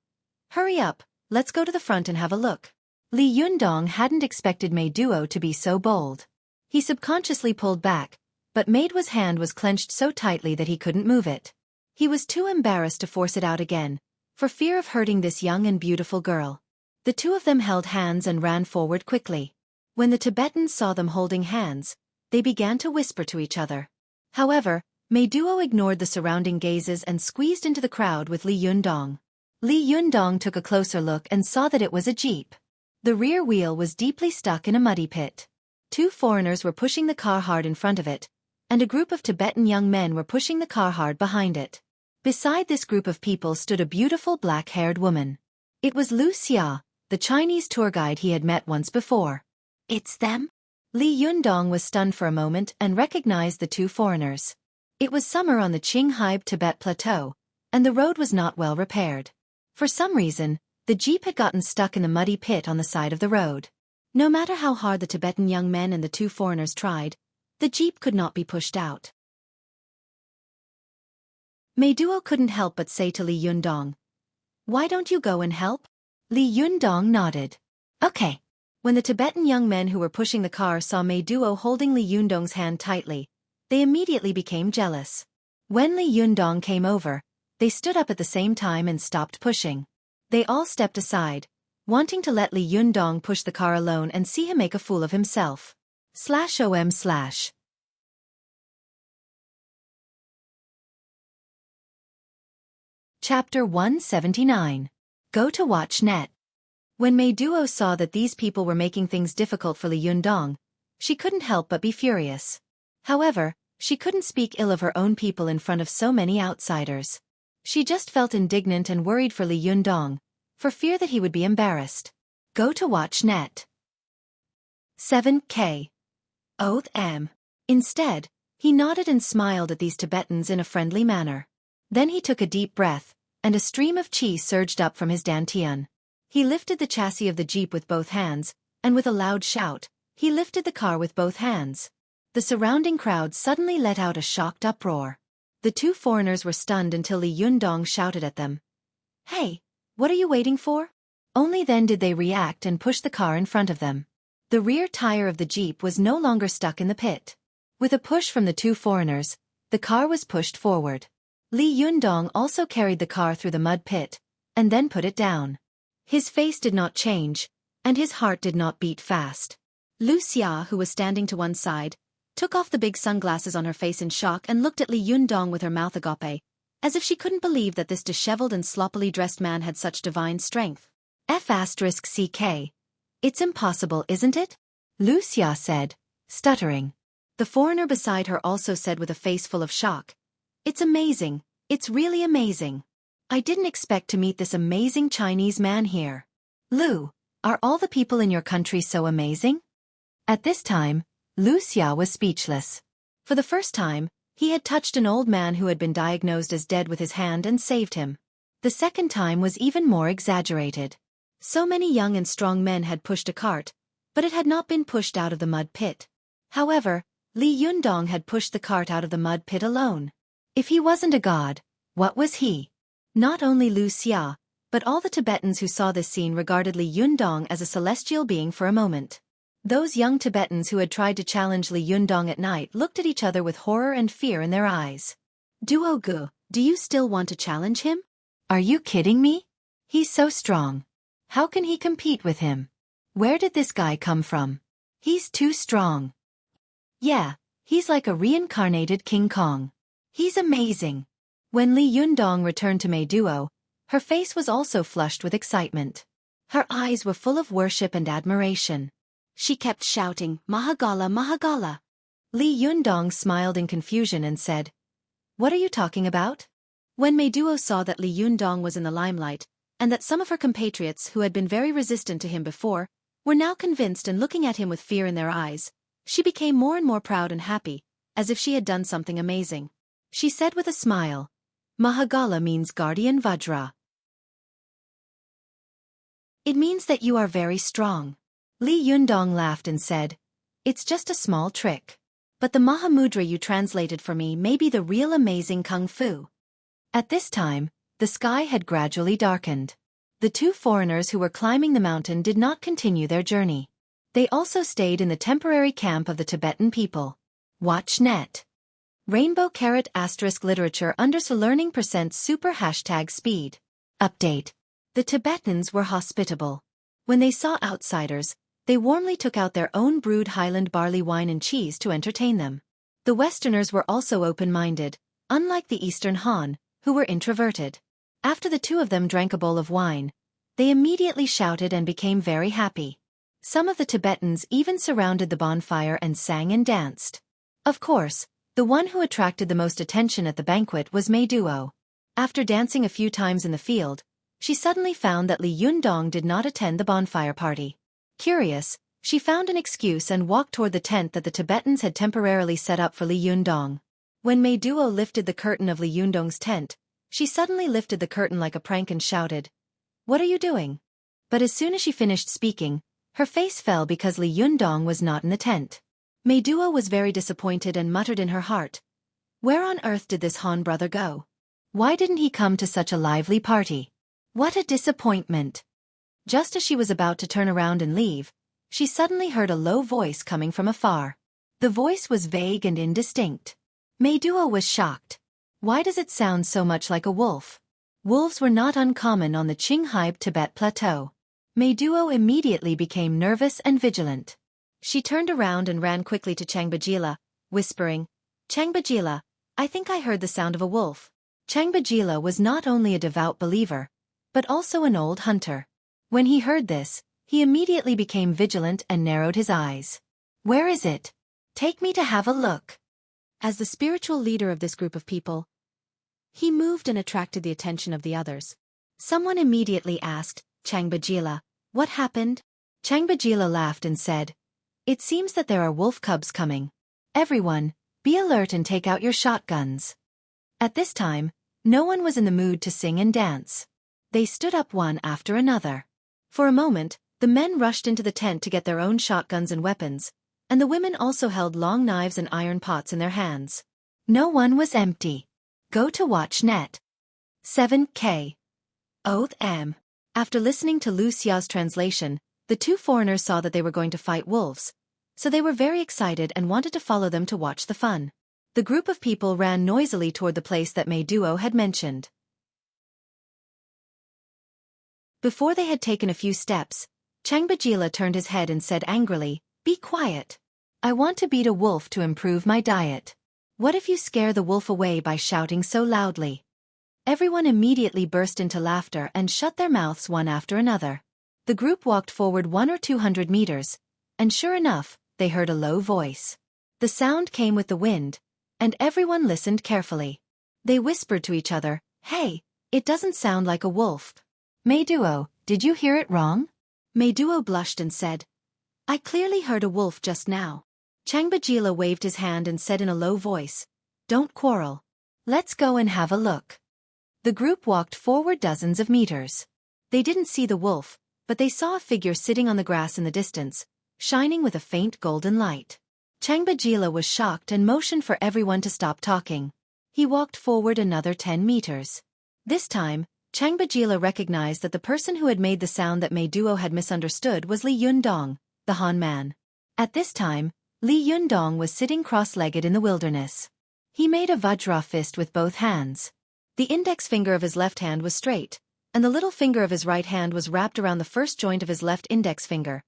Hurry up, let's go to the front and have a look. Li Yundong hadn't expected Meiduo to be so bold. He subconsciously pulled back, but Meiduo's hand was clenched so tightly that he couldn't move it. He was too embarrassed to force it out again, for fear of hurting this young and beautiful girl. The two of them held hands and ran forward quickly. When the Tibetans saw them holding hands, they began to whisper to each other. However, Meiduo ignored the surrounding gazes and squeezed into the crowd with Li Yundong. Li Yundong took a closer look and saw that it was a jeep. The rear wheel was deeply stuck in a muddy pit. Two foreigners were pushing the car hard in front of it, and a group of Tibetan young men were pushing the car hard behind it. Beside this group of people stood a beautiful black-haired woman. It was Lu Xia, the Chinese tour guide he had met once before. It's them? Li Yundong was stunned for a moment and recognized the two foreigners. It was summer on the Qinghai Tibet Plateau, and the road was not well repaired. For some reason, the jeep had gotten stuck in the muddy pit on the side of the road. No matter how hard the Tibetan young men and the two foreigners tried, the jeep could not be pushed out. Meiduo couldn't help but say to Li Yundong, Why don't you go and help? Li Yundong nodded. Okay. When the Tibetan young men who were pushing the car saw Meiduo holding Li Yundong's hand tightly, they immediately became jealous. When Li Yundong came over, they stood up at the same time and stopped pushing. They all stepped aside, wanting to let Li Yundong push the car alone and see him make a fool of himself. /om/ Chapter 179. Go to watch net. When Meiduo saw that these people were making things difficult for Li Yundong, she couldn't help but be furious. However, she couldn't speak ill of her own people in front of so many outsiders. She just felt indignant and worried for Li Yundong, for fear that he would be embarrassed. Go to watch net. 7K. Oath. Instead, he nodded and smiled at these Tibetans in a friendly manner. Then he took a deep breath, and a stream of qi surged up from his dantian. He lifted the chassis of the jeep with both hands, and with a loud shout, he lifted the car with both hands. The surrounding crowd suddenly let out a shocked uproar. The two foreigners were stunned until Li Yundong shouted at them, Hey, what are you waiting for? Only then did they react and push the car in front of them. The rear tire of the jeep was no longer stuck in the pit. With a push from the two foreigners, the car was pushed forward. Li Yundong also carried the car through the mud pit, and then put it down. His face did not change, and his heart did not beat fast. Lu Xia, who was standing to one side, took off the big sunglasses on her face in shock and looked at Li Yundong with her mouth agape, as if she couldn't believe that this disheveled and sloppily dressed man had such divine strength. F***CK. It's impossible, isn't it? Lu Xia said, stuttering. The foreigner beside her also said with a face full of shock, It's amazing, it's really amazing. I didn't expect to meet this amazing Chinese man here. Lu, are all the people in your country so amazing? At this time, Lu Xia was speechless. For the first time, he had touched an old man who had been diagnosed as dead with his hand and saved him. The second time was even more exaggerated. So many young and strong men had pushed a cart, but it had not been pushed out of the mud pit. However, Li Yundong had pushed the cart out of the mud pit alone. If he wasn't a god, what was he? Not only Lu Xia, but all the Tibetans who saw this scene regarded Li Yundong as a celestial being for a moment. Those young Tibetans who had tried to challenge Li Yundong at night looked at each other with horror and fear in their eyes. Duogu, Do you still want to challenge him? Are you kidding me? He's so strong. How can he compete with him? Where did this guy come from? He's too strong. Yeah, he's like a reincarnated King Kong. He's amazing. When Li Yundong returned to Mei Duo, her face was also flushed with excitement. Her eyes were full of worship and admiration. She kept shouting, Mahagala, Mahagala. Li Yundong smiled in confusion and said, What are you talking about? When Mei Duo saw that Li Yundong was in the limelight, and that some of her compatriots who had been very resistant to him before, were now convinced and looking at him with fear in their eyes, she became more and more proud and happy, as if she had done something amazing. She said with a smile, Mahagala means guardian Vajra. It means that you are very strong. Li Yundong laughed and said, It's just a small trick. But the Mahamudra you translated for me may be the real amazing Kung Fu. At this time, the sky had gradually darkened. The two foreigners who were climbing the mountain did not continue their journey. They also stayed in the temporary camp of the Tibetan people. WatchNet. Rainbow ** literature _learning % super #speed. Update. The Tibetans were hospitable. When they saw outsiders, they warmly took out their own brewed Highland barley wine and cheese to entertain them. The Westerners were also open-minded, unlike the Eastern Han, who were introverted. After the two of them drank a bowl of wine, they immediately shouted and became very happy. Some of the Tibetans even surrounded the bonfire and sang and danced. Of course, the one who attracted the most attention at the banquet was Mei Duo. After dancing a few times in the field, she suddenly found that Li Yundong did not attend the bonfire party. Curious, she found an excuse and walked toward the tent that the Tibetans had temporarily set up for Li Yundong. When Mei Duo lifted the curtain of Li Yundong's tent, she suddenly lifted the curtain like a prank and shouted, What are you doing? But as soon as she finished speaking, her face fell because Li Yundong was not in the tent. Mei Duo was very disappointed and muttered in her heart, Where on earth did this Han brother go? Why didn't he come to such a lively party? What a disappointment! Just as she was about to turn around and leave, she suddenly heard a low voice coming from afar. The voice was vague and indistinct. Mei Duo was shocked. Why does it sound so much like a wolf? Wolves were not uncommon on the Qinghai Tibet plateau. Mei Duo immediately became nervous and vigilant. She turned around and ran quickly to Changbajila, whispering, Changbajila, I think I heard the sound of a wolf. Changbajila was not only a devout believer, but also an old hunter. When he heard this, he immediately became vigilant and narrowed his eyes. Where is it? Take me to have a look. As the spiritual leader of this group of people, he moved and attracted the attention of the others. Someone immediately asked, Changbajila, what happened? Changbajila laughed and said, It seems that there are wolf cubs coming. Everyone, be alert and take out your shotguns. At this time, no one was in the mood to sing and dance. They stood up one after another. For a moment, the men rushed into the tent to get their own shotguns and weapons, and the women also held long knives and iron pots in their hands. No one was empty. Go to WatchNet. 7K. Oath M. After listening to Lu Xiao's translation, the two foreigners saw that they were going to fight wolves, so they were very excited and wanted to follow them to watch the fun. The group of people ran noisily toward the place that Mei Duo had mentioned. Before they had taken a few steps, Changbajila turned his head and said angrily, Be quiet. I want to beat a wolf to improve my diet. What if you scare the wolf away by shouting so loudly? Everyone immediately burst into laughter and shut their mouths one after another. The group walked forward 100 or 200 meters, and sure enough, they heard a low voice. The sound came with the wind, and everyone listened carefully. They whispered to each other, Hey, it doesn't sound like a wolf. Mei Duo, did you hear it wrong? Mei Duo blushed and said, I clearly heard a wolf just now. Changbajila waved his hand and said in a low voice, Don't quarrel. Let's go and have a look. The group walked forward dozens of meters. They didn't see the wolf, but they saw a figure sitting on the grass in the distance, shining with a faint golden light. Changbajila was shocked and motioned for everyone to stop talking. He walked forward another 10 meters. This time, Changbajila recognized that the person who had made the sound that Mei Duo had misunderstood was Li Yundong, the Han man. At this time, Li Yundong was sitting cross-legged in the wilderness. He made a Vajra fist with both hands. The index finger of his left hand was straight, and the little finger of his right hand was wrapped around the first joint of his left index finger,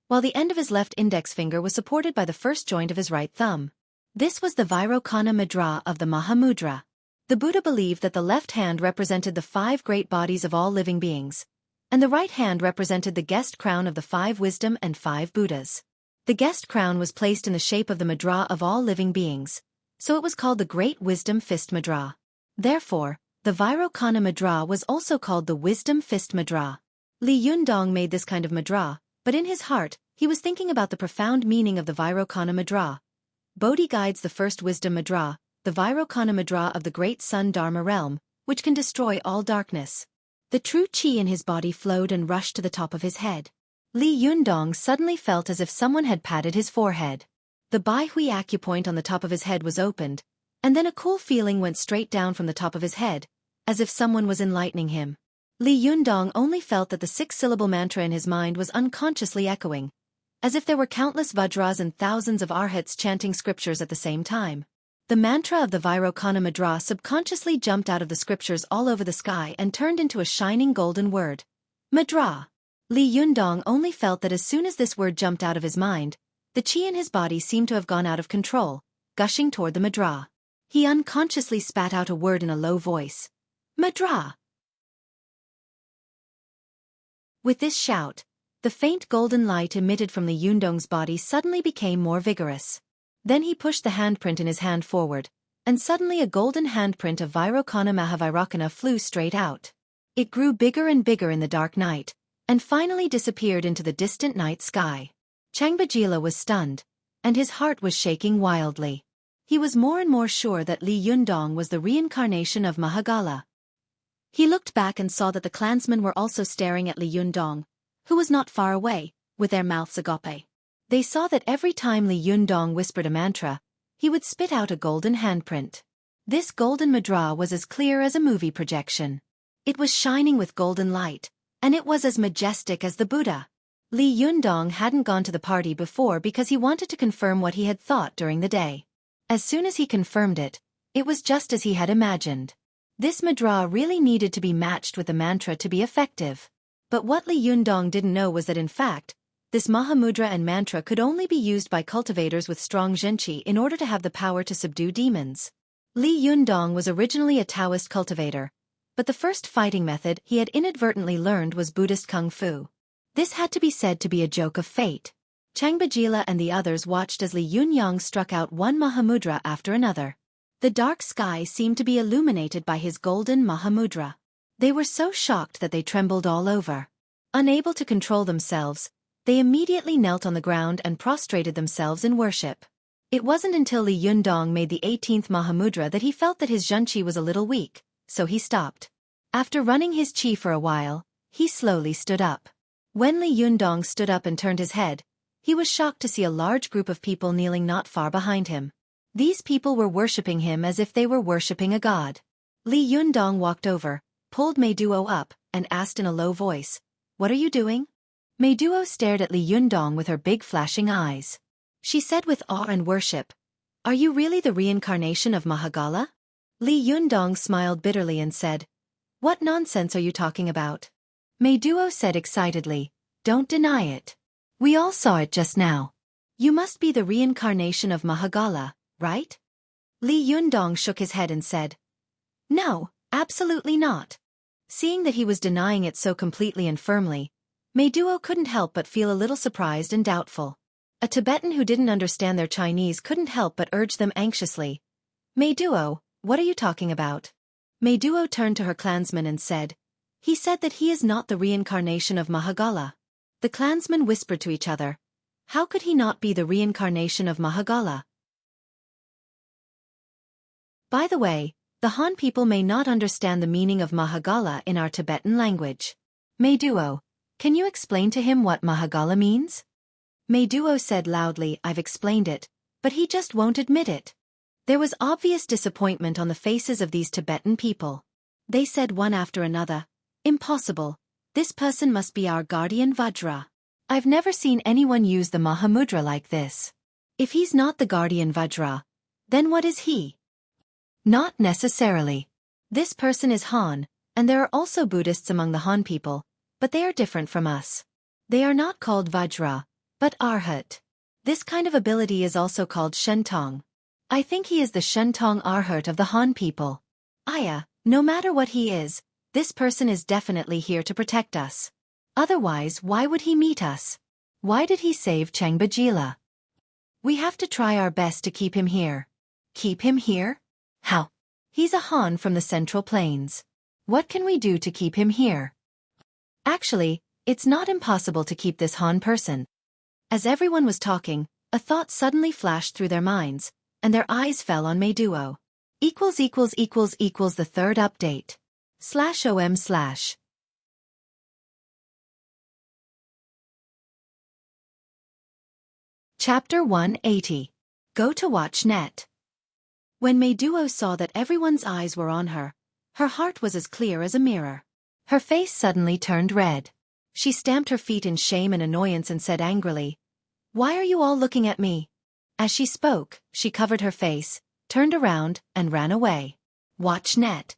while the end of his left index finger was supported by the first joint of his right thumb. This was the Vairocana Mudra of the Mahamudra. The Buddha believed that the left hand represented the 5 great bodies of all living beings, and the right hand represented the guest crown of the 5 wisdom and 5 Buddhas. The guest crown was placed in the shape of the mudra of all living beings, so it was called the Great Wisdom Fist Mudra. Therefore, the Vairocana Mudra was also called the Wisdom Fist Mudra. Li Yundong made this kind of mudra, but in his heart, he was thinking about the profound meaning of the Vairocana Mudra. Bodhi guides the first wisdom mudra, the Vairocana Mudra of the great sun Dharma realm, which can destroy all darkness. The true qi in his body flowed and rushed to the top of his head. Li Yundong suddenly felt as if someone had patted his forehead. The Bai Hui acupoint on the top of his head was opened, and then a cool feeling went straight down from the top of his head, as if someone was enlightening him. Li Yundong only felt that the 6-syllable mantra in his mind was unconsciously echoing, as if there were countless vajras and thousands of arhats chanting scriptures at the same time. The mantra of the Vairocana Mudra subconsciously jumped out of the scriptures all over the sky and turned into a shining golden word. Mudra. Li Yundong only felt that as soon as this word jumped out of his mind, the qi in his body seemed to have gone out of control, gushing toward the mudra. He unconsciously spat out a word in a low voice. Mudra. With this shout, the faint golden light emitted from Li Yundong's body suddenly became more vigorous. Then he pushed the handprint in his hand forward, and suddenly a golden handprint of Vairocana Mahavairocana flew straight out. It grew bigger and bigger in the dark night, and finally disappeared into the distant night sky. Changbajila was stunned, and his heart was shaking wildly. He was more and more sure that Li Yundong was the reincarnation of Mahagala. He looked back and saw that the clansmen were also staring at Li Yundong, who was not far away, with their mouths agape. They saw that every time Li Yundong whispered a mantra, he would spit out a golden handprint. This golden mudra was as clear as a movie projection. It was shining with golden light, and it was as majestic as the Buddha. Li Yundong hadn't gone to the party before because he wanted to confirm what he had thought during the day. As soon as he confirmed it, it was just as he had imagined. This mudra really needed to be matched with the mantra to be effective. But what Li Yundong didn't know was that in fact, this Mahamudra and mantra could only be used by cultivators with strong zhenqi in order to have the power to subdue demons. Li Yundong was originally a Taoist cultivator, but the first fighting method he had inadvertently learned was Buddhist Kung Fu. This had to be said to be a joke of fate. Changbajila and the others watched as Li Yundong struck out one Mahamudra after another. The dark sky seemed to be illuminated by his golden Mahamudra. They were so shocked that they trembled all over. Unable to control themselves, they immediately knelt on the ground and prostrated themselves in worship. It wasn't until Li Yundong made the 18th Mahamudra that he felt that his zhenqi was a little weak, so he stopped. After running his qi for a while, he slowly stood up. When Li Yundong stood up and turned his head, he was shocked to see a large group of people kneeling not far behind him. These people were worshipping him as if they were worshipping a god. Li Yundong walked over, pulled Meiduo up, and asked in a low voice, "What are you doing?" Meiduo stared at Li Yundong with her big flashing eyes. She said with awe and worship, "Are you really the reincarnation of Mahagala?" Li Yundong smiled bitterly and said, "What nonsense are you talking about?" Meiduo said excitedly, "Don't deny it. We all saw it just now. You must be the reincarnation of Mahagala, right?" Li Yundong shook his head and said, "No, absolutely not." Seeing that he was denying it so completely and firmly, Meiduo couldn't help but feel a little surprised and doubtful. A Tibetan who didn't understand their Chinese couldn't help but urge them anxiously, "Meiduo, what are you talking about?" Meiduo turned to her clansmen and said, "He said that he is not the reincarnation of Mahagala." The clansmen whispered to each other, "How could he not be the reincarnation of Mahagala?" By the way, the Han people may not understand the meaning of Mahagala in our Tibetan language. Meiduo, can you explain to him what Mahagala means? Meiduo said loudly, "I've explained it, but he just won't admit it." There was obvious disappointment on the faces of these Tibetan people. They said one after another, "Impossible. This person must be our guardian Vajra. I've never seen anyone use the Mahamudra like this. If he's not the guardian Vajra, then what is he?" "Not necessarily. This person is Han, and there are also Buddhists among the Han people, but they are different from us. They are not called Vajra, but Arhat. This kind of ability is also called Shentong. I think he is the Shentong Arhat of the Han people. Aya, no matter what he is, this person is definitely here to protect us. Otherwise, why would he meet us? Why did he save Changbajila? We have to try our best to keep him here. Keep him here? How? He's a Han from the Central Plains. What can we do to keep him here? Actually, it's not impossible to keep this Han person. As everyone was talking, a thought suddenly flashed through their minds, and their eyes fell on Meiduo. == The third update. /om/. Chapter 180. Go to watch net. When Meiduo saw that everyone's eyes were on her, her heart was as clear as a mirror. Her face suddenly turned red. She stamped her feet in shame and annoyance and said angrily, "Why are you all looking at me?" As she spoke, she covered her face, turned around, and ran away. Watch net.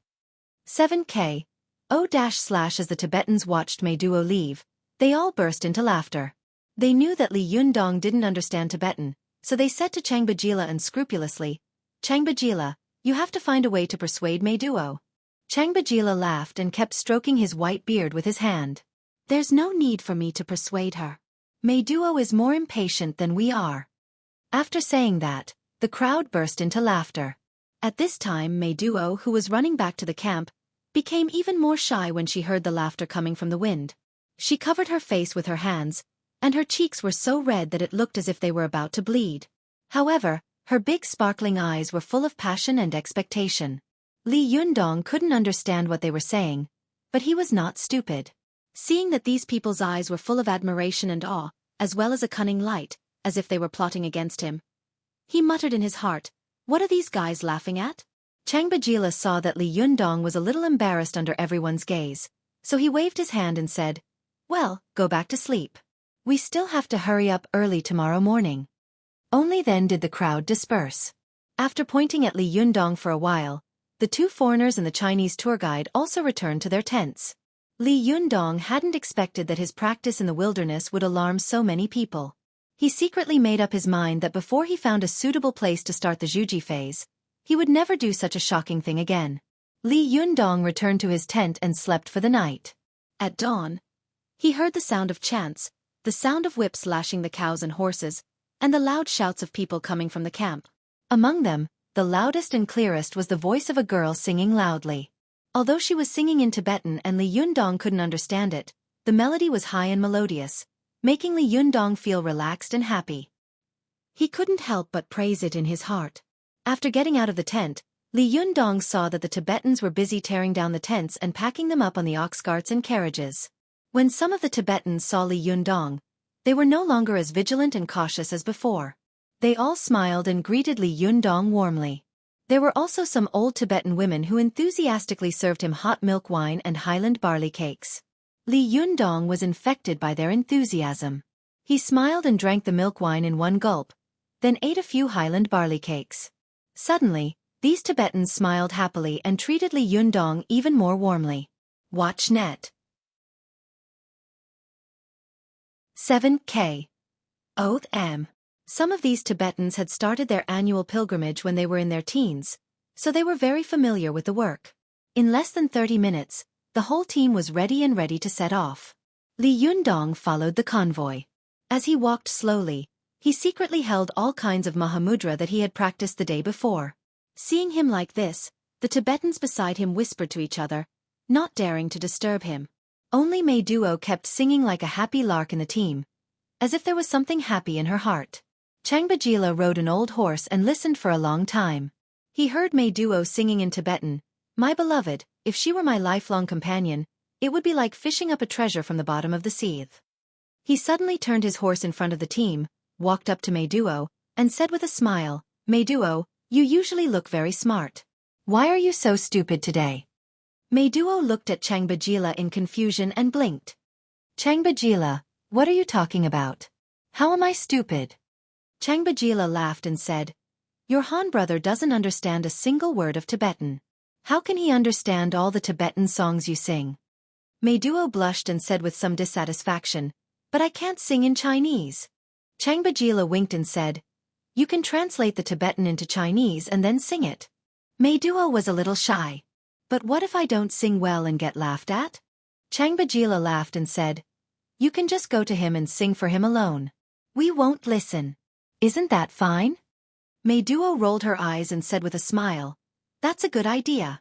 7K. As the Tibetans watched Meiduo leave, they all burst into laughter. They knew that Li Yundong didn't understand Tibetan, so they said to Changbajila unscrupulously, "Changbajila, you have to find a way to persuade Meiduo." Changbajila laughed and kept stroking his white beard with his hand. "There's no need for me to persuade her. Meiduo is more impatient than we are." After saying that, the crowd burst into laughter. At this time Meiduo, who was running back to the camp, became even more shy when she heard the laughter coming from the wind. She covered her face with her hands, and her cheeks were so red that it looked as if they were about to bleed. However, her big sparkling eyes were full of passion and expectation. Li Yundong couldn't understand what they were saying, but he was not stupid. Seeing that these people's eyes were full of admiration and awe, as well as a cunning light, as if they were plotting against him, he muttered in his heart, "What are these guys laughing at?" Changbajila saw that Li Yundong was a little embarrassed under everyone's gaze, so he waved his hand and said, "Well, go back to sleep. We still have to hurry up early tomorrow morning." Only then did the crowd disperse. After pointing at Li Yundong for a while, the two foreigners and the Chinese tour guide also returned to their tents. Li Yundong hadn't expected that his practice in the wilderness would alarm so many people. He secretly made up his mind that before he found a suitable place to start the Xueqi phase, he would never do such a shocking thing again. Li Yundong returned to his tent and slept for the night. At dawn, he heard the sound of chants, the sound of whips lashing the cows and horses, and the loud shouts of people coming from the camp. Among them, the loudest and clearest was the voice of a girl singing loudly. Although she was singing in Tibetan and Li Yundong couldn't understand it, the melody was high and melodious, making Li Yundong feel relaxed and happy. He couldn't help but praise it in his heart. After getting out of the tent, Li Yundong saw that the Tibetans were busy tearing down the tents and packing them up on the ox carts and carriages. When some of the Tibetans saw Li Yundong, they were no longer as vigilant and cautious as before. They all smiled and greeted Li Yundong warmly. There were also some old Tibetan women who enthusiastically served him hot milk wine and highland barley cakes. Li Yundong was infected by their enthusiasm. He smiled and drank the milk wine in one gulp, then ate a few highland barley cakes. Suddenly, these Tibetans smiled happily and treated Li Yundong even more warmly. Watch net. 7K. Oath M. Some of these Tibetans had started their annual pilgrimage when they were in their teens, so they were very familiar with the work. In less than 30 minutes, the whole team was ready to set off. Li Yundong followed the convoy. As he walked slowly, he secretly held all kinds of Mahamudra that he had practiced the day before. Seeing him like this, the Tibetans beside him whispered to each other, not daring to disturb him. Only Meiduo kept singing like a happy lark in the team, as if there was something happy in her heart. Changbajila rode an old horse and listened for a long time. He heard Meiduo singing in Tibetan, "My beloved, if she were my lifelong companion, it would be like fishing up a treasure from the bottom of the sea." He suddenly turned his horse in front of the team, walked up to Meiduo, and said with a smile, "Meiduo, you usually look very smart. Why are you so stupid today?" Meiduo looked at Changbajila in confusion and blinked. "Changbajila, what are you talking about? How am I stupid?" Changbajila laughed and said, "Your Han brother doesn't understand a single word of Tibetan. How can he understand all the Tibetan songs you sing? Meiduo blushed and said with some dissatisfaction, but I can't sing in Chinese. Changbajila winked and said, you can translate the Tibetan into Chinese and then sing it. Meiduo was a little shy. But what if I don't sing well and get laughed at? Changbajila laughed and said, you can just go to him and sing for him alone. We won't listen. Isn't that fine? Meiduo rolled her eyes and said with a smile, that's a good idea.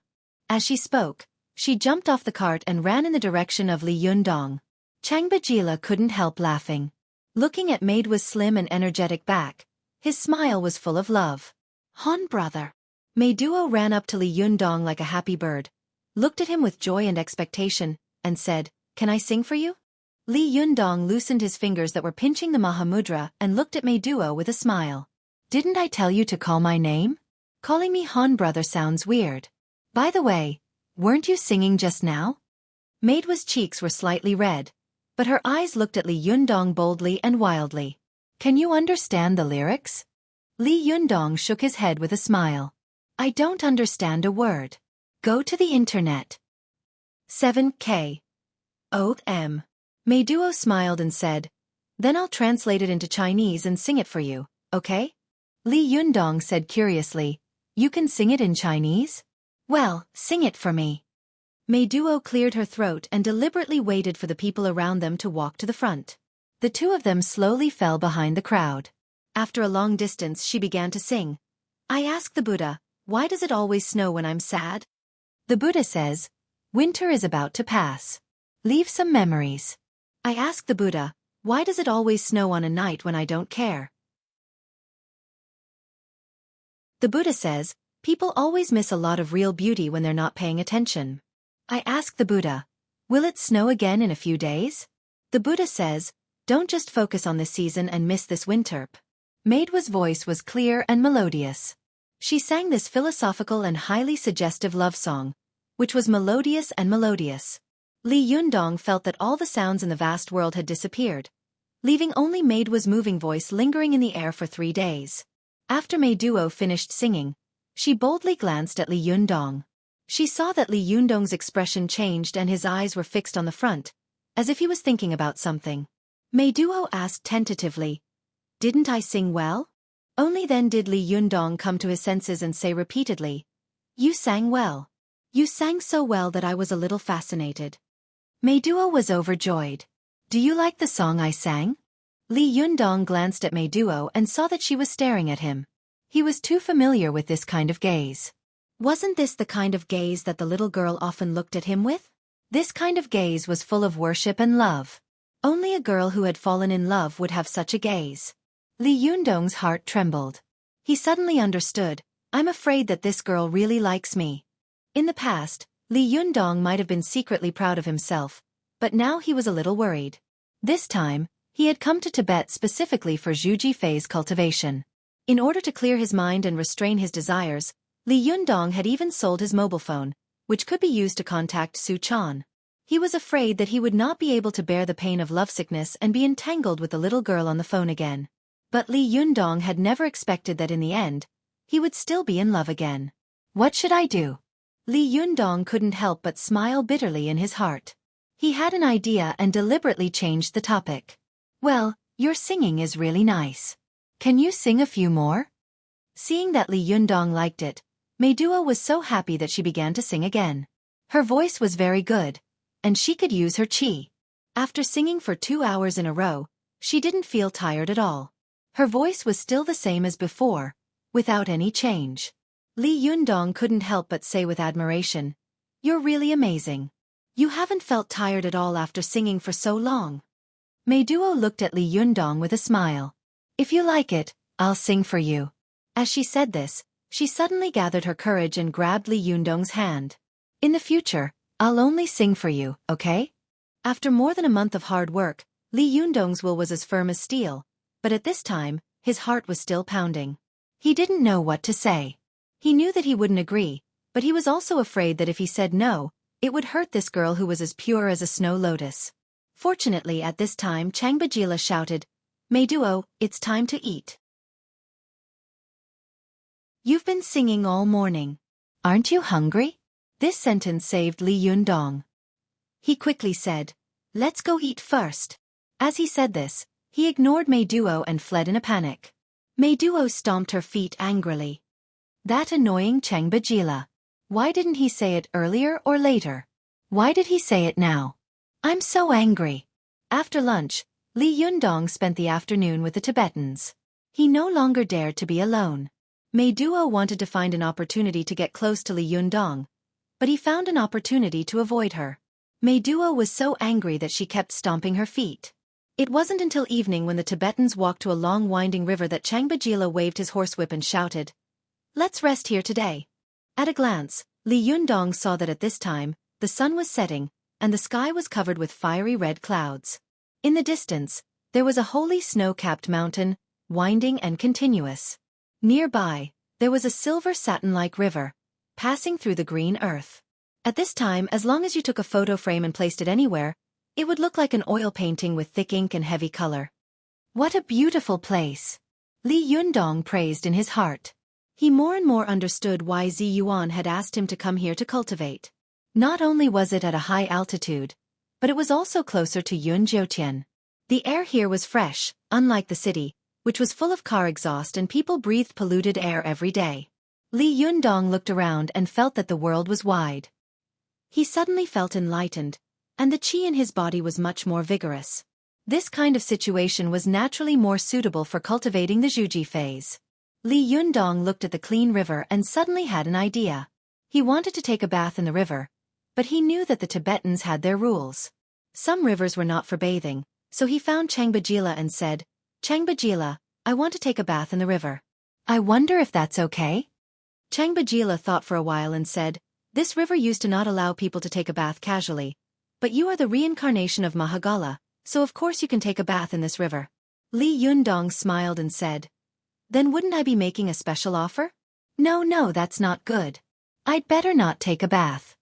As she spoke, she jumped off the cart and ran in the direction of Li Yundong. Changbajila couldn't help laughing. Looking at Meiduo's slim and energetic back, his smile was full of love. Han brother. Meiduo ran up to Li Yundong like a happy bird, looked at him with joy and expectation, and said, can I sing for you? Li Yundong loosened his fingers that were pinching the Mahamudra and looked at Meiduo with a smile. Didn't I tell you to call my name? Calling me Han brother sounds weird. By the way, weren't you singing just now? Meiduo's cheeks were slightly red, but her eyes looked at Li Yundong boldly and wildly. Can you understand the lyrics? Li Yundong shook his head with a smile. I don't understand a word. Go to the internet. 7K. O.M. Meiduo smiled and said, then I'll translate it into Chinese and sing it for you, okay? Li Yundong said curiously, you can sing it in Chinese? Well, sing it for me. Meiduo cleared her throat and deliberately waited for the people around them to walk to the front. The two of them slowly fell behind the crowd. After a long distance she began to sing. I asked the Buddha, why does it always snow when I'm sad? The Buddha says, winter is about to pass. Leave some memories. I asked the Buddha, why does it always snow on a night when I don't care? The Buddha says, people always miss a lot of real beauty when they're not paying attention. I asked the Buddha, will it snow again in a few days? The Buddha says, don't just focus on this season and miss this winter. Meiduo's voice was clear and melodious. She sang this philosophical and highly suggestive love song, which was melodious and melodious. Li Yundong felt that all the sounds in the vast world had disappeared, leaving only Meiduo's moving voice lingering in the air for 3 days. After Meiduo finished singing, she boldly glanced at Li Yundong. She saw that Li Yundong's expression changed and his eyes were fixed on the front, as if he was thinking about something. Meiduo asked tentatively, didn't I sing well? Only then did Li Yundong come to his senses and say repeatedly, you sang well. You sang so well that I was a little fascinated. Meiduo was overjoyed. Do you like the song I sang? Li Yundong glanced at Meiduo and saw that she was staring at him. He was too familiar with this kind of gaze. Wasn't this the kind of gaze that the little girl often looked at him with? This kind of gaze was full of worship and love. Only a girl who had fallen in love would have such a gaze. Li Yundong's heart trembled. He suddenly understood, I'm afraid that this girl really likes me. In the past, Li Yundong might have been secretly proud of himself, but now he was a little worried. This time, he had come to Tibet specifically for Xueqi phase cultivation. In order to clear his mind and restrain his desires, Li Yundong had even sold his mobile phone, which could be used to contact Su Chan. He was afraid that he would not be able to bear the pain of lovesickness and be entangled with the little girl on the phone again. But Li Yundong had never expected that in the end, he would still be in love again. What should I do? Li Yundong couldn't help but smile bitterly in his heart. He had an idea and deliberately changed the topic. Well, your singing is really nice. Can you sing a few more? Seeing that Li Yundong liked it, Meiduo was so happy that she began to sing again. Her voice was very good, and she could use her qi. After singing for 2 hours in a row, she didn't feel tired at all. Her voice was still the same as before, without any change. Li Yundong couldn't help but say with admiration, you're really amazing. You haven't felt tired at all after singing for so long. Meiduo looked at Li Yundong with a smile. If you like it, I'll sing for you. As she said this, she suddenly gathered her courage and grabbed Li Yundong's hand. In the future, I'll only sing for you, okay? After more than a month of hard work, Li Yundong's will was as firm as steel, but at this time, his heart was still pounding. He didn't know what to say. He knew that he wouldn't agree, but he was also afraid that if he said no, it would hurt this girl who was as pure as a snow lotus. Fortunately at this time Changbajila shouted, Meiduo, it's time to eat. You've been singing all morning. Aren't you hungry? This sentence saved Li Yundong. He quickly said, "Let's go eat first." As he said this, he ignored Mei Duo and fled in a panic. Mei Duo stomped her feet angrily. That annoying Cheng Bajila. Why didn't he say it earlier or later? Why did he say it now? I'm so angry. After lunch, Li Yundong spent the afternoon with the Tibetans. He no longer dared to be alone. Mei Duo wanted to find an opportunity to get close to Li Yundong, but he found an opportunity to avoid her. Mei Duo was so angry that she kept stomping her feet. It wasn't until evening when the Tibetans walked to a long winding river that Cheng Bajila waved his horsewhip and shouted, "Let's rest here today." At a glance, Li Yundong saw that at this time, the sun was setting, and the sky was covered with fiery red clouds. In the distance, there was a holy snow-capped mountain, winding and continuous. Nearby, there was a silver satin-like river, passing through the green earth. At this time, as long as you took a photo frame and placed it anywhere, it would look like an oil painting with thick ink and heavy color. What a beautiful place! Li Yundong praised in his heart. He more and more understood why Zi Yuan had asked him to come here to cultivate. Not only was it at a high altitude, but it was also closer to Yun Jiutian. The air here was fresh, unlike the city, which was full of car exhaust and people breathed polluted air every day. Li Yundong looked around and felt that the world was wide. He suddenly felt enlightened, and the qi in his body was much more vigorous. This kind of situation was naturally more suitable for cultivating the Zhuji phase. Li Yundong looked at the clean river and suddenly had an idea. He wanted to take a bath in the river, but he knew that the Tibetans had their rules. Some rivers were not for bathing, so he found Cheng Bajila and said, "Cheng Bajila, I want to take a bath in the river. I wonder if that's okay?" Cheng Bajila thought for a while and said, "This river used to not allow people to take a bath casually, but you are the reincarnation of Mahagala, so of course you can take a bath in this river." Li Yundong smiled and said, "Then wouldn't I be making a special offer? No, that's not good. I'd better not take a bath."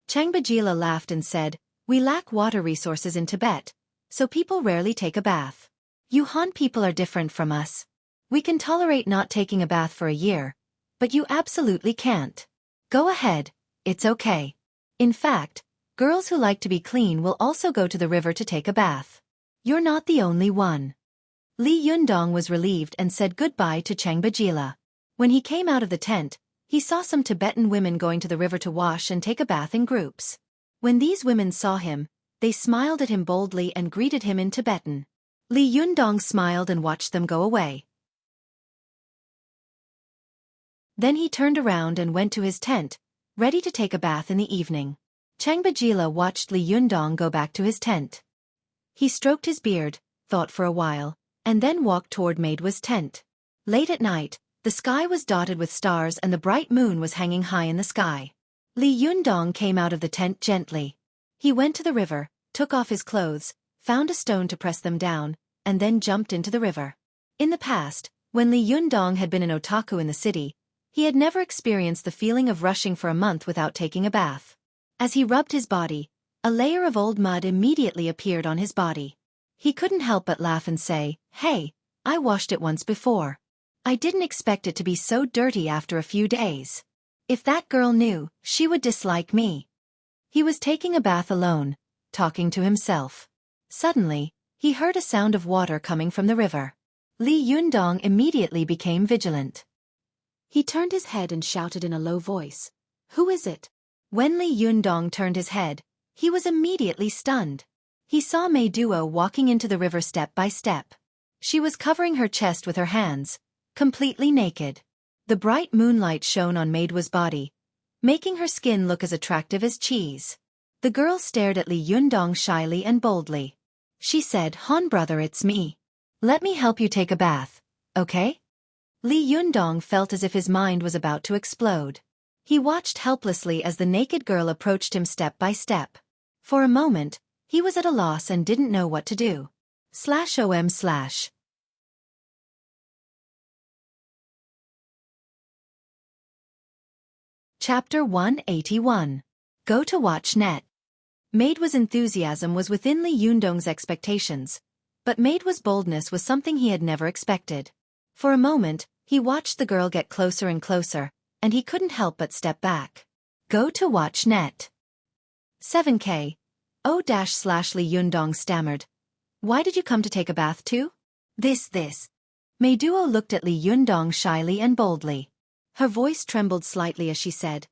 Cheng Bajila laughed and said, "We lack water resources in Tibet, so people rarely take a bath. You Han people are different from us. We can tolerate not taking a bath for a year, but you absolutely can't. Go ahead, it's okay. In fact, girls who like to be clean will also go to the river to take a bath. You're not the only one." Li Yundong was relieved and said goodbye to Cheng Bajila. When he came out of the tent, he saw some Tibetan women going to the river to wash and take a bath in groups. When these women saw him, they smiled at him boldly and greeted him in Tibetan. Li Yundong smiled and watched them go away. Then he turned around and went to his tent, ready to take a bath in the evening. Cheng Bajila watched Li Yundong go back to his tent. He stroked his beard, thought for a while, and then walked toward Meiduo's tent. Late at night, the sky was dotted with stars and the bright moon was hanging high in the sky. Li Yundong came out of the tent gently. He went to the river, took off his clothes, found a stone to press them down, and then jumped into the river. In the past, when Li Yundong had been an otaku in the city, he had never experienced the feeling of rushing for a month without taking a bath. As he rubbed his body, a layer of old mud immediately appeared on his body. He couldn't help but laugh and say, "Hey, I washed it once before. I didn't expect it to be so dirty after a few days. If that girl knew, she would dislike me." He was taking a bath alone, talking to himself. Suddenly, he heard a sound of water coming from the river. Li Yundong immediately became vigilant. He turned his head and shouted in a low voice, "Who is it?" When Li Yundong turned his head, he was immediately stunned. He saw Mei Duo walking into the river step by step. She was covering her chest with her hands, completely naked. The bright moonlight shone on Meiduo's body, making her skin look as attractive as cheese. The girl stared at Li Yundong shyly and boldly. She said, "Han brother, it's me. Let me help you take a bath, okay?" Li Yundong felt as if his mind was about to explode. He watched helplessly as the naked girl approached him step by step. For a moment, he was at a loss and didn't know what to do. /om/ Chapter 181. Go to watch net. Meiduo's enthusiasm was within Li Yundong's expectations, but Meiduo's boldness was something he had never expected. For a moment, he watched the girl get closer and closer, and he couldn't help but step back. Go to watch net. 7K. Lee Yundong stammered. Why did you come to take a bath too? This. Meiduo looked at Lee Yundong shyly and boldly. Her voice trembled slightly as she said,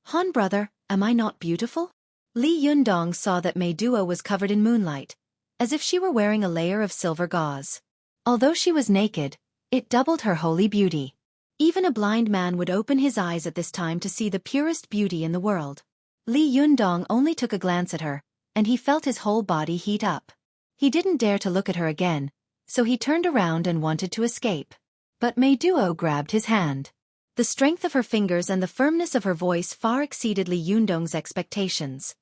Han brother, am I not beautiful? Lee Yundong saw that Meiduo was covered in moonlight, as if she were wearing a layer of silver gauze. Although she was naked, it doubled her holy beauty. Even a blind man would open his eyes at this time to see the purest beauty in the world. Lee Yundong only took a glance at her, and he felt his whole body heat up. He didn't dare to look at her again, so he turned around and wanted to escape. But Meiduo grabbed his hand. The strength of her fingers and the firmness of her voice far exceeded Lee Yundong's expectations.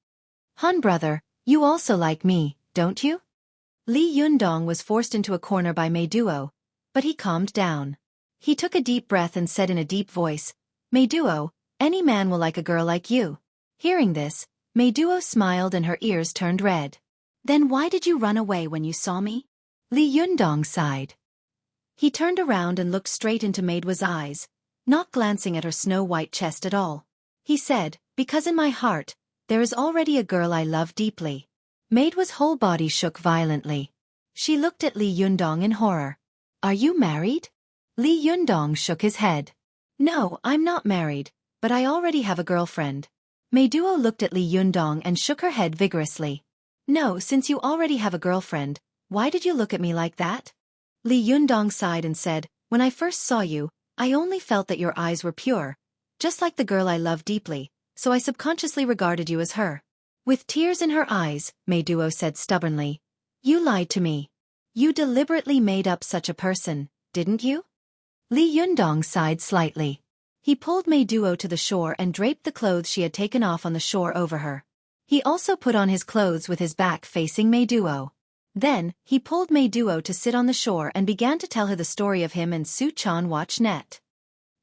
Han brother, you also like me, don't you? Lee Yundong was forced into a corner by Meiduo, but he calmed down. He took a deep breath and said in a deep voice, Meiduo, any man will like a girl like you. Hearing this, Meiduo smiled and her ears turned red. Then why did you run away when you saw me? Lee Yundong sighed. He turned around and looked straight into Meiduo's eyes, not glancing at her snow-white chest at all. He said, because in my heart, there is already a girl I love deeply. Meiduo's whole body shook violently. She looked at Lee Yundong in horror. Are you married? Lee Yundong shook his head. No, I'm not married, but I already have a girlfriend. Meiduo looked at Lee Yundong and shook her head vigorously. No, since you already have a girlfriend, why did you look at me like that? Lee Yundong sighed and said, when I first saw you, I only felt that your eyes were pure, just like the girl I love deeply, so I subconsciously regarded you as her. With tears in her eyes, Meiduo said stubbornly, you lied to me. You deliberately made up such a person, didn't you? Lee Yundong sighed slightly. He pulled Meiduo to the shore and draped the clothes she had taken off on the shore over her. He also put on his clothes with his back facing Meiduo. Then, he pulled Meiduo to sit on the shore and began to tell her the story of him and Su-chan watch net.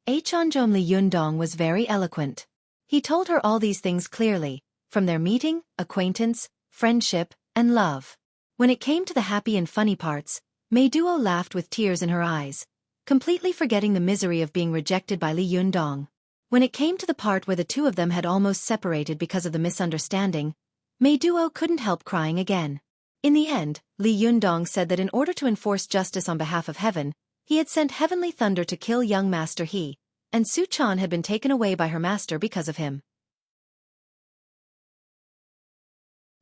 Achonjom Lee Yundong was very eloquent. He told her all these things clearly, from their meeting, acquaintance, friendship, and love. When it came to the happy and funny parts, Meiduo laughed with tears in her eyes, completely forgetting the misery of being rejected by Lee Yundong. When it came to the part where the two of them had almost separated because of the misunderstanding, Meiduo couldn't help crying again. In the end, Lee Yundong said that in order to enforce justice on behalf of heaven, he had sent heavenly thunder to kill young Master He, and Su-chan had been taken away by her master because of him.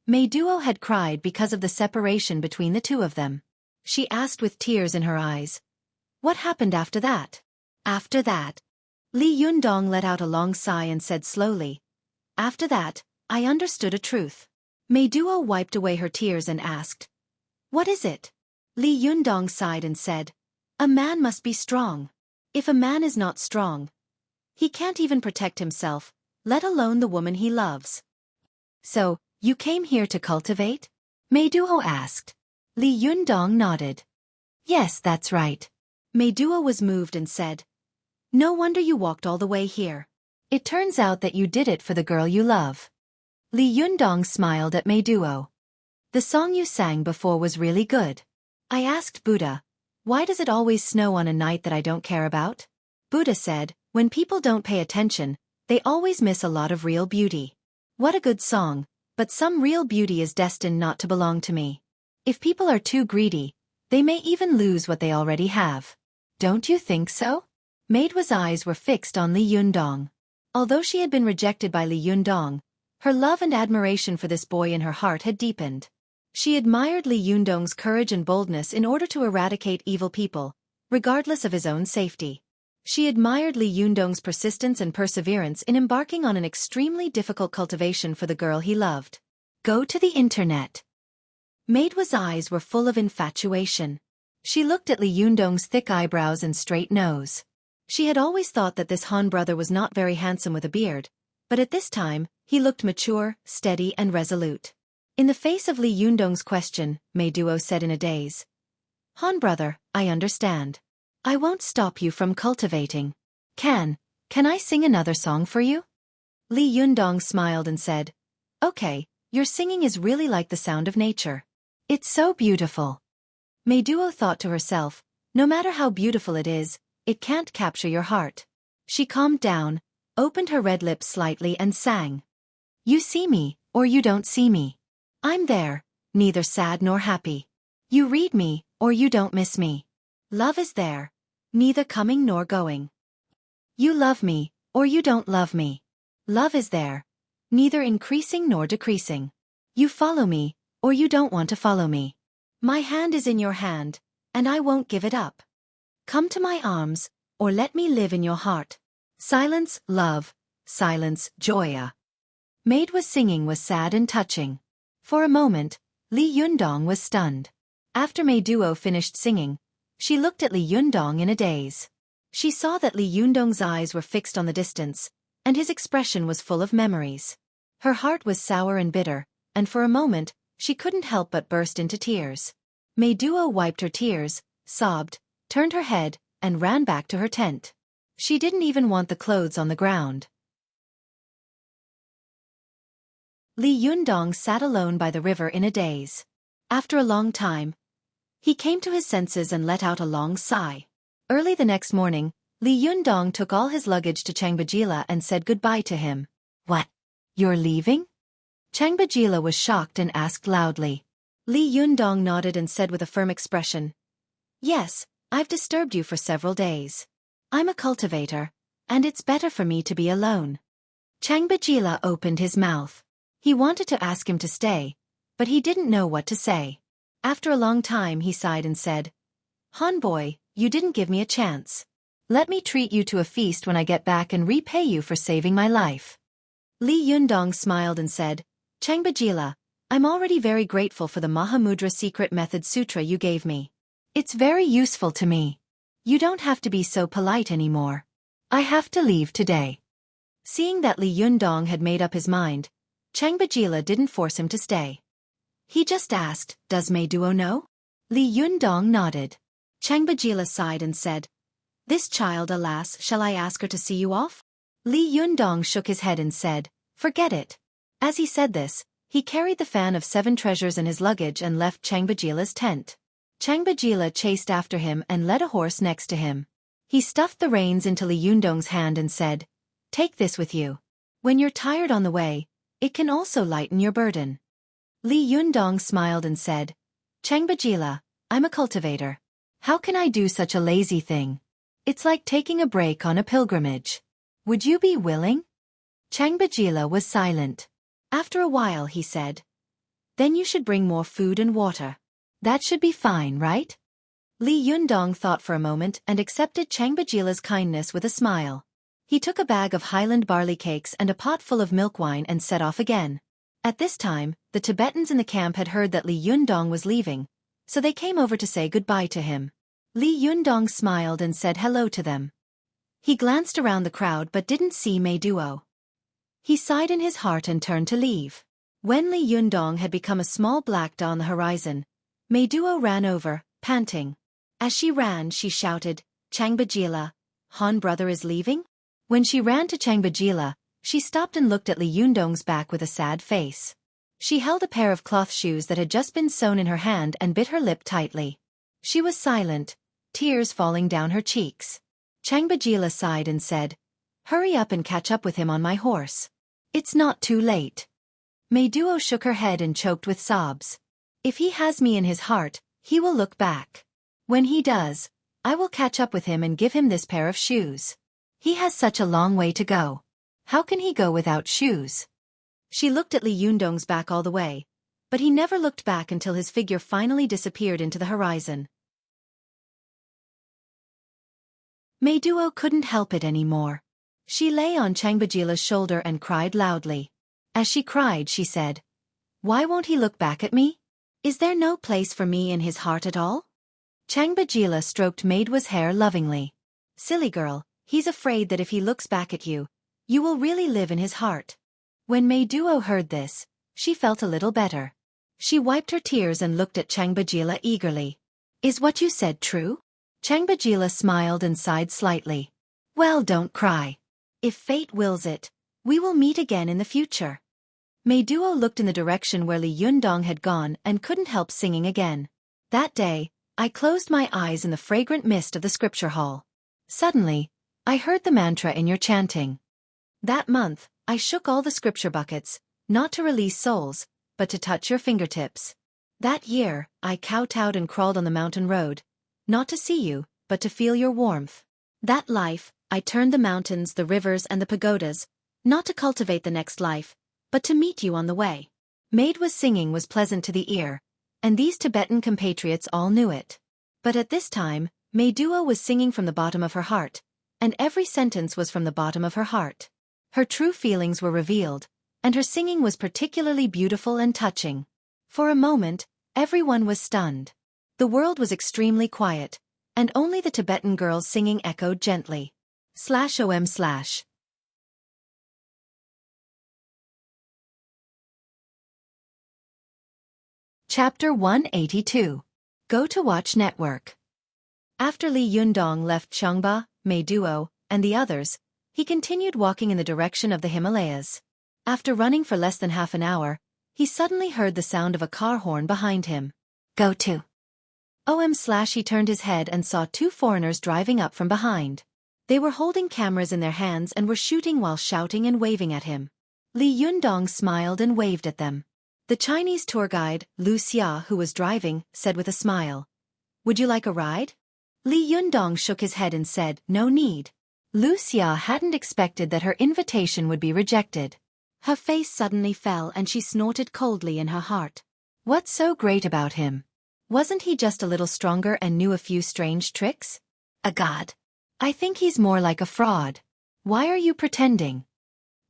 Meiduo had cried because of the separation between the two of them. She asked with tears in her eyes, what happened after that? After that, Lee Yundong let out a long sigh and said slowly, after that, I understood a truth. Meiduo wiped away her tears and asked, what is it? Lee Yundong sighed and said, a man must be strong. If a man is not strong, he can't even protect himself, let alone the woman he loves. So, you came here to cultivate? Meiduo asked. Lee Yundong nodded. Yes, that's right. Meiduo was moved and said, no wonder you walked all the way here. It turns out that you did it for the girl you love. Lee Yundong smiled at Meiduo. The song you sang before was really good. I asked Buddha, why does it always snow on a night that I don't care about? Buddha said, when people don't pay attention, they always miss a lot of real beauty. What a good song, but some real beauty is destined not to belong to me. If people are too greedy, they may even lose what they already have. Don't you think so? Meiduo's eyes were fixed on Lee Yundong. Although she had been rejected by Lee Yundong, her love and admiration for this boy in her heart had deepened. She admired Lee Yundong's courage and boldness in order to eradicate evil people, regardless of his own safety. She admired Lee Yundong's persistence and perseverance in embarking on an extremely difficult cultivation for the girl he loved. Go to the internet. Meiduo's eyes were full of infatuation. She looked at Lee Yundong's thick eyebrows and straight nose. She had always thought that this Han brother was not very handsome with a beard, but at this time, he looked mature, steady and resolute. In the face of Lee Yundong's question, Meiduo said in a daze, Han brother, I understand. I won't stop you from cultivating. Can I sing another song for you? Lee Yundong smiled and said, okay, your singing is really like the sound of nature. It's so beautiful. Meiduo thought to herself, no matter how beautiful it is, it can't capture your heart. She calmed down, opened her red lips slightly and sang. You see me, or you don't see me. I'm there, neither sad nor happy. You read me, or you don't miss me. Love is there, neither coming nor going. You love me, or you don't love me. Love is there, neither increasing nor decreasing. You follow me, or you don't want to follow me. My hand is in your hand, and I won't give it up. Come to my arms, or let me live in your heart. Silence, love, silence, joya. Maid was singing was sad and touching. For a moment, Li Yundong was stunned. After Mei Duo finished singing, she looked at Li Yundong in a daze. She saw that Li Yundong's eyes were fixed on the distance, and his expression was full of memories. Her heart was sour and bitter, and for a moment, she couldn't help but burst into tears. Mei Duo wiped her tears, sobbed, turned her head, and ran back to her tent. She didn't even want the clothes on the ground. Li Yundong sat alone by the river in a daze. After a long time, he came to his senses and let out a long sigh. Early the next morning, Li Yundong took all his luggage to Changbajila and said goodbye to him. What? You're leaving? Changbajila was shocked and asked loudly. Li Yundong nodded and said with a firm expression, Yes, I've disturbed you for several days. I'm a cultivator, and it's better for me to be alone. Changbajila opened his mouth. He wanted to ask him to stay, but he didn't know what to say. After a long time he sighed and said, Han boy, you didn't give me a chance. Let me treat you to a feast when I get back and repay you for saving my life. Li Yundong smiled and said, Changbajila, I'm already very grateful for the Mahamudra Secret Method Sutra you gave me. It's very useful to me. You don't have to be so polite anymore. I have to leave today. Seeing that Li Yundong had made up his mind, Changbajila didn't force him to stay. He just asked, Does Mei Duo know? Li Yundong nodded. Changbajila sighed and said, This child, alas, shall I ask her to see you off? Li Yundong shook his head and said, Forget it. As he said this, he carried the fan of 7 treasures in his luggage and left Changbajila's tent. Changbajila chased after him and led a horse next to him. He stuffed the reins into Li Yundong's hand and said, Take this with you. When you're tired on the way, it can also lighten your burden. Li Yundong smiled and said, Changbajila, I'm a cultivator. How can I do such a lazy thing? It's like taking a break on a pilgrimage. Would you be willing? Changbajila was silent. After a while he said, Then you should bring more food and water. That should be fine, right? Li Yundong thought for a moment and accepted Changbajila's kindness with a smile. He took a bag of Highland barley cakes and a pot full of milk wine and set off again. At this time, the Tibetans in the camp had heard that Li Yundong was leaving, so they came over to say goodbye to him. Li Yundong smiled and said hello to them. He glanced around the crowd but didn't see Mei Duo. He sighed in his heart and turned to leave. When Li Yundong had become a small black dot on the horizon, Mei Duo ran over, panting. As she ran, she shouted, Changbajila, Han brother is leaving? When she ran to Changbajila, she stopped and looked at Li Yundong's back with a sad face. She held a pair of cloth shoes that had just been sewn in her hand and bit her lip tightly. She was silent, tears falling down her cheeks. Changbajila sighed and said, Hurry up and catch up with him on my horse. It's not too late. Mei Duo shook her head and choked with sobs. If he has me in his heart, he will look back. When he does, I will catch up with him and give him this pair of shoes. He has such a long way to go. How can he go without shoes? She looked at Li Yundong's back all the way, but he never looked back until his figure finally disappeared into the horizon. Mei Duo couldn't help it anymore. She lay on Changbajila's shoulder and cried loudly. As she cried, she said, Why won't he look back at me? Is there no place for me in his heart at all? Changbajila stroked Mei Duo's hair lovingly. Silly girl, he's afraid that if he looks back at you, you will really live in his heart. When Mei Duo heard this, she felt a little better. She wiped her tears and looked at Changbajila eagerly. Is what you said true? Changbajila smiled and sighed slightly. Well, don't cry. If fate wills it, we will meet again in the future. Mei Duo looked in the direction where Li Yundong had gone and couldn't help singing again. That day, I closed my eyes in the fragrant mist of the scripture hall. Suddenly, I heard the mantra in your chanting. That month, I shook all the scripture buckets, not to release souls, but to touch your fingertips. That year, I kowtowed and crawled on the mountain road, not to see you, but to feel your warmth. That life, I turned the mountains, the rivers and the pagodas, not to cultivate the next life, but to meet you on the way. Maid was singing was pleasant to the ear, and these Tibetan compatriots all knew it. But at this time, Maidua was singing from the bottom of her heart, and every sentence was from the bottom of her heart. Her true feelings were revealed, and her singing was particularly beautiful and touching. For a moment, everyone was stunned. The world was extremely quiet, and only the Tibetan girl's singing echoed gently. /om/. Chapter 182. Go to Watch Network. After Li Yundong left Changba, Meiduo, and the others, he continued walking in the direction of the Himalayas. After running for less than half an hour, he suddenly heard the sound of a car horn behind him. Go to OM/. He turned his head and saw two foreigners driving up from behind. They were holding cameras in their hands and were shooting while shouting and waving at him. Li Yundong smiled and waved at them. The Chinese tour guide, Lu Xia, who was driving, said with a smile, "Would you like a ride?" Li Yundong shook his head and said, "No need." Lu Xia hadn't expected that her invitation would be rejected. Her face suddenly fell and she snorted coldly in her heart. What's so great about him? Wasn't he just a little stronger and knew a few strange tricks? A god. I think he's more like a fraud. Why are you pretending?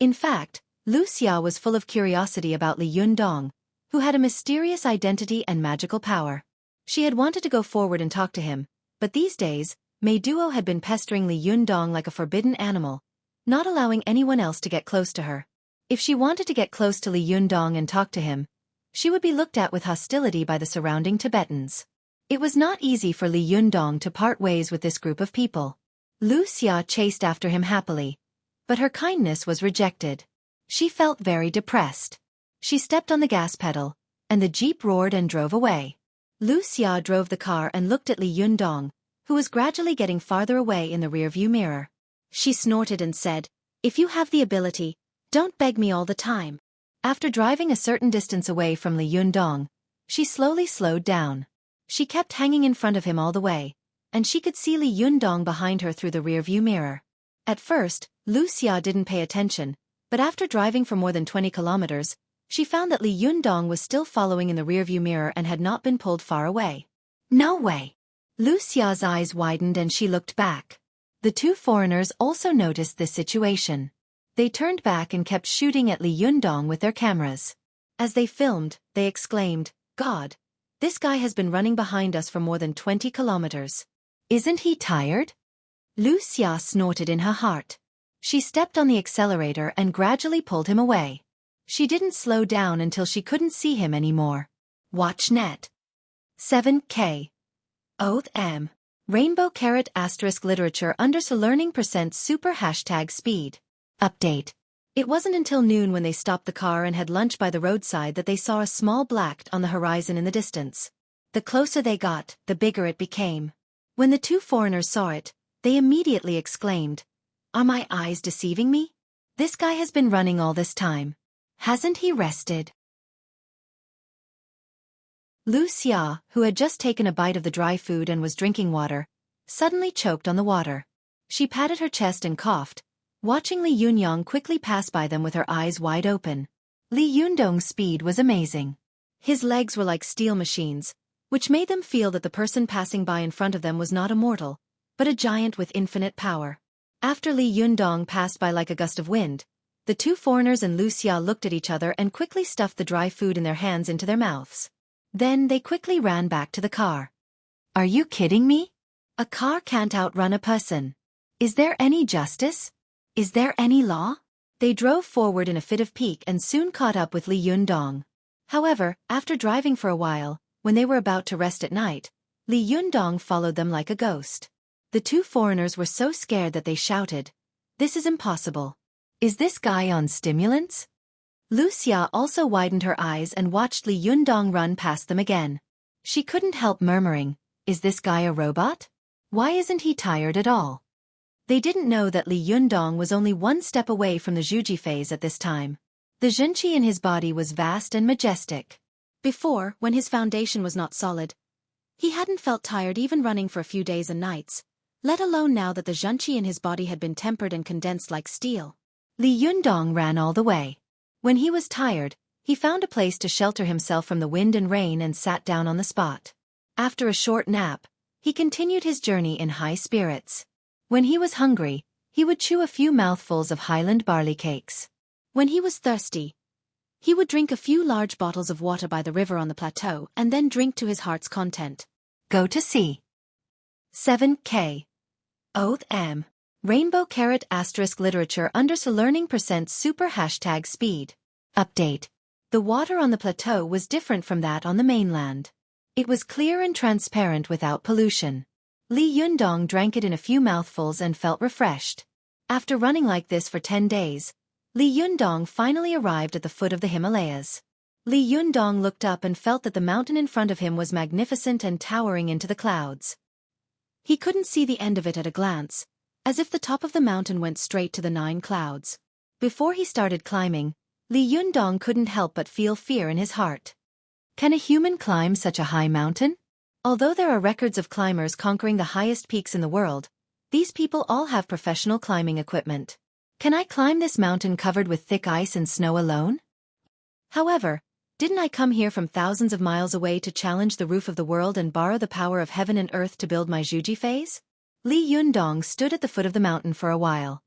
In fact, Lu Xia was full of curiosity about Li Yundong, who had a mysterious identity and magical power. She had wanted to go forward and talk to him, but these days, Meiduo had been pestering Li Yundong like a forbidden animal, not allowing anyone else to get close to her. If she wanted to get close to Li Yundong and talk to him, she would be looked at with hostility by the surrounding Tibetans. It was not easy for Li Yundong to part ways with this group of people. Lu Xia chased after him happily, but her kindness was rejected. She felt very depressed. She stepped on the gas pedal, and the jeep roared and drove away. Lu Xia drove the car and looked at Li Yundong, who was gradually getting farther away in the rearview mirror. She snorted and said, "If you have the ability, don't beg me all the time." After driving a certain distance away from Li Yundong, she slowly slowed down. She kept hanging in front of him all the way, and she could see Li Yundong behind her through the rearview mirror. At first, Lu Xia didn't pay attention, but after driving for more than 20 kilometers, she found that Li Yundong was still following in the rearview mirror and had not been pulled far away. No way! Lu Xia's eyes widened and she looked back. The two foreigners also noticed this situation. They turned back and kept shooting at Li Yundong with their cameras. As they filmed, they exclaimed, "God! This guy has been running behind us for more than 20 kilometers. Isn't he tired?" Lu Xia snorted in her heart. She stepped on the accelerator and gradually pulled him away. She didn't slow down until she couldn't see him anymore. WatchNet. 7K. Oath M. Rainbow caret asterisk literature _ learning % super hashtag speed. Update. It wasn't until noon when they stopped the car and had lunch by the roadside that they saw a small black on the horizon in the distance. The closer they got, the bigger it became. When the two foreigners saw it, they immediately exclaimed, "Are my eyes deceiving me? This guy has been running all this time. Hasn't he rested?" Lu Xia, who had just taken a bite of the dry food and was drinking water, suddenly choked on the water. She patted her chest and coughed, watching Li Yundong quickly pass by them with her eyes wide open. Li Yundong's speed was amazing. His legs were like steel machines, which made them feel that the person passing by in front of them was not a mortal, but a giant with infinite power. After Li Yundong passed by like a gust of wind, the two foreigners and Lu Xia looked at each other and quickly stuffed the dry food in their hands into their mouths. Then they quickly ran back to the car. Are you kidding me? A car can't outrun a person. Is there any justice? Is there any law? They drove forward in a fit of pique and soon caught up with Li Yundong. However, after driving for a while, when they were about to rest at night, Li Yundong followed them like a ghost. The two foreigners were so scared that they shouted, "This is impossible. Is this guy on stimulants?" Lu Xia also widened her eyes and watched Li Yundong run past them again. She couldn't help murmuring, "Is this guy a robot? Why isn't he tired at all?" They didn't know that Li Yundong was only one step away from the Xueqi phase at this time. The zhenqi in his body was vast and majestic. Before, when his foundation was not solid, he hadn't felt tired even running for a few days and nights, let alone now that the zhenqi in his body had been tempered and condensed like steel. Li Yundong ran all the way. When he was tired, he found a place to shelter himself from the wind and rain and sat down on the spot. After a short nap, he continued his journey in high spirits. When he was hungry, he would chew a few mouthfuls of highland barley cakes. When he was thirsty, he would drink a few large bottles of water by the river on the plateau and then drink to his heart's content. Go to see. 7K. Oath M. Rainbow carrot asterisk literature _ learning % super hashtag speed. Update. The water on the plateau was different from that on the mainland. It was clear and transparent without pollution. Li Yundong drank it in a few mouthfuls and felt refreshed. After running like this for 10 days, Li Yundong finally arrived at the foot of the Himalayas. Li Yundong looked up and felt that the mountain in front of him was magnificent and towering into the clouds. He couldn't see the end of it at a glance, as if the top of the mountain went straight to the 9 clouds. Before he started climbing, Li Yundong couldn't help but feel fear in his heart. Can a human climb such a high mountain? Although there are records of climbers conquering the highest peaks in the world, these people all have professional climbing equipment. Can I climb this mountain covered with thick ice and snow alone? However, didn't I come here from thousands of miles away to challenge the roof of the world and borrow the power of heaven and earth to build my Xueqi phase? Li Yundong stood at the foot of the mountain for a while.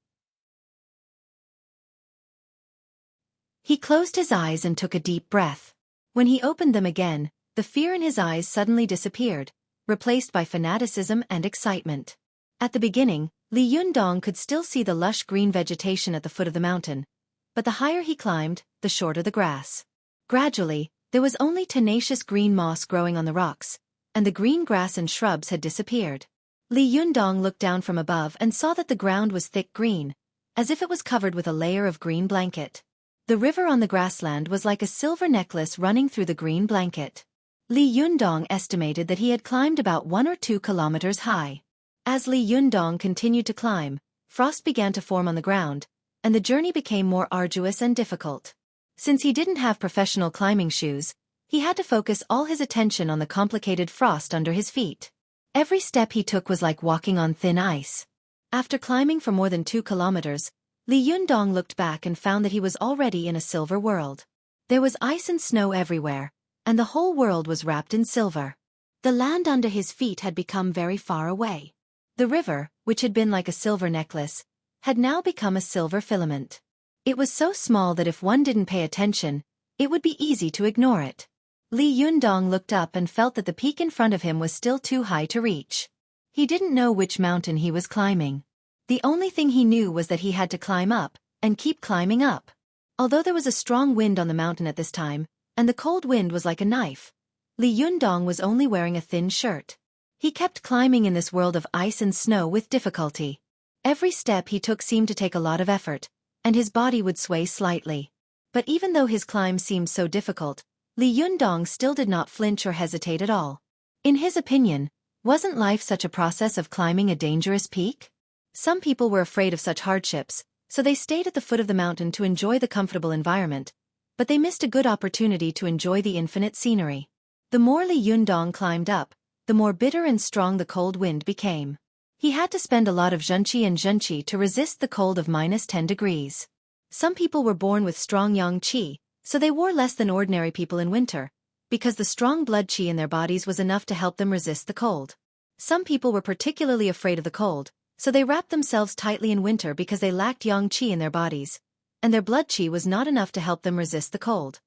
He closed his eyes and took a deep breath. When he opened them again, the fear in his eyes suddenly disappeared, replaced by fanaticism and excitement. At the beginning, Li Yundong could still see the lush green vegetation at the foot of the mountain, but the higher he climbed, the shorter the grass. Gradually, there was only tenacious green moss growing on the rocks, and the green grass and shrubs had disappeared. Li Yundong looked down from above and saw that the ground was thick green, as if it was covered with a layer of green blanket. The river on the grassland was like a silver necklace running through the green blanket. Li Yundong estimated that he had climbed about 1 or 2 kilometers high. As Li Yundong continued to climb, frost began to form on the ground, and the journey became more arduous and difficult. Since he didn't have professional climbing shoes, he had to focus all his attention on the complicated frost under his feet. Every step he took was like walking on thin ice. After climbing for more than 2 kilometers, Li Yundong looked back and found that he was already in a silver world. There was ice and snow everywhere, and the whole world was wrapped in silver. The land under his feet had become very far away. The river, which had been like a silver necklace, had now become a silver filament. It was so small that if one didn't pay attention, it would be easy to ignore it. Li Yundong looked up and felt that the peak in front of him was still too high to reach. He didn't know which mountain he was climbing. The only thing he knew was that he had to climb up, and keep climbing up. Although there was a strong wind on the mountain at this time, and the cold wind was like a knife, Li Yundong was only wearing a thin shirt. He kept climbing in this world of ice and snow with difficulty. Every step he took seemed to take a lot of effort, and his body would sway slightly. But even though his climb seemed so difficult, Li Yundong still did not flinch or hesitate at all. In his opinion, wasn't life such a process of climbing a dangerous peak? Some people were afraid of such hardships, so they stayed at the foot of the mountain to enjoy the comfortable environment, but they missed a good opportunity to enjoy the infinite scenery. The more Li Yundong climbed up, the more bitter and strong the cold wind became. He had to spend a lot of zhenqi to resist the cold of -10 degrees. Some people were born with strong yang qi, so they wore less than ordinary people in winter, because the strong blood qi in their bodies was enough to help them resist the cold. Some people were particularly afraid of the cold, so they wrapped themselves tightly in winter because they lacked yang qi in their bodies, and their blood qi was not enough to help them resist the cold.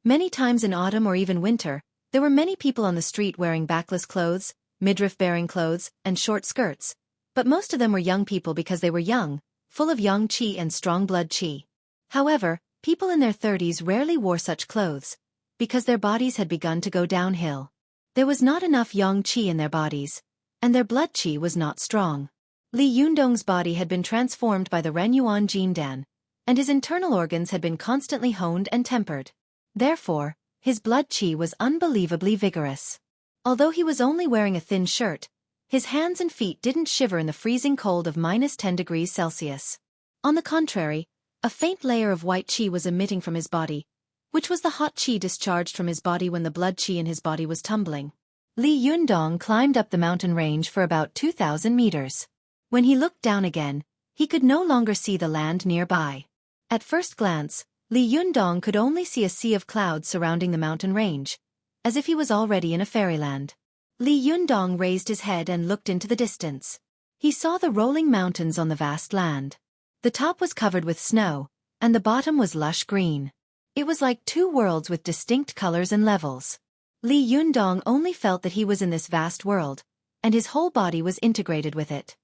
Many times in autumn or even winter, there were many people on the street wearing backless clothes, midriff-bearing clothes, and short skirts, but most of them were young people because they were young, full of yang qi and strong blood qi. However, people in their 30s rarely wore such clothes, because their bodies had begun to go downhill. There was not enough yang qi in their bodies, and their blood qi was not strong. Li Yundong's body had been transformed by the Renyuan Jindan, and his internal organs had been constantly honed and tempered. Therefore, his blood qi was unbelievably vigorous. Although he was only wearing a thin shirt, His hands and feet didn't shiver in the freezing cold of -10 degrees Celsius. On the contrary, a faint layer of white qi was emitting from his body, which was the hot qi discharged from his body when the blood qi in his body was tumbling. Li Yundong climbed up the mountain range for about 2,000 meters. When he looked down again, he could no longer see the land nearby. At first glance, Li Yundong could only see a sea of clouds surrounding the mountain range, as if he was already in a fairyland. Li Yundong raised his head and looked into the distance. He saw the rolling mountains on the vast land. The top was covered with snow, and the bottom was lush green. It was like two worlds with distinct colors and levels. Li Yundong only felt that he was in this vast world, and his whole body was integrated with it.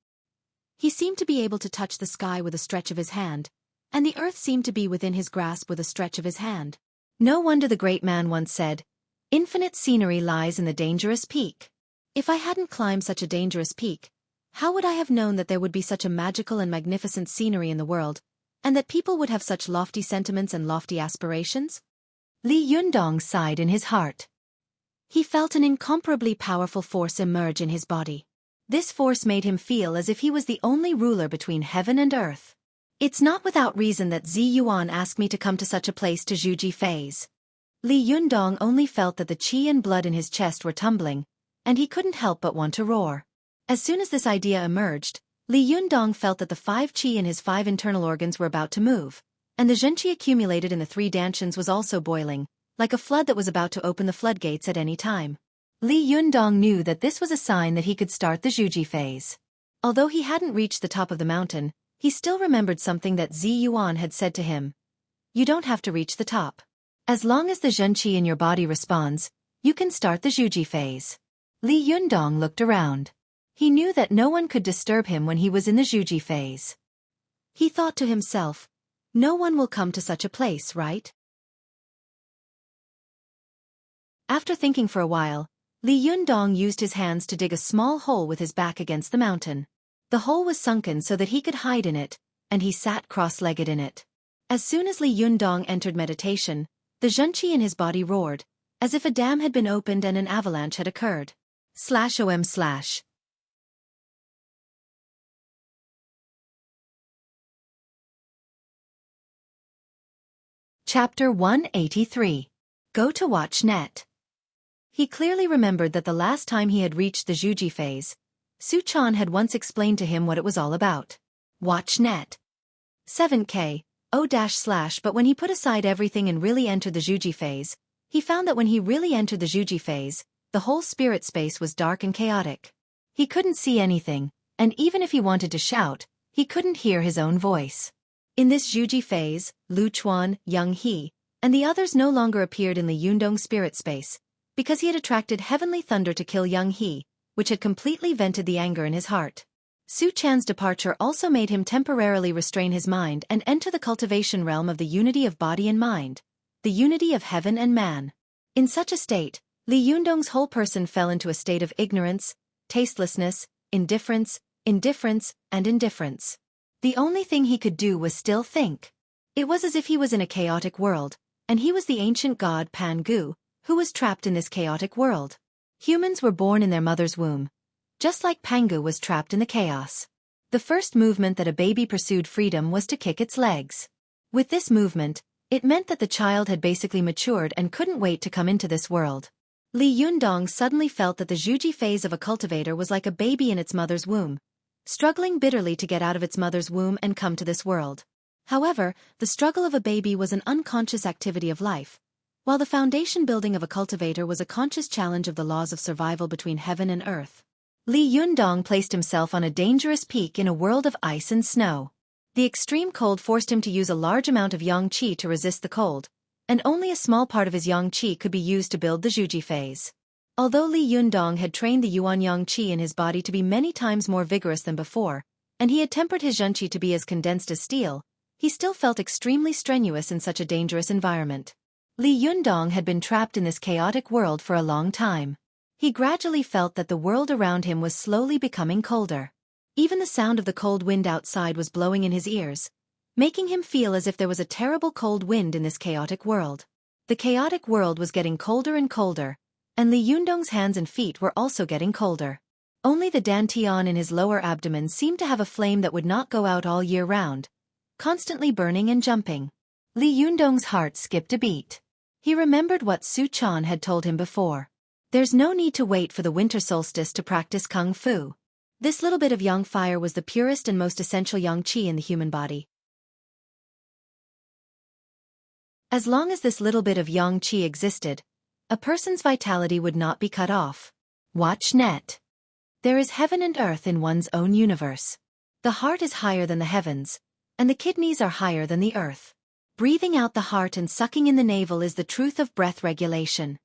He seemed to be able to touch the sky with a stretch of his hand, and the earth seemed to be within his grasp with a stretch of his hand. No wonder the great man once said, "Infinite scenery lies in the dangerous peak." If I hadn't climbed such a dangerous peak, how would I have known that there would be such a magical and magnificent scenery in the world, and that people would have such lofty sentiments and lofty aspirations? Li Yundong sighed in his heart. He felt an incomparably powerful force emerge in his body. This force made him feel as if he was the only ruler between heaven and earth. It's not without reason that Zi Yuan asked me to come to such a place to Xueqi phase. Li Yundong only felt that the qi and blood in his chest were tumbling, and he couldn't help but want to roar. As soon as this idea emerged, Li Yundong felt that the 5 qi in his 5 internal organs were about to move, and the zhenqi accumulated in the 3 dantians was also boiling, like a flood that was about to open the floodgates at any time. Li Yundong knew that this was a sign that he could start the Xueqi phase. Although he hadn't reached the top of the mountain, he still remembered something that Zi Yuan had said to him. You don't have to reach the top. As long as the zhenqi in your body responds, you can start the Xueqi phase. Li Yundong looked around. He knew that no one could disturb him when he was in the Xueqi phase. He thought to himself, no one will come to such a place, right? After thinking for a while, Li Yundong used his hands to dig a small hole with his back against the mountain. The hole was sunken so that he could hide in it, and he sat cross-legged in it. As soon as Li Yundong entered meditation, the zhenqi in his body roared, as if a dam had been opened and an avalanche had occurred. /om/. Chapter 183. Go to watch net. He clearly remembered that the last time he had reached the Xueqi phase, Su Chan had once explained to him what it was all about. Watch net. 7K, O-/ but when he put aside everything and really entered the Xueqi phase, he found that when he really entered the Xueqi phase, the whole spirit space was dark and chaotic. He couldn't see anything, and even if he wanted to shout, he couldn't hear his own voice. In this Xueqi phase, Lu Chuan, Young He, and the others no longer appeared in the Yundong spirit space, because he had attracted heavenly thunder to kill Young He, which had completely vented the anger in his heart. Su Chan's departure also made him temporarily restrain his mind and enter the cultivation realm of the unity of body and mind, the unity of heaven and man. In such a state, Li Yundong's whole person fell into a state of ignorance, tastelessness, indifference, and indifference. The only thing he could do was still think. It was as if he was in a chaotic world, and he was the ancient god Pangu, who was trapped in this chaotic world. Humans were born in their mother's womb, just like Pangu was trapped in the chaos. The first movement that a baby pursued freedom was to kick its legs. With this movement, it meant that the child had basically matured and couldn't wait to come into this world. Li Yundong suddenly felt that the Xueqi phase of a cultivator was like a baby in its mother's womb, struggling bitterly to get out of its mother's womb and come to this world. However, the struggle of a baby was an unconscious activity of life, while the foundation building of a cultivator was a conscious challenge of the laws of survival between heaven and earth. Li Yundong placed himself on a dangerous peak in a world of ice and snow. The extreme cold forced him to use a large amount of yang qi to resist the cold, and only a small part of his yang qi could be used to build the Xueqi phase. Although Li Yundong had trained the yuan yang qi in his body to be many times more vigorous than before, and he had tempered his zhenqi to be as condensed as steel, he still felt extremely strenuous in such a dangerous environment. Li Yundong had been trapped in this chaotic world for a long time. He gradually felt that the world around him was slowly becoming colder. Even the sound of the cold wind outside was blowing in his ears, making him feel as if there was a terrible cold wind in this chaotic world. The chaotic world was getting colder and colder, and Li Yundong's hands and feet were also getting colder. Only the dantian in his lower abdomen seemed to have a flame that would not go out all year round, constantly burning and jumping. Li Yundong's heart skipped a beat. He remembered what Su Chan had told him before. There's no need to wait for the winter solstice to practice kung fu. This little bit of yang fire was the purest and most essential yang qi in the human body. As long as this little bit of yang qi existed, a person's vitality would not be cut off. Watch net. There is heaven and earth in one's own universe. The heart is higher than the heavens, and the kidneys are higher than the earth. Breathing out the heart and sucking in the navel is the truth of breath regulation.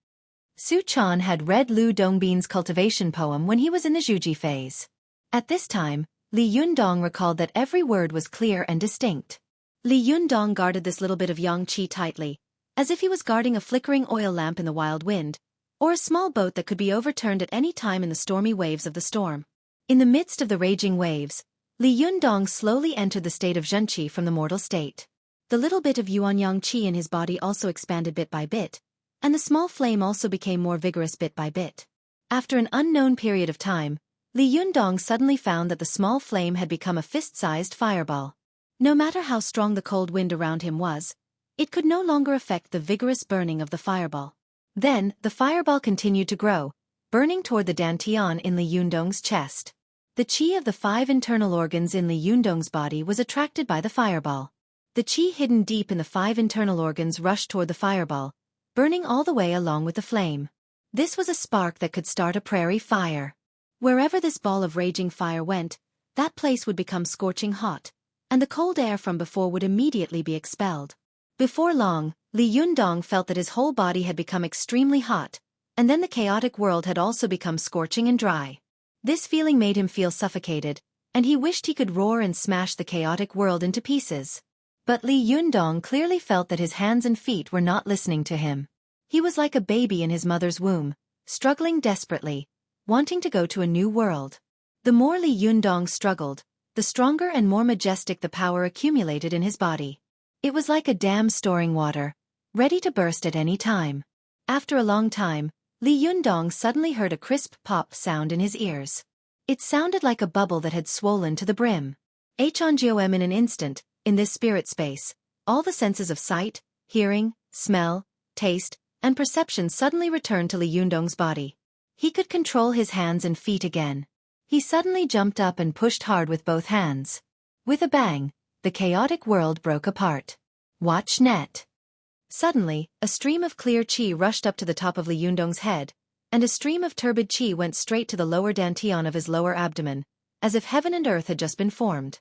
Su Chan had read Lu Dongbin's cultivation poem when he was in the Xueqi phase. At this time, Li Yundong recalled that every word was clear and distinct. Li Yundong guarded this little bit of yang qi tightly, as if he was guarding a flickering oil lamp in the wild wind, or a small boat that could be overturned at any time in the stormy waves of the storm. In the midst of the raging waves, Li Yundong slowly entered the state of zhenqi from the mortal state. The little bit of yuan yang qi in his body also expanded bit by bit, and the small flame also became more vigorous bit by bit. After an unknown period of time, Li Yundong suddenly found that the small flame had become a fist-sized fireball. No matter how strong the cold wind around him was, it could no longer affect the vigorous burning of the fireball. Then, the fireball continued to grow, burning toward the dantian in Li Yundong's chest. The qi of the 5 internal organs in Li Yundong's body was attracted by the fireball. The qi hidden deep in the 5 internal organs rushed toward the fireball, burning all the way along with the flame. This was a spark that could start a prairie fire. Wherever this ball of raging fire went, that place would become scorching hot, and the cold air from before would immediately be expelled. Before long, Li Yundong felt that his whole body had become extremely hot, and then the chaotic world had also become scorching and dry. This feeling made him feel suffocated, and he wished he could roar and smash the chaotic world into pieces. But Li Yundong clearly felt that his hands and feet were not listening to him. He was like a baby in his mother's womb, struggling desperately, wanting to go to a new world. The more Li Yundong struggled, the stronger and more majestic the power accumulated in his body. It was like a dam storing water, ready to burst at any time. After a long time, Li Yundong suddenly heard a crisp pop sound in his ears. It sounded like a bubble that had swollen to the brim. Hongom in an instant, in this spirit space, all the senses of sight, hearing, smell, taste, and perception suddenly returned to Li Yundong's body. He could control his hands and feet again. He suddenly jumped up and pushed hard with both hands. With a bang, the chaotic world broke apart. Watch net. Suddenly, a stream of clear qi rushed up to the top of Li Yundong's head, and a stream of turbid qi went straight to the lower dantian of his lower abdomen, as if heaven and earth had just been formed.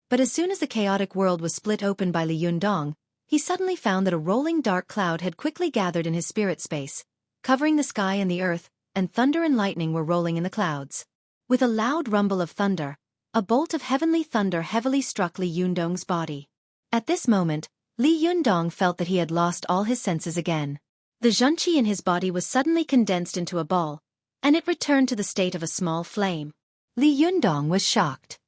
But as soon as the chaotic world was split open by Li Yundong, he suddenly found that a rolling dark cloud had quickly gathered in his spirit space, covering the sky and the earth, and thunder and lightning were rolling in the clouds. With a loud rumble of thunder, a bolt of heavenly thunder heavily struck Li Yundong's body. At this moment, Li Yundong felt that he had lost all his senses again. The zhenqi in his body was suddenly condensed into a ball, and it returned to the state of a small flame. Li Yundong was shocked.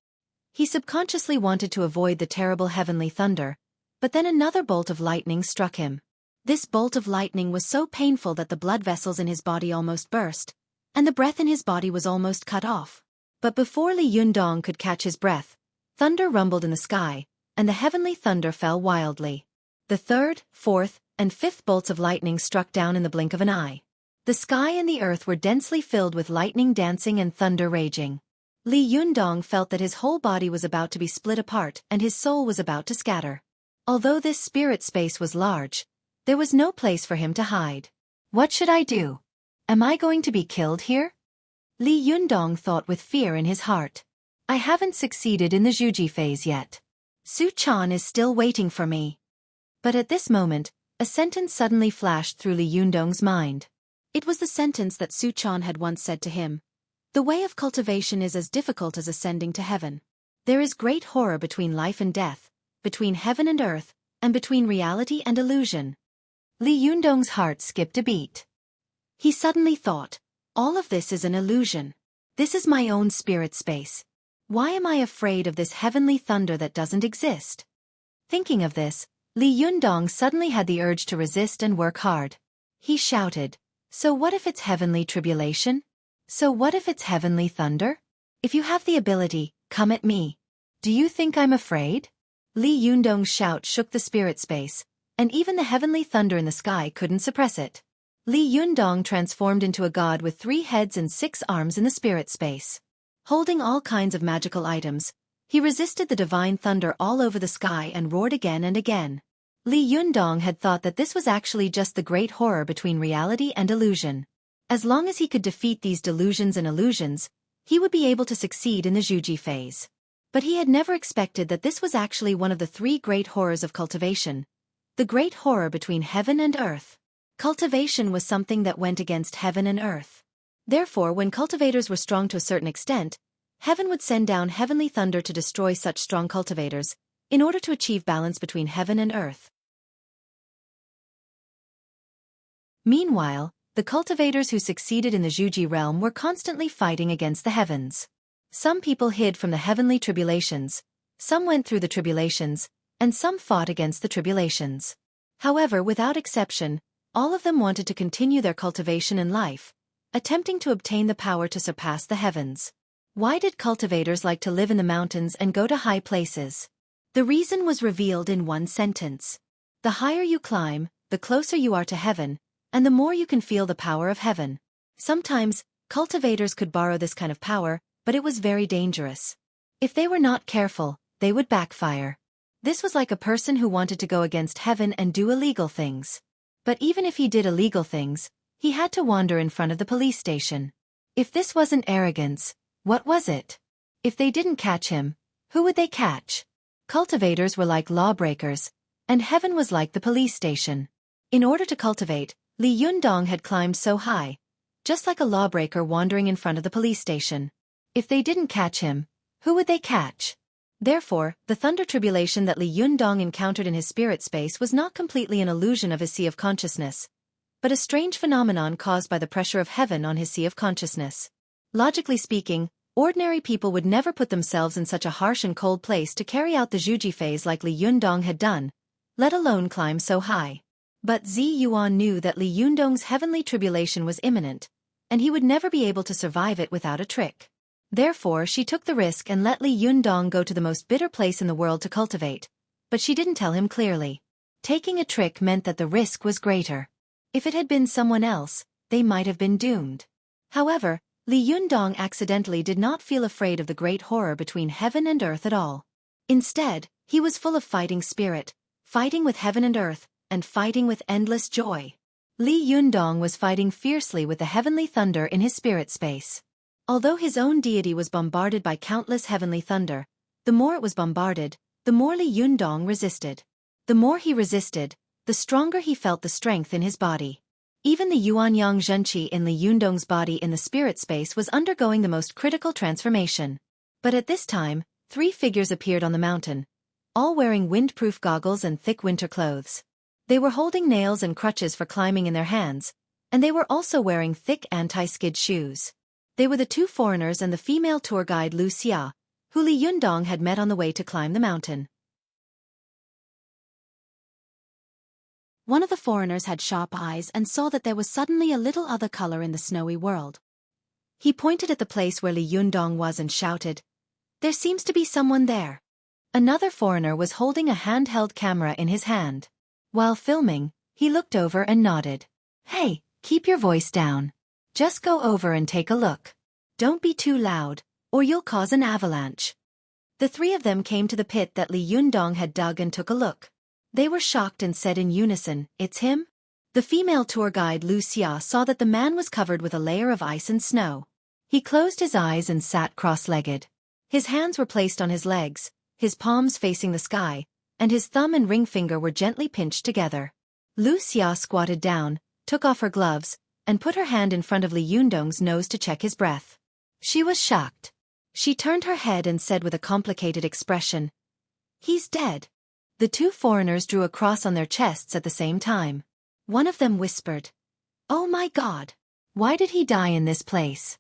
He subconsciously wanted to avoid the terrible heavenly thunder, but then another bolt of lightning struck him. This bolt of lightning was so painful that the blood vessels in his body almost burst, and the breath in his body was almost cut off. But before Li Yundong could catch his breath, thunder rumbled in the sky, and the heavenly thunder fell wildly. The 3rd, 4th, and 5th bolts of lightning struck down in the blink of an eye. The sky and the earth were densely filled with lightning dancing and thunder raging. Li Yundong felt that his whole body was about to be split apart and his soul was about to scatter. Although this spirit space was large, there was no place for him to hide. What should I do? Am I going to be killed here? Li Yundong thought with fear in his heart. I haven't succeeded in the Xueqi phase yet. Su Chan is still waiting for me. But at this moment, a sentence suddenly flashed through Li Yundong's mind. It was the sentence that Su Chan had once said to him. The way of cultivation is as difficult as ascending to heaven. There is great horror between life and death, between heaven and earth, and between reality and illusion. Li Yundong's heart skipped a beat. He suddenly thought, all of this is an illusion. This is my own spirit space. Why am I afraid of this heavenly thunder that doesn't exist? Thinking of this, Li Yundong suddenly had the urge to resist and work hard. He shouted, So what if it's heavenly tribulation? So what if it's heavenly thunder? If you have the ability, come at me. Do you think I'm afraid? Li Yundong's shout shook the spirit space, and even the heavenly thunder in the sky couldn't suppress it. Li Yundong transformed into a god with 3 heads and 6 arms in the spirit space. Holding all kinds of magical items, he resisted the divine thunder all over the sky and roared again and again. Li Yundong had thought that this was actually just the great horror between reality and illusion. As long as he could defeat these delusions and illusions, he would be able to succeed in the Xueqi phase. But he had never expected that this was actually one of the 3 great horrors of cultivation. The great horror between heaven and earth. Cultivation was something that went against heaven and earth. Therefore, when cultivators were strong to a certain extent, heaven would send down heavenly thunder to destroy such strong cultivators, in order to achieve balance between heaven and earth. Meanwhile, the cultivators who succeeded in the Xueqi realm were constantly fighting against the heavens. Some people hid from the heavenly tribulations, some went through the tribulations, and some fought against the tribulations. However, without exception, all of them wanted to continue their cultivation in life, attempting to obtain the power to surpass the heavens. Why did cultivators like to live in the mountains and go to high places? The reason was revealed in one sentence. The higher you climb, the closer you are to heaven, and the more you can feel the power of heaven. Sometimes, cultivators could borrow this kind of power, but it was very dangerous. If they were not careful, they would backfire. This was like a person who wanted to go against heaven and do illegal things. But even if he did illegal things, he had to wander in front of the police station. If this wasn't arrogance, what was it? If they didn't catch him, who would they catch? Cultivators were like lawbreakers, and heaven was like the police station. In order to cultivate, Li Yundong had climbed so high, just like a lawbreaker wandering in front of the police station. If they didn't catch him, who would they catch? Therefore, the thunder tribulation that Li Yundong encountered in his spirit space was not completely an illusion of his sea of consciousness, but a strange phenomenon caused by the pressure of heaven on his sea of consciousness. Logically speaking, ordinary people would never put themselves in such a harsh and cold place to carry out the Xueqi phase like Li Yundong had done, let alone climb so high. But Zi Yuan knew that Li Yundong's heavenly tribulation was imminent, and he would never be able to survive it without a trick. Therefore, she took the risk and let Li Yundong go to the most bitter place in the world to cultivate, but she didn't tell him clearly. Taking a trick meant that the risk was greater. If it had been someone else, they might have been doomed. However, Li Yundong accidentally did not feel afraid of the great horror between heaven and earth at all. Instead, he was full of fighting spirit, fighting with heaven and earth, and fighting with endless joy. Li Yundong was fighting fiercely with the heavenly thunder in his spirit space. Although his own deity was bombarded by countless heavenly thunder, the more it was bombarded, the more Li Yundong resisted. The more he resisted, the stronger he felt the strength in his body. Even the Yuanyang Zhenqi in Li Yundong's body in the spirit space was undergoing the most critical transformation. But at this time, 3 figures appeared on the mountain, all wearing windproof goggles and thick winter clothes. They were holding nails and crutches for climbing in their hands, and they were also wearing thick anti-skid shoes. They were the 2 foreigners and the female tour guide Lu Xia, who Li Yundong had met on the way to climb the mountain. One of the foreigners had sharp eyes and saw that there was suddenly a little other color in the snowy world. He pointed at the place where Li Yundong was and shouted, "There seems to be someone there." Another foreigner was holding a handheld camera in his hand. While filming, he looked over and nodded. "Hey, keep your voice down. Just go over and take a look. Don't be too loud, or you'll cause an avalanche." The 3 of them came to the pit that Li Yundong had dug and took a look. They were shocked and said in unison, "It's him?" The female tour guide Lu Xia saw that the man was covered with a layer of ice and snow. He closed his eyes and sat cross-legged. His hands were placed on his legs, his palms facing the sky, and his thumb and ring finger were gently pinched together. Lu Xia squatted down, took off her gloves, and put her hand in front of Li Yundong's nose to check his breath. She was shocked. She turned her head and said with a complicated expression, "He's dead." The 2 foreigners drew a cross on their chests at the same time. One of them whispered, "Oh my God! Why did he die in this place?"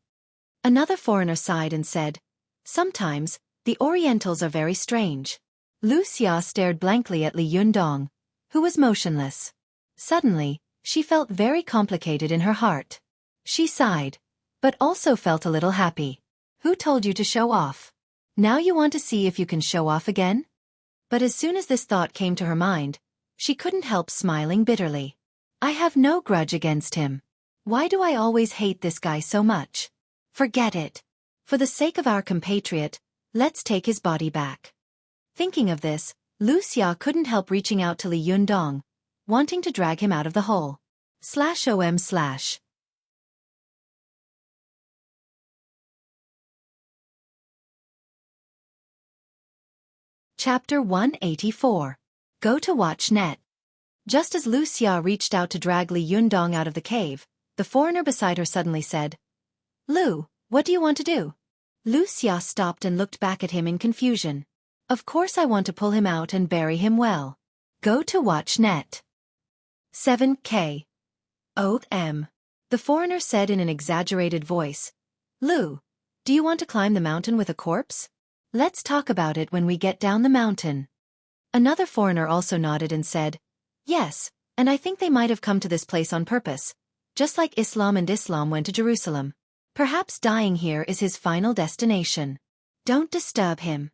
Another foreigner sighed and said, "Sometimes, the Orientals are very strange." Lu Xia stared blankly at Li Yundong, who was motionless. Suddenly, She felt very complicated in her heart. She sighed, but also felt a little happy. Who told you to show off? Now you want to see if you can show off again? But as soon as this thought came to her mind, she couldn't help smiling bitterly. I have no grudge against him. Why do I always hate this guy so much? Forget it. For the sake of our compatriot, let's take his body back. Thinking of this, Lu Xia couldn't help reaching out to Li Yundong, wanting to drag him out of the hole. /om/. Chapter 184. Go to watch net. Just as Lu Xia reached out to drag Li Yundong out of the cave, the foreigner beside her suddenly said, Lu, what do you want to do? Lu Xia stopped and looked back at him in confusion. Of course I want to pull him out and bury him well. Go to watch net. 7K. M. The foreigner said in an exaggerated voice. Lu, do you want to climb the mountain with a corpse? Let's talk about it when we get down the mountain. Another foreigner also nodded and said, Yes, and I think they might have come to this place on purpose, just like Islam went to Jerusalem. Perhaps dying here is his final destination. Don't disturb him.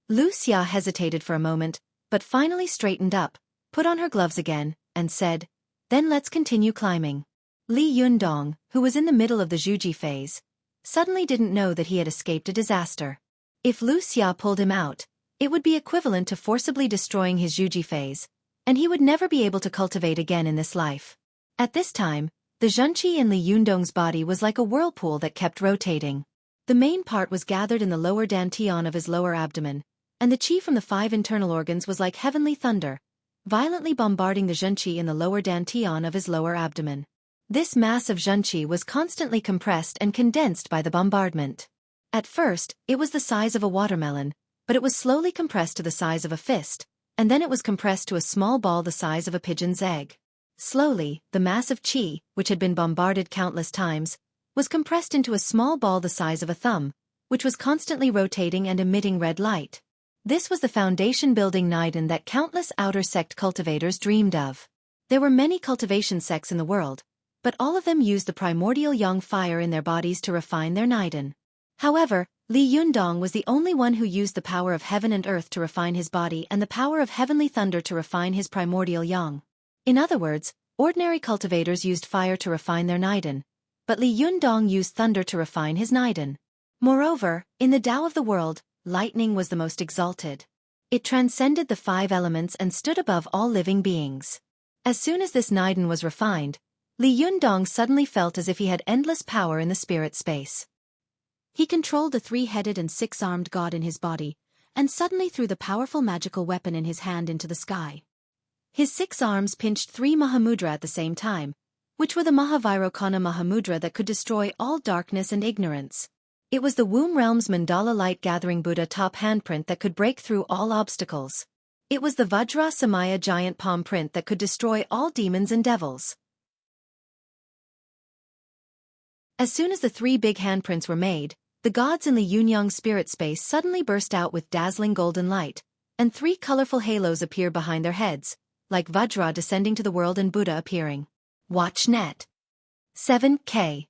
Lu Xia hesitated for a moment, but finally straightened up, put on her gloves again, and said, Then let's continue climbing. Li Yundong, who was in the middle of the Xueqi phase, suddenly didn't know that he had escaped a disaster. If Lu Xia pulled him out, it would be equivalent to forcibly destroying his Xueqi phase, and he would never be able to cultivate again in this life. At this time, the zhenqi in Li Yundong's body was like a whirlpool that kept rotating. The main part was gathered in the lower dantian of his lower abdomen, and the qi from the 5 internal organs was like heavenly thunder, violently bombarding the zhenqi in the lower dantian of his lower abdomen. This mass of zhenqi was constantly compressed and condensed by the bombardment. At first, it was the size of a watermelon, but it was slowly compressed to the size of a fist, and then it was compressed to a small ball the size of a pigeon's egg. Slowly, the mass of qi, which had been bombarded countless times, was compressed into a small ball the size of a thumb, which was constantly rotating and emitting red light. This was the foundation-building Niden that countless outer sect cultivators dreamed of. There were many cultivation sects in the world, but all of them used the primordial yang fire in their bodies to refine their Niden. However, Li Yundong was the only one who used the power of heaven and earth to refine his body and the power of heavenly thunder to refine his primordial yang. In other words, ordinary cultivators used fire to refine their Niden, but Li Yundong used thunder to refine his Niden. Moreover, in the Tao of the world, lightning was the most exalted. It transcended the 5 elements and stood above all living beings. As soon as this Niden was refined, Li Yundong suddenly felt as if he had endless power in the spirit space. He controlled the 3-headed and 6-armed god in his body, and suddenly threw the powerful magical weapon in his hand into the sky. His 6 arms pinched 3 Mahamudra at the same time, which were the Mahavirokana Mahamudra that could destroy all darkness and ignorance. It was the womb realm's mandala light-gathering Buddha top handprint that could break through all obstacles. It was the Vajra Samaya giant palm print that could destroy all demons and devils. As soon as the 3 big handprints were made, the gods in the Yunyang spirit space suddenly burst out with dazzling golden light, and 3 colorful halos appeared behind their heads, like Vajra descending to the world and Buddha appearing. Watch net. 7K.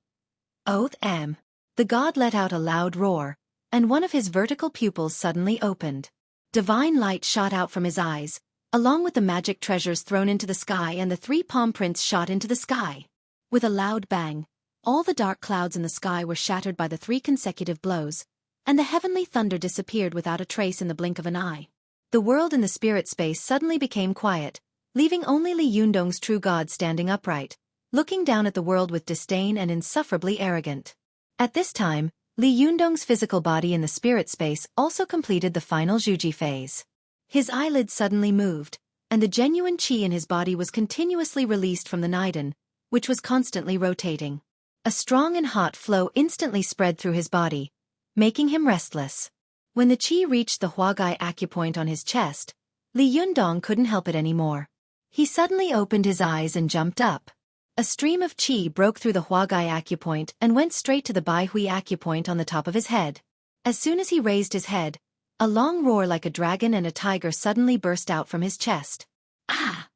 M. The god let out a loud roar, and one of his vertical pupils suddenly opened. Divine light shot out from his eyes, along with the magic treasures thrown into the sky, and the 3 palm prints shot into the sky. With a loud bang, all the dark clouds in the sky were shattered by the 3 consecutive blows, and the heavenly thunder disappeared without a trace in the blink of an eye. The world in the spirit space suddenly became quiet, leaving only Li Yundong's true god standing upright, looking down at the world with disdain and insufferably arrogant. At this time, Li Yundong's physical body in the spirit space also completed the final Xueqi phase. His eyelids suddenly moved, and the genuine qi in his body was continuously released from the Niden, which was constantly rotating. A strong and hot flow instantly spread through his body, making him restless. When the qi reached the Huagai acupoint on his chest, Li Yundong couldn't help it anymore. He suddenly opened his eyes and jumped up. A stream of qi broke through the Huagai acupoint and went straight to the Bai Hui acupoint on the top of his head. As soon as he raised his head, a long roar like a dragon and a tiger suddenly burst out from his chest. Ah!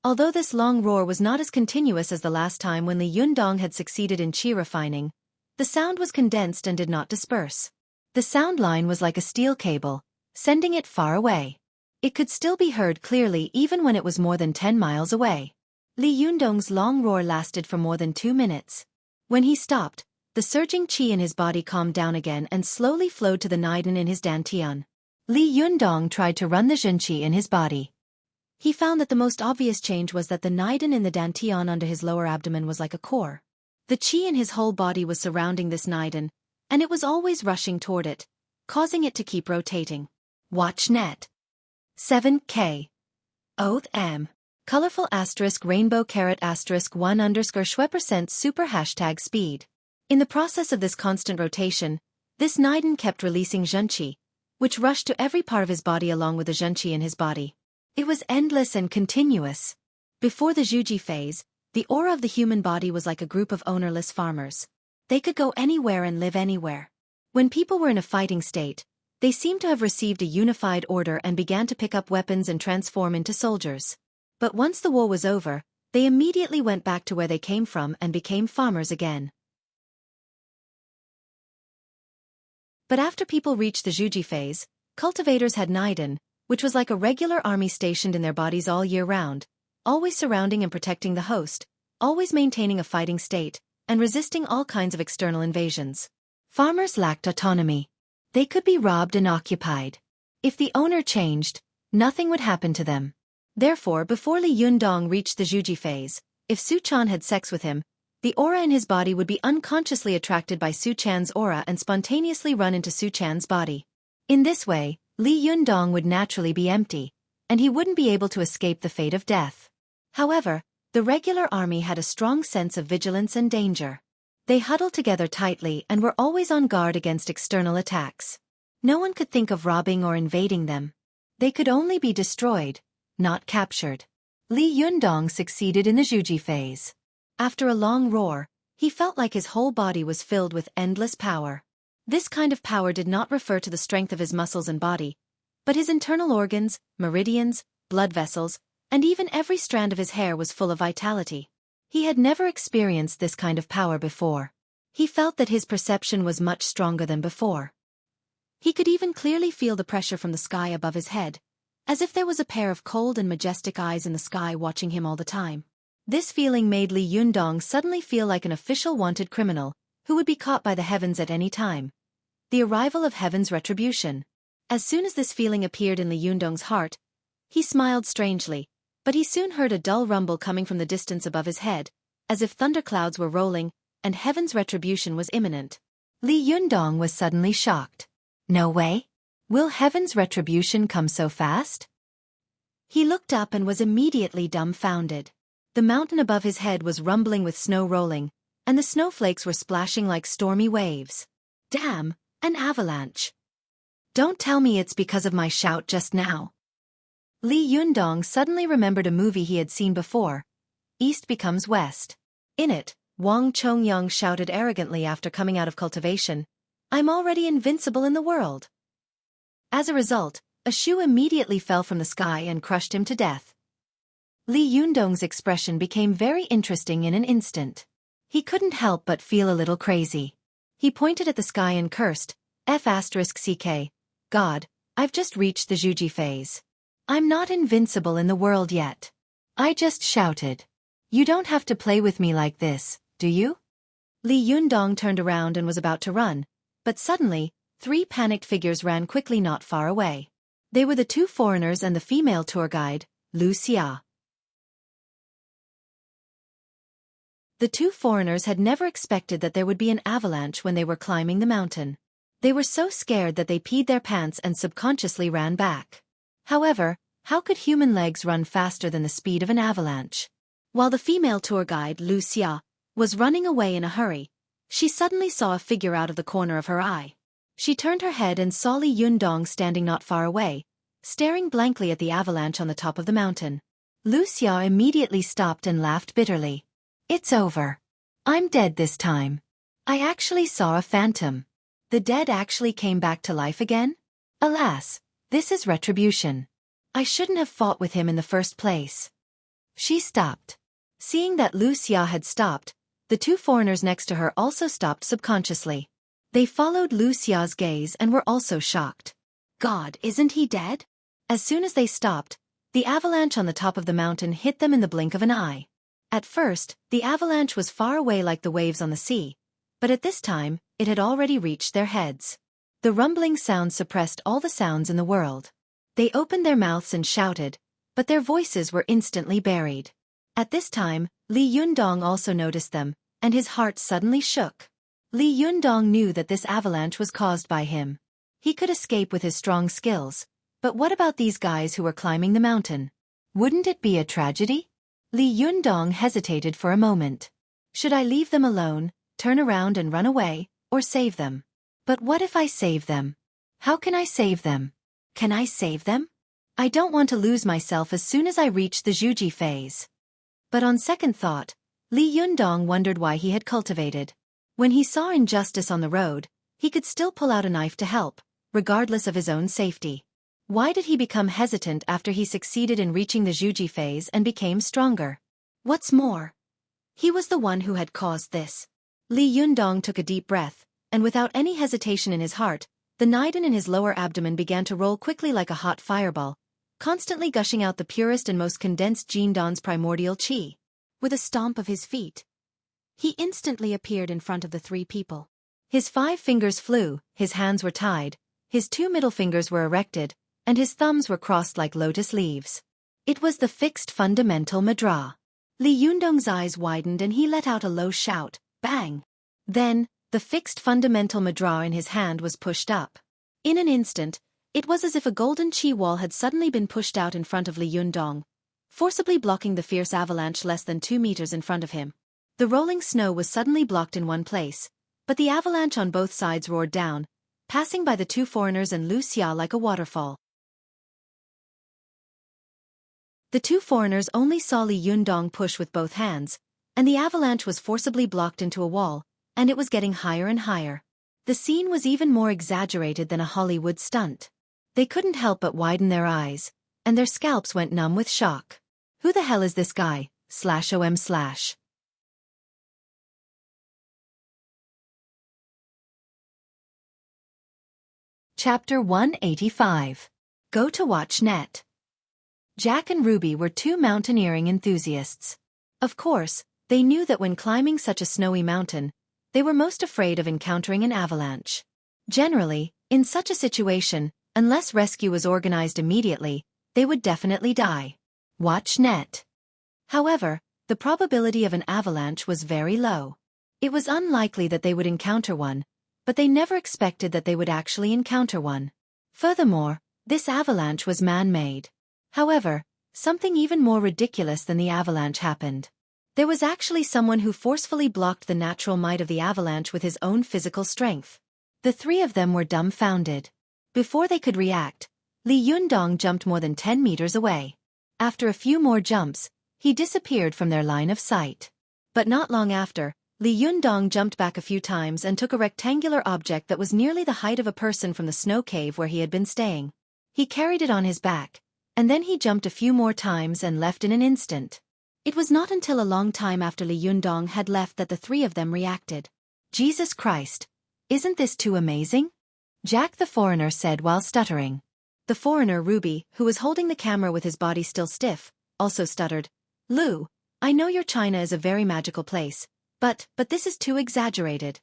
Although this long roar was not as continuous as the last time when Li Yundong had succeeded in qi refining, the sound was condensed and did not disperse. The sound line was like a steel cable, sending it far away. It could still be heard clearly even when it was more than 10 miles away. Li Yundong's long roar lasted for more than 2 minutes. When he stopped, the surging qi in his body calmed down again and slowly flowed to the Niden in his dantian. Li Yundong tried to run the zhenqi in his body. He found that the most obvious change was that the Niden in the dantian under his lower abdomen was like a core. The qi in his whole body was surrounding this Niden, and it was always rushing toward it, causing it to keep rotating. Watch net. 7K. Oath M. Colorful asterisk rainbow caret asterisk 1 underscore Xueqi super hashtag speed. In the process of this constant rotation, this Niden kept releasing zhenqi, which rushed to every part of his body along with the zhenqi in his body. It was endless and continuous. Before the Xueqi phase, the aura of the human body was like a group of ownerless farmers. They could go anywhere and live anywhere. When people were in a fighting state, they seemed to have received a unified order and began to pick up weapons and transform into soldiers. But once the war was over, they immediately went back to where they came from and became farmers again. But after people reached the Xueqi phase, cultivators had Niden, which was like a regular army stationed in their bodies all year round, always surrounding and protecting the host, always maintaining a fighting state, and resisting all kinds of external invasions. Farmers lacked autonomy. They could be robbed and occupied. If the owner changed, nothing would happen to them. Therefore, before Li Yundong reached the Xueqi phase, if Su Chan had sex with him, the aura in his body would be unconsciously attracted by Su Chan's aura and spontaneously run into Su Chan's body. In this way, Li Yundong would naturally be empty, and he wouldn't be able to escape the fate of death. However, the regular army had a strong sense of vigilance and danger. They huddled together tightly and were always on guard against external attacks. No one could think of robbing or invading them. They could only be destroyed, not captured. Li Yundong succeeded in the Xueqi phase. After a long roar, he felt like his whole body was filled with endless power. This kind of power did not refer to the strength of his muscles and body, but his internal organs, meridians, blood vessels, and even every strand of his hair was full of vitality. He had never experienced this kind of power before. He felt that his perception was much stronger than before. He could even clearly feel the pressure from the sky above his head, as if there was a pair of cold and majestic eyes in the sky watching him all the time. This feeling made Li Yundong suddenly feel like an official wanted criminal, who would be caught by the heavens at any time. The arrival of heaven's retribution. As soon as this feeling appeared in Li Yundong's heart, he smiled strangely, but he soon heard a dull rumble coming from the distance above his head, as if thunderclouds were rolling, and heaven's retribution was imminent. Li Yundong was suddenly shocked. No way? Will heaven's retribution come so fast? He looked up and was immediately dumbfounded. The mountain above his head was rumbling with snow rolling, and the snowflakes were splashing like stormy waves. Damn, an avalanche. Don't tell me it's because of my shout just now. Li Yundong suddenly remembered a movie he had seen before, East Becomes West. In it, Wang Chongyang shouted arrogantly after coming out of cultivation, "I'm already invincible in the world." As a result, a shoe immediately fell from the sky and crushed him to death. Li Yundong's expression became very interesting in an instant. He couldn't help but feel a little crazy. He pointed at the sky and cursed, F***ck, God, I've just reached the Xueqi phase. I'm not invincible in the world yet. I just shouted. You don't have to play with me like this, do you? Li Yundong turned around and was about to run, but suddenly, 3 panicked figures ran quickly not far away. They were the 2 foreigners and the female tour guide, Lu Xia. The 2 foreigners had never expected that there would be an avalanche when they were climbing the mountain. They were so scared that they peed their pants and subconsciously ran back. However, how could human legs run faster than the speed of an avalanche? While the female tour guide, Lu Xia, was running away in a hurry, she suddenly saw a figure out of the corner of her eye. She turned her head and saw Li Yundong standing not far away, staring blankly at the avalanche on the top of the mountain. Lu Xia immediately stopped and laughed bitterly. It's over. I'm dead this time. I actually saw a phantom. The dead actually came back to life again? Alas, this is retribution. I shouldn't have fought with him in the first place. She stopped. Seeing that Lu Xia had stopped, the two foreigners next to her also stopped subconsciously. They followed Lu Xia's gaze and were also shocked. God, isn't he dead? As soon as they stopped, the avalanche on the top of the mountain hit them in the blink of an eye. At first, the avalanche was far away like the waves on the sea, but at this time, it had already reached their heads. The rumbling sound suppressed all the sounds in the world. They opened their mouths and shouted, but their voices were instantly buried. At this time, Li Yundong also noticed them, and his heart suddenly shook. Li Yundong knew that this avalanche was caused by him. He could escape with his strong skills, but what about these guys who were climbing the mountain? Wouldn't it be a tragedy? Li Yundong hesitated for a moment. Should I leave them alone, turn around and run away, or save them? But what if I save them? How can I save them? Can I save them? I don't want to lose myself as soon as I reach the Xueqi phase. But on second thought, Li Yundong wondered why he had cultivated. When he saw injustice on the road, he could still pull out a knife to help, regardless of his own safety. Why did he become hesitant after he succeeded in reaching the Xueqi phase and became stronger? What's more, he was the one who had caused this. Li Yundong took a deep breath, and without any hesitation in his heart, the nidin in his lower abdomen began to roll quickly like a hot fireball, constantly gushing out the purest and most condensed Jindan's primordial qi. With a stomp of his feet, he instantly appeared in front of the three people. His 5 fingers flew, his hands were tied, his 2 middle fingers were erected, and his thumbs were crossed like lotus leaves. It was the fixed fundamental madra. Li Yundong's eyes widened and he let out a low shout, bang! Then, the fixed fundamental madra in his hand was pushed up. In an instant, it was as if a golden qi wall had suddenly been pushed out in front of Li Yundong, forcibly blocking the fierce avalanche less than 2 meters in front of him. The rolling snow was suddenly blocked in one place, but the avalanche on both sides roared down, passing by the two foreigners and Lu Xia like a waterfall. The two foreigners only saw Li Yundong push with both hands, and the avalanche was forcibly blocked into a wall, and it was getting higher and higher. The scene was even more exaggerated than a Hollywood stunt. They couldn't help but widen their eyes, and their scalps went numb with shock. Who the hell is this guy? /om/. Chapter 185. Go to watch net. Jack and Ruby were 2 mountaineering enthusiasts. Of course, they knew that when climbing such a snowy mountain, they were most afraid of encountering an avalanche. Generally, in such a situation, unless rescue was organized immediately, they would definitely die. Watch net. However, the probability of an avalanche was very low. It was unlikely that they would encounter one, but they never expected that they would actually encounter one. Furthermore, this avalanche was man-made. However, something even more ridiculous than the avalanche happened. There was actually someone who forcefully blocked the natural might of the avalanche with his own physical strength. The 3 of them were dumbfounded. Before they could react, Li Yundong jumped more than 10 meters away. After a few more jumps, he disappeared from their line of sight. But not long after, Li Yundong jumped back a few times and took a rectangular object that was nearly the height of a person from the snow cave where he had been staying. He carried it on his back, and then he jumped a few more times and left in an instant. It was not until a long time after Li Yundong had left that the 3 of them reacted. Jesus Christ! Isn't this too amazing? Jack the foreigner said while stuttering. The foreigner, Ruby, who was holding the camera with his body still stiff, also stuttered. Lu, I know your China is a very magical place, but this is too exaggerated.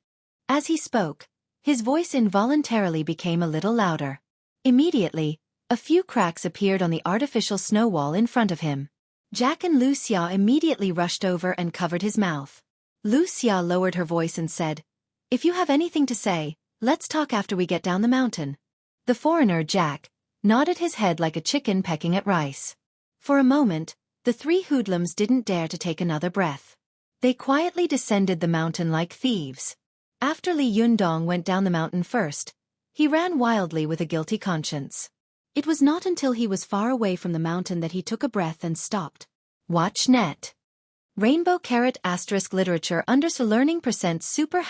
As he spoke, his voice involuntarily became a little louder. Immediately, a few cracks appeared on the artificial snow wall in front of him. Jack and Lu Xia immediately rushed over and covered his mouth. Lu Xia lowered her voice and said, If you have anything to say, let's talk after we get down the mountain. The foreigner, Jack, nodded his head like a chicken pecking at rice. For a moment, the 3 hoodlums didn't dare to take another breath. They quietly descended the mountain like thieves. After Li Yundong went down the mountain first, he ran wildly with a guilty conscience. It was not until he was far away from the mountain that he took a breath and stopped. Watch net. Rainbow ** literature _learning %super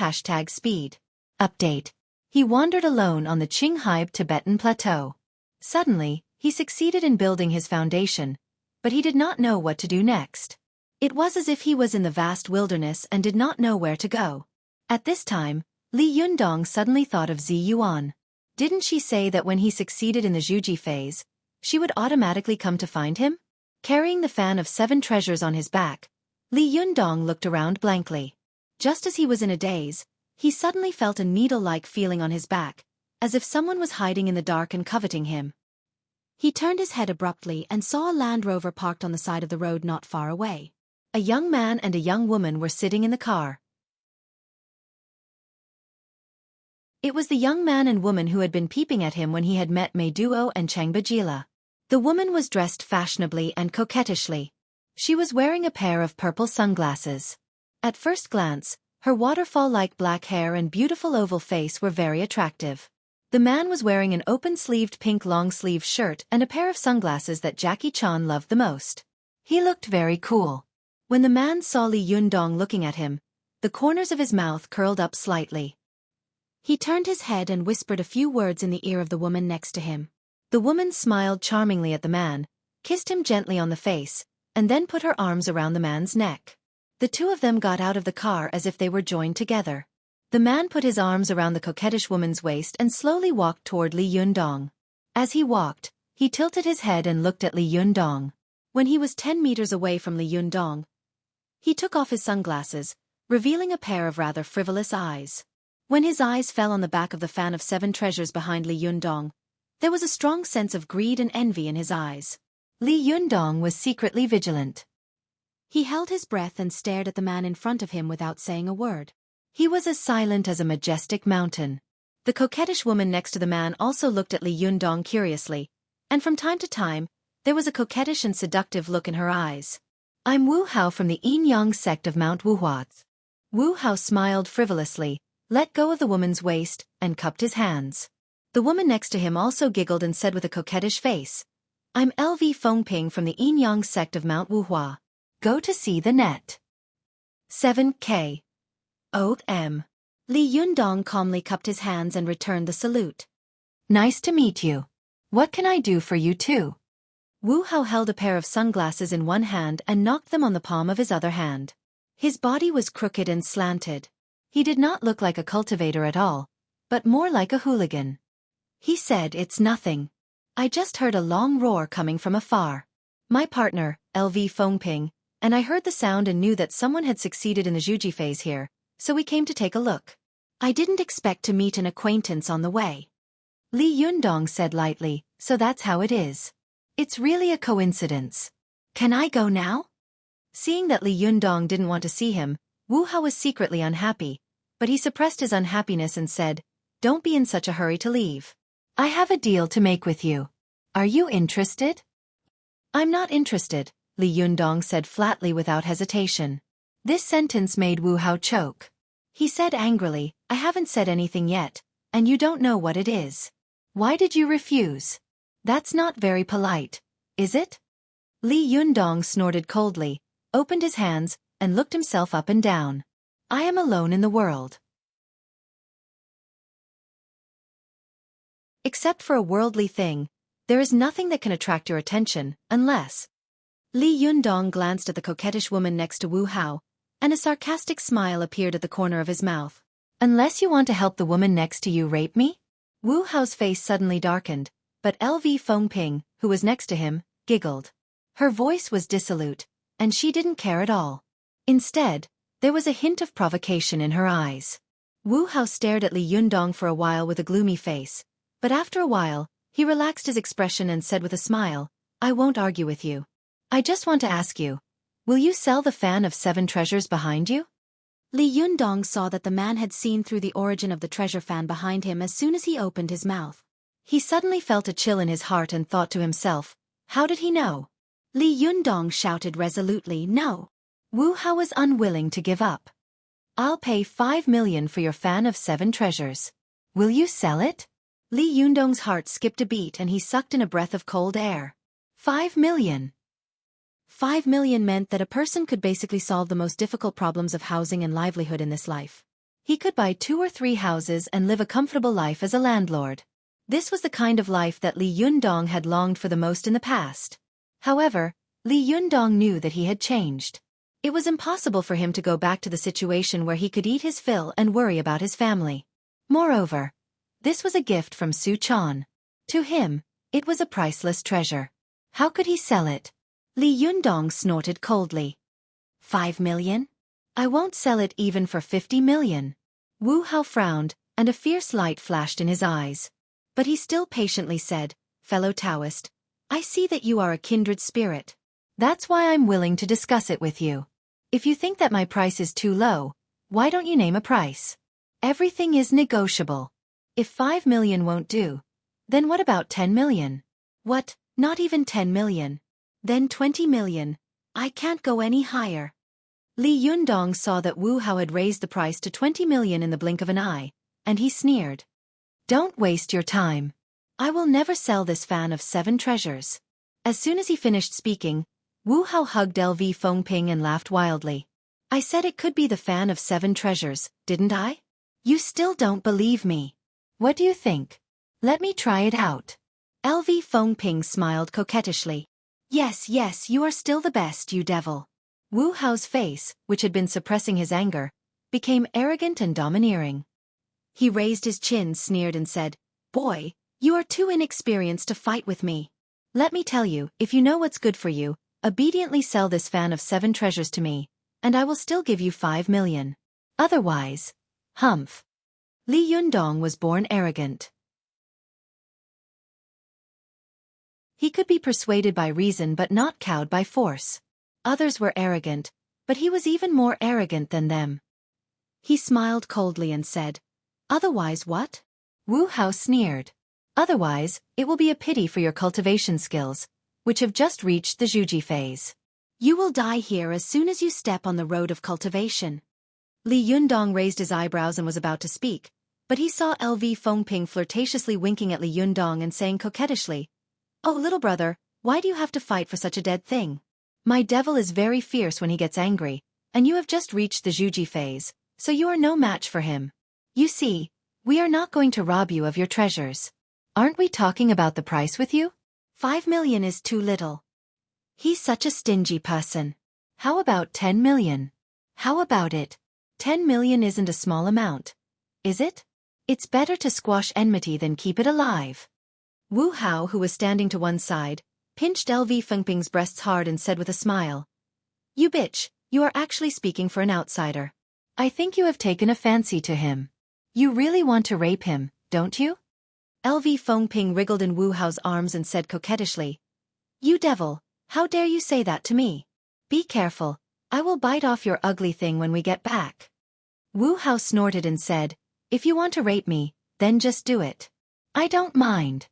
#speed. Update. He wandered alone on the Qinghai Tibetan plateau. Suddenly, he succeeded in building his foundation, but he did not know what to do next. It was as if he was in the vast wilderness and did not know where to go. At this time, Li Yundong suddenly thought of Zi Yuan. Didn't she say that when he succeeded in the Xueqi phase, she would automatically come to find him? Carrying the fan of 7 treasures on his back, Li Yundong looked around blankly. Just as he was in a daze, he suddenly felt a needle-like feeling on his back, as if someone was hiding in the dark and coveting him. He turned his head abruptly and saw a Land Rover parked on the side of the road not far away. A young man and a young woman were sitting in the car. It was the young man and woman who had been peeping at him when he had met Mei Duo and Cheng Bajila. The woman was dressed fashionably and coquettishly. She was wearing a pair of purple sunglasses. At first glance, her waterfall-like black hair and beautiful oval face were very attractive. The man was wearing an open-sleeved pink long-sleeve shirt and a pair of sunglasses that Jackie Chan loved the most. He looked very cool. When the man saw Li Yundong looking at him, the corners of his mouth curled up slightly. He turned his head and whispered a few words in the ear of the woman next to him. The woman smiled charmingly at the man, kissed him gently on the face, and then put her arms around the man's neck. The two of them got out of the car as if they were joined together. The man put his arms around the coquettish woman's waist and slowly walked toward Li Yundong. As he walked, he tilted his head and looked at Li Yundong. When he was 10 meters away from Li Yundong, he took off his sunglasses, revealing a pair of rather frivolous eyes. When his eyes fell on the back of the fan of 7 treasures behind Li Yundong, there was a strong sense of greed and envy in his eyes. Li Yundong was secretly vigilant. He held his breath and stared at the man in front of him without saying a word. He was as silent as a majestic mountain. The coquettish woman next to the man also looked at Li Yundong curiously, and from time to time, there was a coquettish and seductive look in her eyes. "I'm Wu Hao from the Yin Yang sect of Mount Wuhua." Wu Hao smiled frivolously, let go of the woman's waist, and cupped his hands. The woman next to him also giggled and said with a coquettish face, "I'm LV Fengping from the Yin Yang sect of Mount Wuhua. Go to see the net." 7K. O.M. Li Yundong calmly cupped his hands and returned the salute. "Nice to meet you. What can I do for you too?" Wu Hao held a pair of sunglasses in one hand and knocked them on the palm of his other hand. His body was crooked and slanted. He did not look like a cultivator at all, but more like a hooligan. He said, "It's nothing. I just heard a long roar coming from afar. My partner, LV Fengping, and I heard the sound and knew that someone had succeeded in the Xueqi phase here, so we came to take a look. I didn't expect to meet an acquaintance on the way." Li Yundong said lightly, "So that's how it is. It's really a coincidence. Can I go now?" Seeing that Li Yundong didn't want to see him, Wu Hao was secretly unhappy, but he suppressed his unhappiness and said, "Don't be in such a hurry to leave. I have a deal to make with you. Are you interested?" "I'm not interested," Li Yundong said flatly without hesitation. This sentence made Wu Hao choke. He said angrily, "I haven't said anything yet, and you don't know what it is. Why did you refuse? That's not very polite, is it?" Li Yundong snorted coldly, opened his hands, and looked himself up and down. "I am alone in the world. Except for a worldly thing, there is nothing that can attract your attention, unless..." Li Yundong glanced at the coquettish woman next to Wu Hao, and a sarcastic smile appeared at the corner of his mouth. "Unless you want to help the woman next to you rape me?" Wu Hao's face suddenly darkened, but LV Fengping, who was next to him, giggled. Her voice was dissolute, and she didn't care at all. Instead, there was a hint of provocation in her eyes. Wu Hao stared at Li Yundong for a while with a gloomy face, but after a while, he relaxed his expression and said with a smile, "I won't argue with you. I just want to ask you, will you sell the fan of 7 treasures behind you?" Li Yundong saw that the man had seen through the origin of the treasure fan behind him as soon as he opened his mouth. He suddenly felt a chill in his heart and thought to himself, how did he know? Li Yundong shouted resolutely, "No." Wu Hao was unwilling to give up. "I'll pay 5 million for your fan of 7 treasures. Will you sell it?" Li Yundong's heart skipped a beat and he sucked in a breath of cold air. 5 million. 5 million meant that a person could basically solve the most difficult problems of housing and livelihood in this life. He could buy 2 or 3 houses and live a comfortable life as a landlord. This was the kind of life that Li Yundong had longed for the most in the past. However, Li Yundong knew that he had changed. It was impossible for him to go back to the situation where he could eat his fill and worry about his family. Moreover, this was a gift from Su Chan. To him, it was a priceless treasure. How could he sell it? Li Yundong snorted coldly. 5 million? I won't sell it even for 50 million. Wu Hao frowned, and a fierce light flashed in his eyes. But he still patiently said, fellow Taoist, I see that you are a kindred spirit. That's why I'm willing to discuss it with you. If you think that my price is too low, why don't you name a price? Everything is negotiable. If 5 million won't do, then what about 10 million? What, not even 10 million? Then 20 million. I can't go any higher. Li Yundong saw that Wu Hao had raised the price to 20 million in the blink of an eye, and he sneered. Don't waste your time. I will never sell this fan of 7 treasures. As soon as he finished speaking, Wu Hao hugged LV Fengping and laughed wildly. I said it could be the fan of 7 treasures, didn't I? You still don't believe me. What do you think? Let me try it out. LV Fengping smiled coquettishly. Yes, you are still the best, you devil. Wu Hao's face, which had been suppressing his anger, became arrogant and domineering. He raised his chin, sneered and said, Boy, you are too inexperienced to fight with me. Let me tell you, if you know what's good for you, obediently sell this fan of 7 treasures to me, and I will still give you 5 million. Otherwise, humph. Li Yundong was born arrogant. He could be persuaded by reason but not cowed by force. Others were arrogant, but he was even more arrogant than them. He smiled coldly and said, Otherwise what? Wu Hao sneered. Otherwise, it will be a pity for your cultivation skills, which have just reached the Xueqi phase. You will die here as soon as you step on the road of cultivation. Li Yundong raised his eyebrows and was about to speak, but he saw LV Fengping flirtatiously winking at Li Yundong and saying coquettishly, Oh little brother, why do you have to fight for such a dead thing? My devil is very fierce when he gets angry, and you have just reached the Xueqi phase, so you are no match for him. You see, we are not going to rob you of your treasures. Aren't we talking about the price with you? 5 million is too little. He's such a stingy person. How about 10 million? How about it? 10 million isn't a small amount, is it? It's better to squash enmity than keep it alive. Wu Hao, who was standing to one side, pinched LV Fengping's breasts hard and said with a smile, You bitch, you are actually speaking for an outsider. I think you have taken a fancy to him. You really want to rape him, don't you? LV Fengping wriggled in Wu Hao's arms and said coquettishly, You devil, how dare you say that to me? Be careful, I will bite off your ugly thing when we get back. Wu Hao snorted and said, If you want to rape me, then just do it. I don't mind.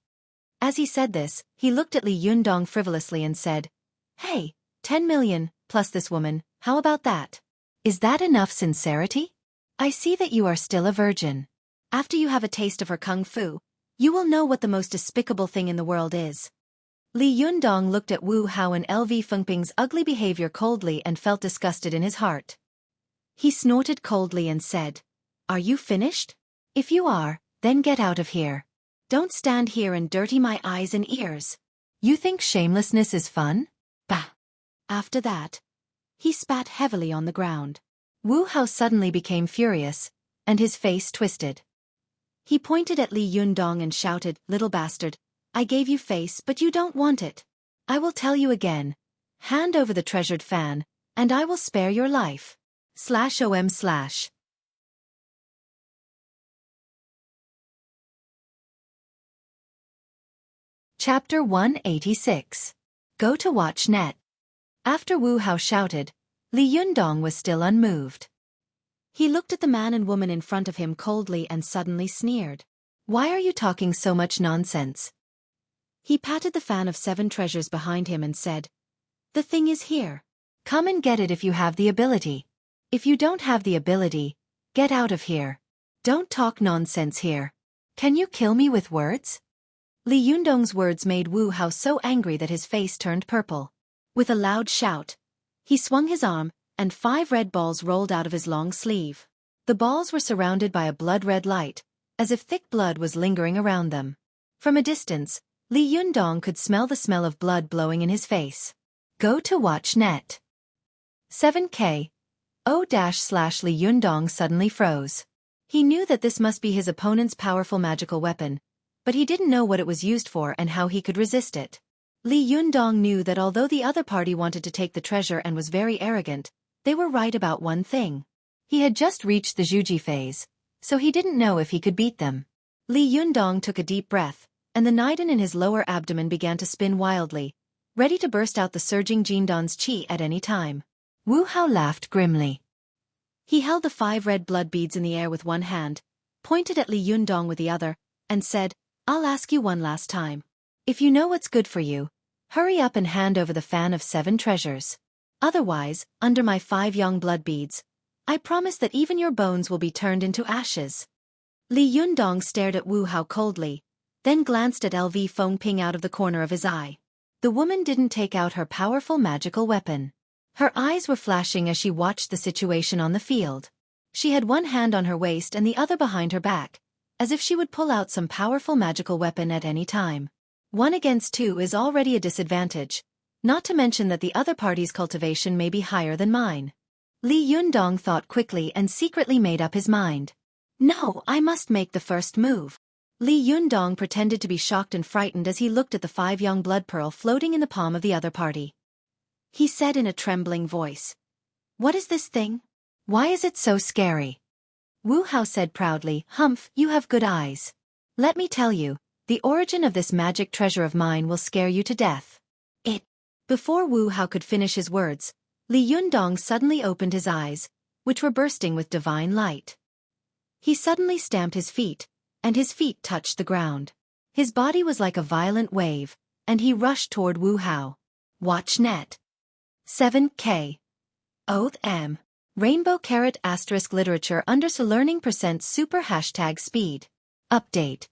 As he said this, he looked at Li Yundong frivolously and said, Hey, 10 million, plus this woman, how about that? Is that enough sincerity? I see that you are still a virgin. After you have a taste of her kung fu, you will know what the most despicable thing in the world is. Li Yundong looked at Wu Hao and LV Fengping's ugly behavior coldly and felt disgusted in his heart. He snorted coldly and said, Are you finished? If you are, then get out of here. Don't stand here and dirty my eyes and ears. You think shamelessness is fun? Bah! After that, he spat heavily on the ground. Wu Hao suddenly became furious, and his face twisted. He pointed at Li Yundong and shouted, Little bastard, I gave you face but you don't want it. I will tell you again. Hand over the treasured fan, and I will spare your life. /OM/ Chapter 186. Go to watch net. After Wu Hao shouted, Li Yundong was still unmoved. He looked at the man and woman in front of him coldly and suddenly sneered. Why are you talking so much nonsense? He patted the fan of 7 treasures behind him and said, The thing is here. Come and get it if you have the ability. If you don't have the ability, get out of here. Don't talk nonsense here. Can you kill me with words? Li Yundong's words made Wu Hao so angry that his face turned purple. With a loud shout, he swung his arm, and 5 red balls rolled out of his long sleeve. The balls were surrounded by a blood-red light, as if thick blood was lingering around them. From a distance, Li Yundong could smell the smell of blood blowing in his face. Go to watch net. 7K. Li Yundong suddenly froze. He knew that this must be his opponent's powerful magical weapon, but he didn't know what it was used for and how he could resist it. Li Yundong knew that although the other party wanted to take the treasure and was very arrogant, they were right about one thing. He had just reached the Xueqi phase, so he didn't know if he could beat them. Li Yundong took a deep breath, and the Niden in his lower abdomen began to spin wildly, ready to burst out the surging Jindan's qi at any time. Wu Hao laughed grimly. He held the 5 red blood beads in the air with one hand, pointed at Li Yundong with the other, and said, "I'll ask you one last time. If you know what's good for you, hurry up and hand over the fan of 7 treasures. Otherwise, under my 5 young blood beads, I promise that even your bones will be turned into ashes." Li Yundong stared at Wu Hao coldly, then glanced at LV Fengping out of the corner of his eye. The woman didn't take out her powerful magical weapon. Her eyes were flashing as she watched the situation on the field. She had one hand on her waist and the other behind her back, as if she would pull out some powerful magical weapon at any time. 1 against 2 is already a disadvantage, not to mention that the other party's cultivation may be higher than mine. Li Yundong thought quickly and secretly made up his mind. No, I must make the first move. Li Yundong pretended to be shocked and frightened as he looked at the 5 young blood pearl floating in the palm of the other party. He said in a trembling voice, "What is this thing? Why is it so scary?" Wu Hao said proudly, "Humph, you have good eyes. Let me tell you, the origin of this magic treasure of mine will scare you to death." Before Wu Hao could finish his words, Li Yundong suddenly opened his eyes, which were bursting with divine light. He suddenly stamped his feet, and his feet touched the ground. His body was like a violent wave, and he rushed toward Wu Hao. Watch net. 7K. Oath M. Rainbow Carrot * literature under learning % super #speed. Update.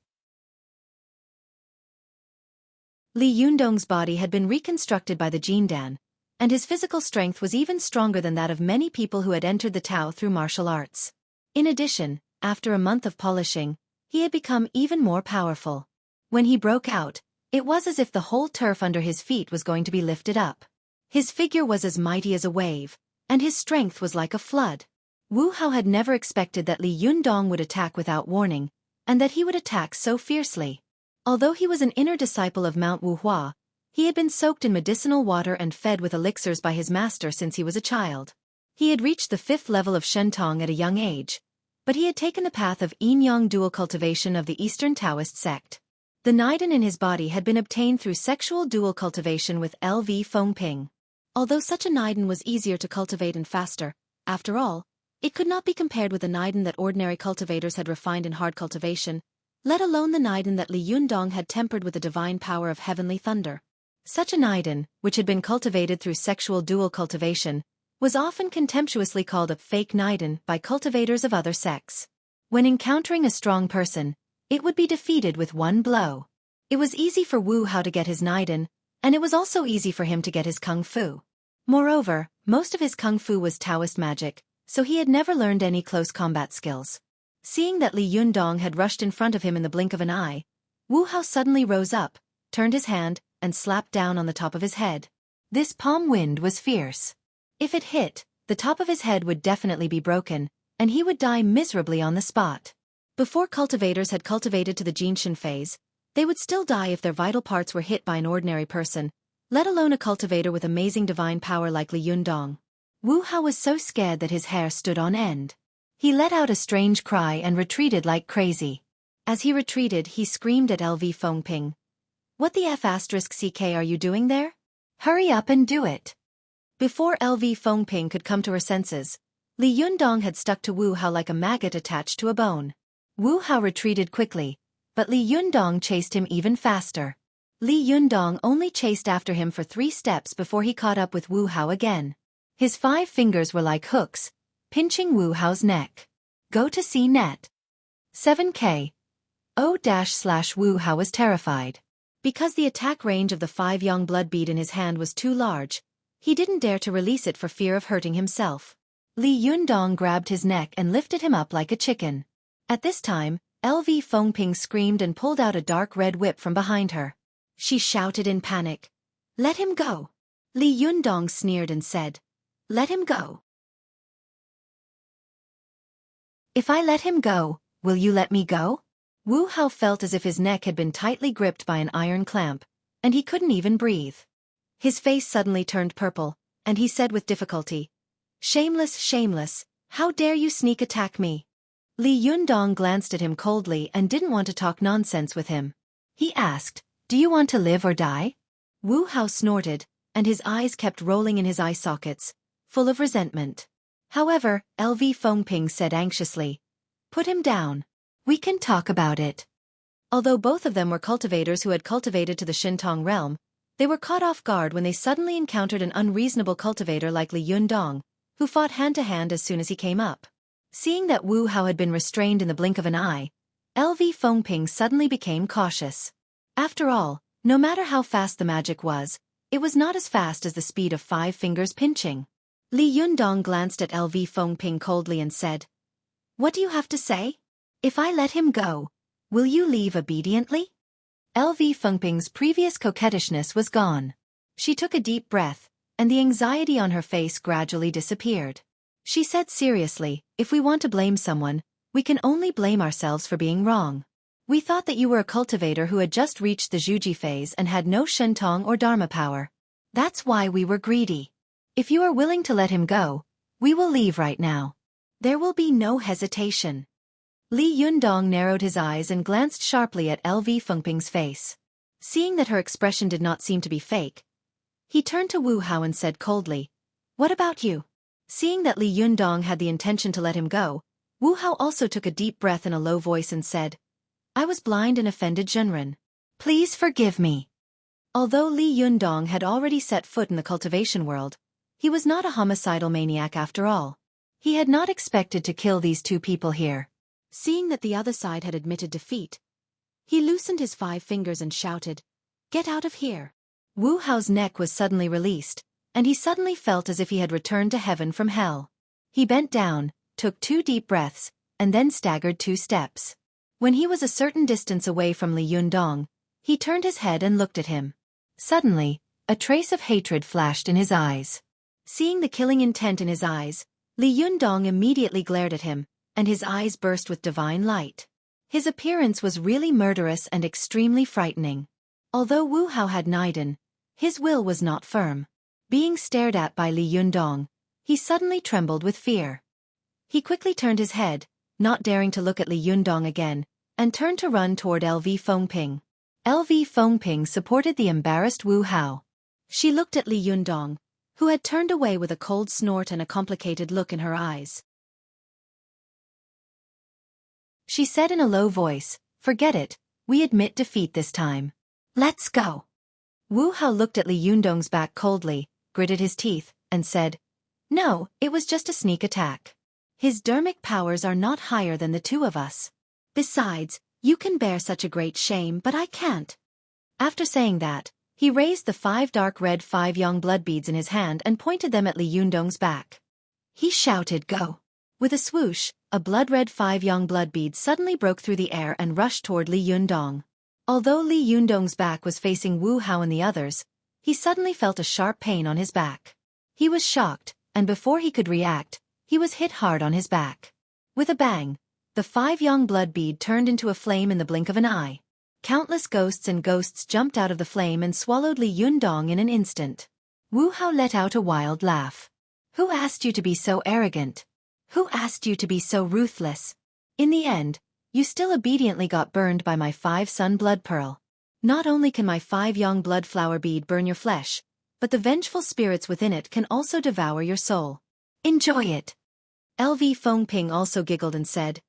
Li Yundong's body had been reconstructed by the Jindan, and his physical strength was even stronger than that of many people who had entered the Tao through martial arts. In addition, after a month of polishing, he had become even more powerful. When he broke out, it was as if the whole turf under his feet was going to be lifted up. His figure was as mighty as a wave, and his strength was like a flood. Wu Hao had never expected that Li Yundong would attack without warning, and that he would attack so fiercely. Although he was an inner disciple of Mount Wuhua, he had been soaked in medicinal water and fed with elixirs by his master since he was a child. He had reached the 5th level of Shentong at a young age, but he had taken the path of yin-yang dual cultivation of the Eastern Taoist sect. The Niden in his body had been obtained through sexual dual cultivation with LV Fengping. Although such a Niden was easier to cultivate and faster, after all, it could not be compared with the Niden that ordinary cultivators had refined in hard cultivation, let alone the Niden that Li Yundong had tempered with the divine power of heavenly thunder. Such a Niden, which had been cultivated through sexual dual cultivation, was often contemptuously called a fake Niden by cultivators of other sects. When encountering a strong person, it would be defeated with one blow. It was easy for Wu Hao to get his Niden, and it was also easy for him to get his Kung Fu. Moreover, most of his Kung Fu was Taoist magic, so he had never learned any close combat skills. Seeing that Li Yundong had rushed in front of him in the blink of an eye, Wu Hao suddenly rose up, turned his hand, and slapped down on the top of his head. This palm wind was fierce. If it hit, the top of his head would definitely be broken, and he would die miserably on the spot. Before cultivators had cultivated to the Jinshan phase, they would still die if their vital parts were hit by an ordinary person, let alone a cultivator with amazing divine power like Li Yundong. Wu Hao was so scared that his hair stood on end. He let out a strange cry and retreated like crazy. As he retreated, he screamed at LV Fengping. "What the F***ck are you doing there? Hurry up and do it." Before LV Fengping could come to her senses, Li Yundong had stuck to Wu Hao like a maggot attached to a bone. Wu Hao retreated quickly, but Li Yundong chased him even faster. Li Yundong only chased after him for 3 steps before he caught up with Wu Hao again. His 5 fingers were like hooks, pinching Wu Hao's neck. Go to see net. 7K. Wu Hao was terrified. Because the attack range of the 5 young blood bead in his hand was too large, he didn't dare to release it for fear of hurting himself. Li Yundong grabbed his neck and lifted him up like a chicken. At this time, LV Fengping screamed and pulled out a dark red whip from behind her. She shouted in panic, "Let him go! Li Yundong sneered and said, "Let him go." "If I let him go, will you let me go?" Wu Hao felt as if his neck had been tightly gripped by an iron clamp, and he couldn't even breathe. His face suddenly turned purple, and he said with difficulty, "Shameless, shameless, how dare you sneak attack me?" Li Yundong glanced at him coldly and didn't want to talk nonsense with him. He asked, "Do you want to live or die?" Wu Hao snorted, and his eyes kept rolling in his eye sockets, full of resentment. However, LV Fengping said anxiously, "Put him down. We can talk about it." Although both of them were cultivators who had cultivated to the Shintong realm, they were caught off guard when they suddenly encountered an unreasonable cultivator like Li Yundong, who fought hand-to-hand as soon as he came up. Seeing that Wu Hao had been restrained in the blink of an eye, LV Fengping suddenly became cautious. After all, no matter how fast the magic was, it was not as fast as the speed of 5 fingers pinching. Li Yundong glanced at LV Fengping coldly and said, "What do you have to say? If I let him go, will you leave obediently?" LV Fengping's previous coquettishness was gone. She took a deep breath, and the anxiety on her face gradually disappeared. She said seriously, "If we want to blame someone, we can only blame ourselves for being wrong. We thought that you were a cultivator who had just reached the Xueqi phase and had no Shentong or Dharma power. That's why we were greedy. If you are willing to let him go, we will leave right now. There will be no hesitation." Li Yundong narrowed his eyes and glanced sharply at LV Fengping's face. Seeing that her expression did not seem to be fake, he turned to Wu Hao and said coldly, "What about you?" Seeing that Li Yundong had the intention to let him go, Wu Hao also took a deep breath in a low voice and said, "I was blind and offended Zhenren. Please forgive me." Although Li Yundong had already set foot in the cultivation world, he was not a homicidal maniac after all. He had not expected to kill these 2 people here. Seeing that the other side had admitted defeat, he loosened his 5 fingers and shouted, "Get out of here." Wu Hao's neck was suddenly released, and he suddenly felt as if he had returned to heaven from hell. He bent down, took 2 deep breaths, and then staggered 2 steps. When he was a certain distance away from Li Yundong, he turned his head and looked at him. Suddenly, a trace of hatred flashed in his eyes. Seeing the killing intent in his eyes, Li Yundong immediately glared at him, and his eyes burst with divine light. His appearance was really murderous and extremely frightening. Although Wu Hao had Niden, his will was not firm. Being stared at by Li Yundong, he suddenly trembled with fear. He quickly turned his head, not daring to look at Li Yundong again, and turned to run toward LV Fengping. LV Fengping supported the embarrassed Wu Hao. She looked at Li Yundong, who had turned away with a cold snort and a complicated look in her eyes. She said in a low voice, "Forget it, we admit defeat this time. Let's go." Wu Hao looked at Li Yundong's back coldly, gritted his teeth, and said, "No, it was just a sneak attack. His dermic powers are not higher than the 2 of us. Besides, you can bear such a great shame but I can't." After saying that, he raised the 5 dark red 5 young blood beads in his hand and pointed them at Li Yundong's back. He shouted, "Go!" With a swoosh, a blood-red 5 young blood beads suddenly broke through the air and rushed toward Li Yundong. Although Li Yundong's back was facing Wu Hao and the others, he suddenly felt a sharp pain on his back. He was shocked, and before he could react, he was hit hard on his back. With a bang, the 5 young blood bead turned into a flame in the blink of an eye. Countless ghosts jumped out of the flame and swallowed Li Yundong in an instant. Wu Hao let out a wild laugh. "Who asked you to be so arrogant? Who asked you to be so ruthless? In the end, you still obediently got burned by my 5 sun blood pearl. Not only can my 5 young blood flower bead burn your flesh, but the vengeful spirits within it can also devour your soul. Enjoy it." LV Fengping also giggled and said,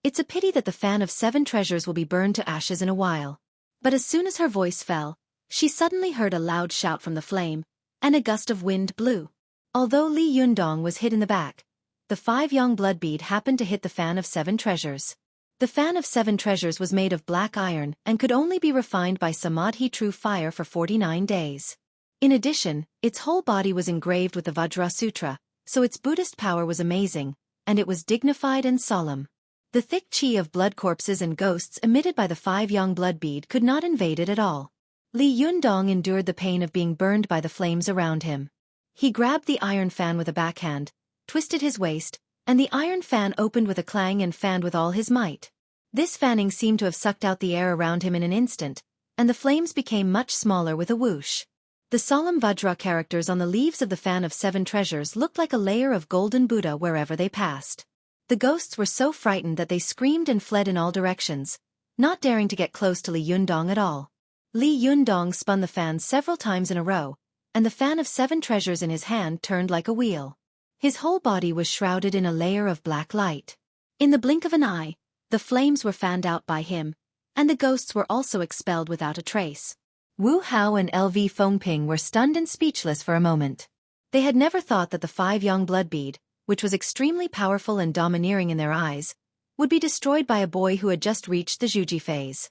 "It's a pity that the fan of 7 treasures will be burned to ashes in a while." But as soon as her voice fell, she suddenly heard a loud shout from the flame, and a gust of wind blew. Although Li Yundong was hit in the back, the 5 young blood bead happened to hit the fan of 7 treasures. The fan of 7 treasures was made of black iron and could only be refined by Samadhi true fire for 49 days. In addition, its whole body was engraved with the Vajra Sutra, so its Buddhist power was amazing, and it was dignified and solemn. The thick chi of blood corpses and ghosts emitted by the 5 young blood bead could not invade it at all. Li Yundong endured the pain of being burned by the flames around him. He grabbed the iron fan with a backhand, twisted his waist, and the iron fan opened with a clang and fanned with all his might. This fanning seemed to have sucked out the air around him in an instant, and the flames became much smaller with a whoosh. The solemn Vajra characters on the leaves of the Fan of Seven Treasures looked like a layer of golden Buddha wherever they passed. The ghosts were so frightened that they screamed and fled in all directions, not daring to get close to Li Yundong at all. Li Yundong spun the fan several times in a row, and the Fan of Seven Treasures in his hand turned like a wheel. His whole body was shrouded in a layer of black light. In the blink of an eye, the flames were fanned out by him, and the ghosts were also expelled without a trace. Wu Hao and LV Fengping were stunned and speechless for a moment. They had never thought that the 5-yang blood bead, which was extremely powerful and domineering in their eyes, would be destroyed by a boy who had just reached the Xueqi phase.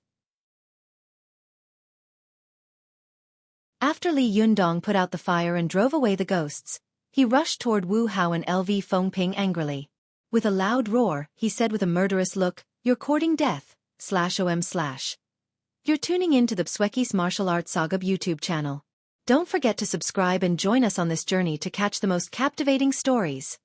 After Li Yundong put out the fire and drove away the ghosts, he rushed toward Wu Hao and LV Fengping angrily. With a loud roar, he said with a murderous look, "You're courting death, /om/." You're tuning in to the Xueqi's Martial Arts Saga YouTube channel. Don't forget to subscribe and join us on this journey to catch the most captivating stories.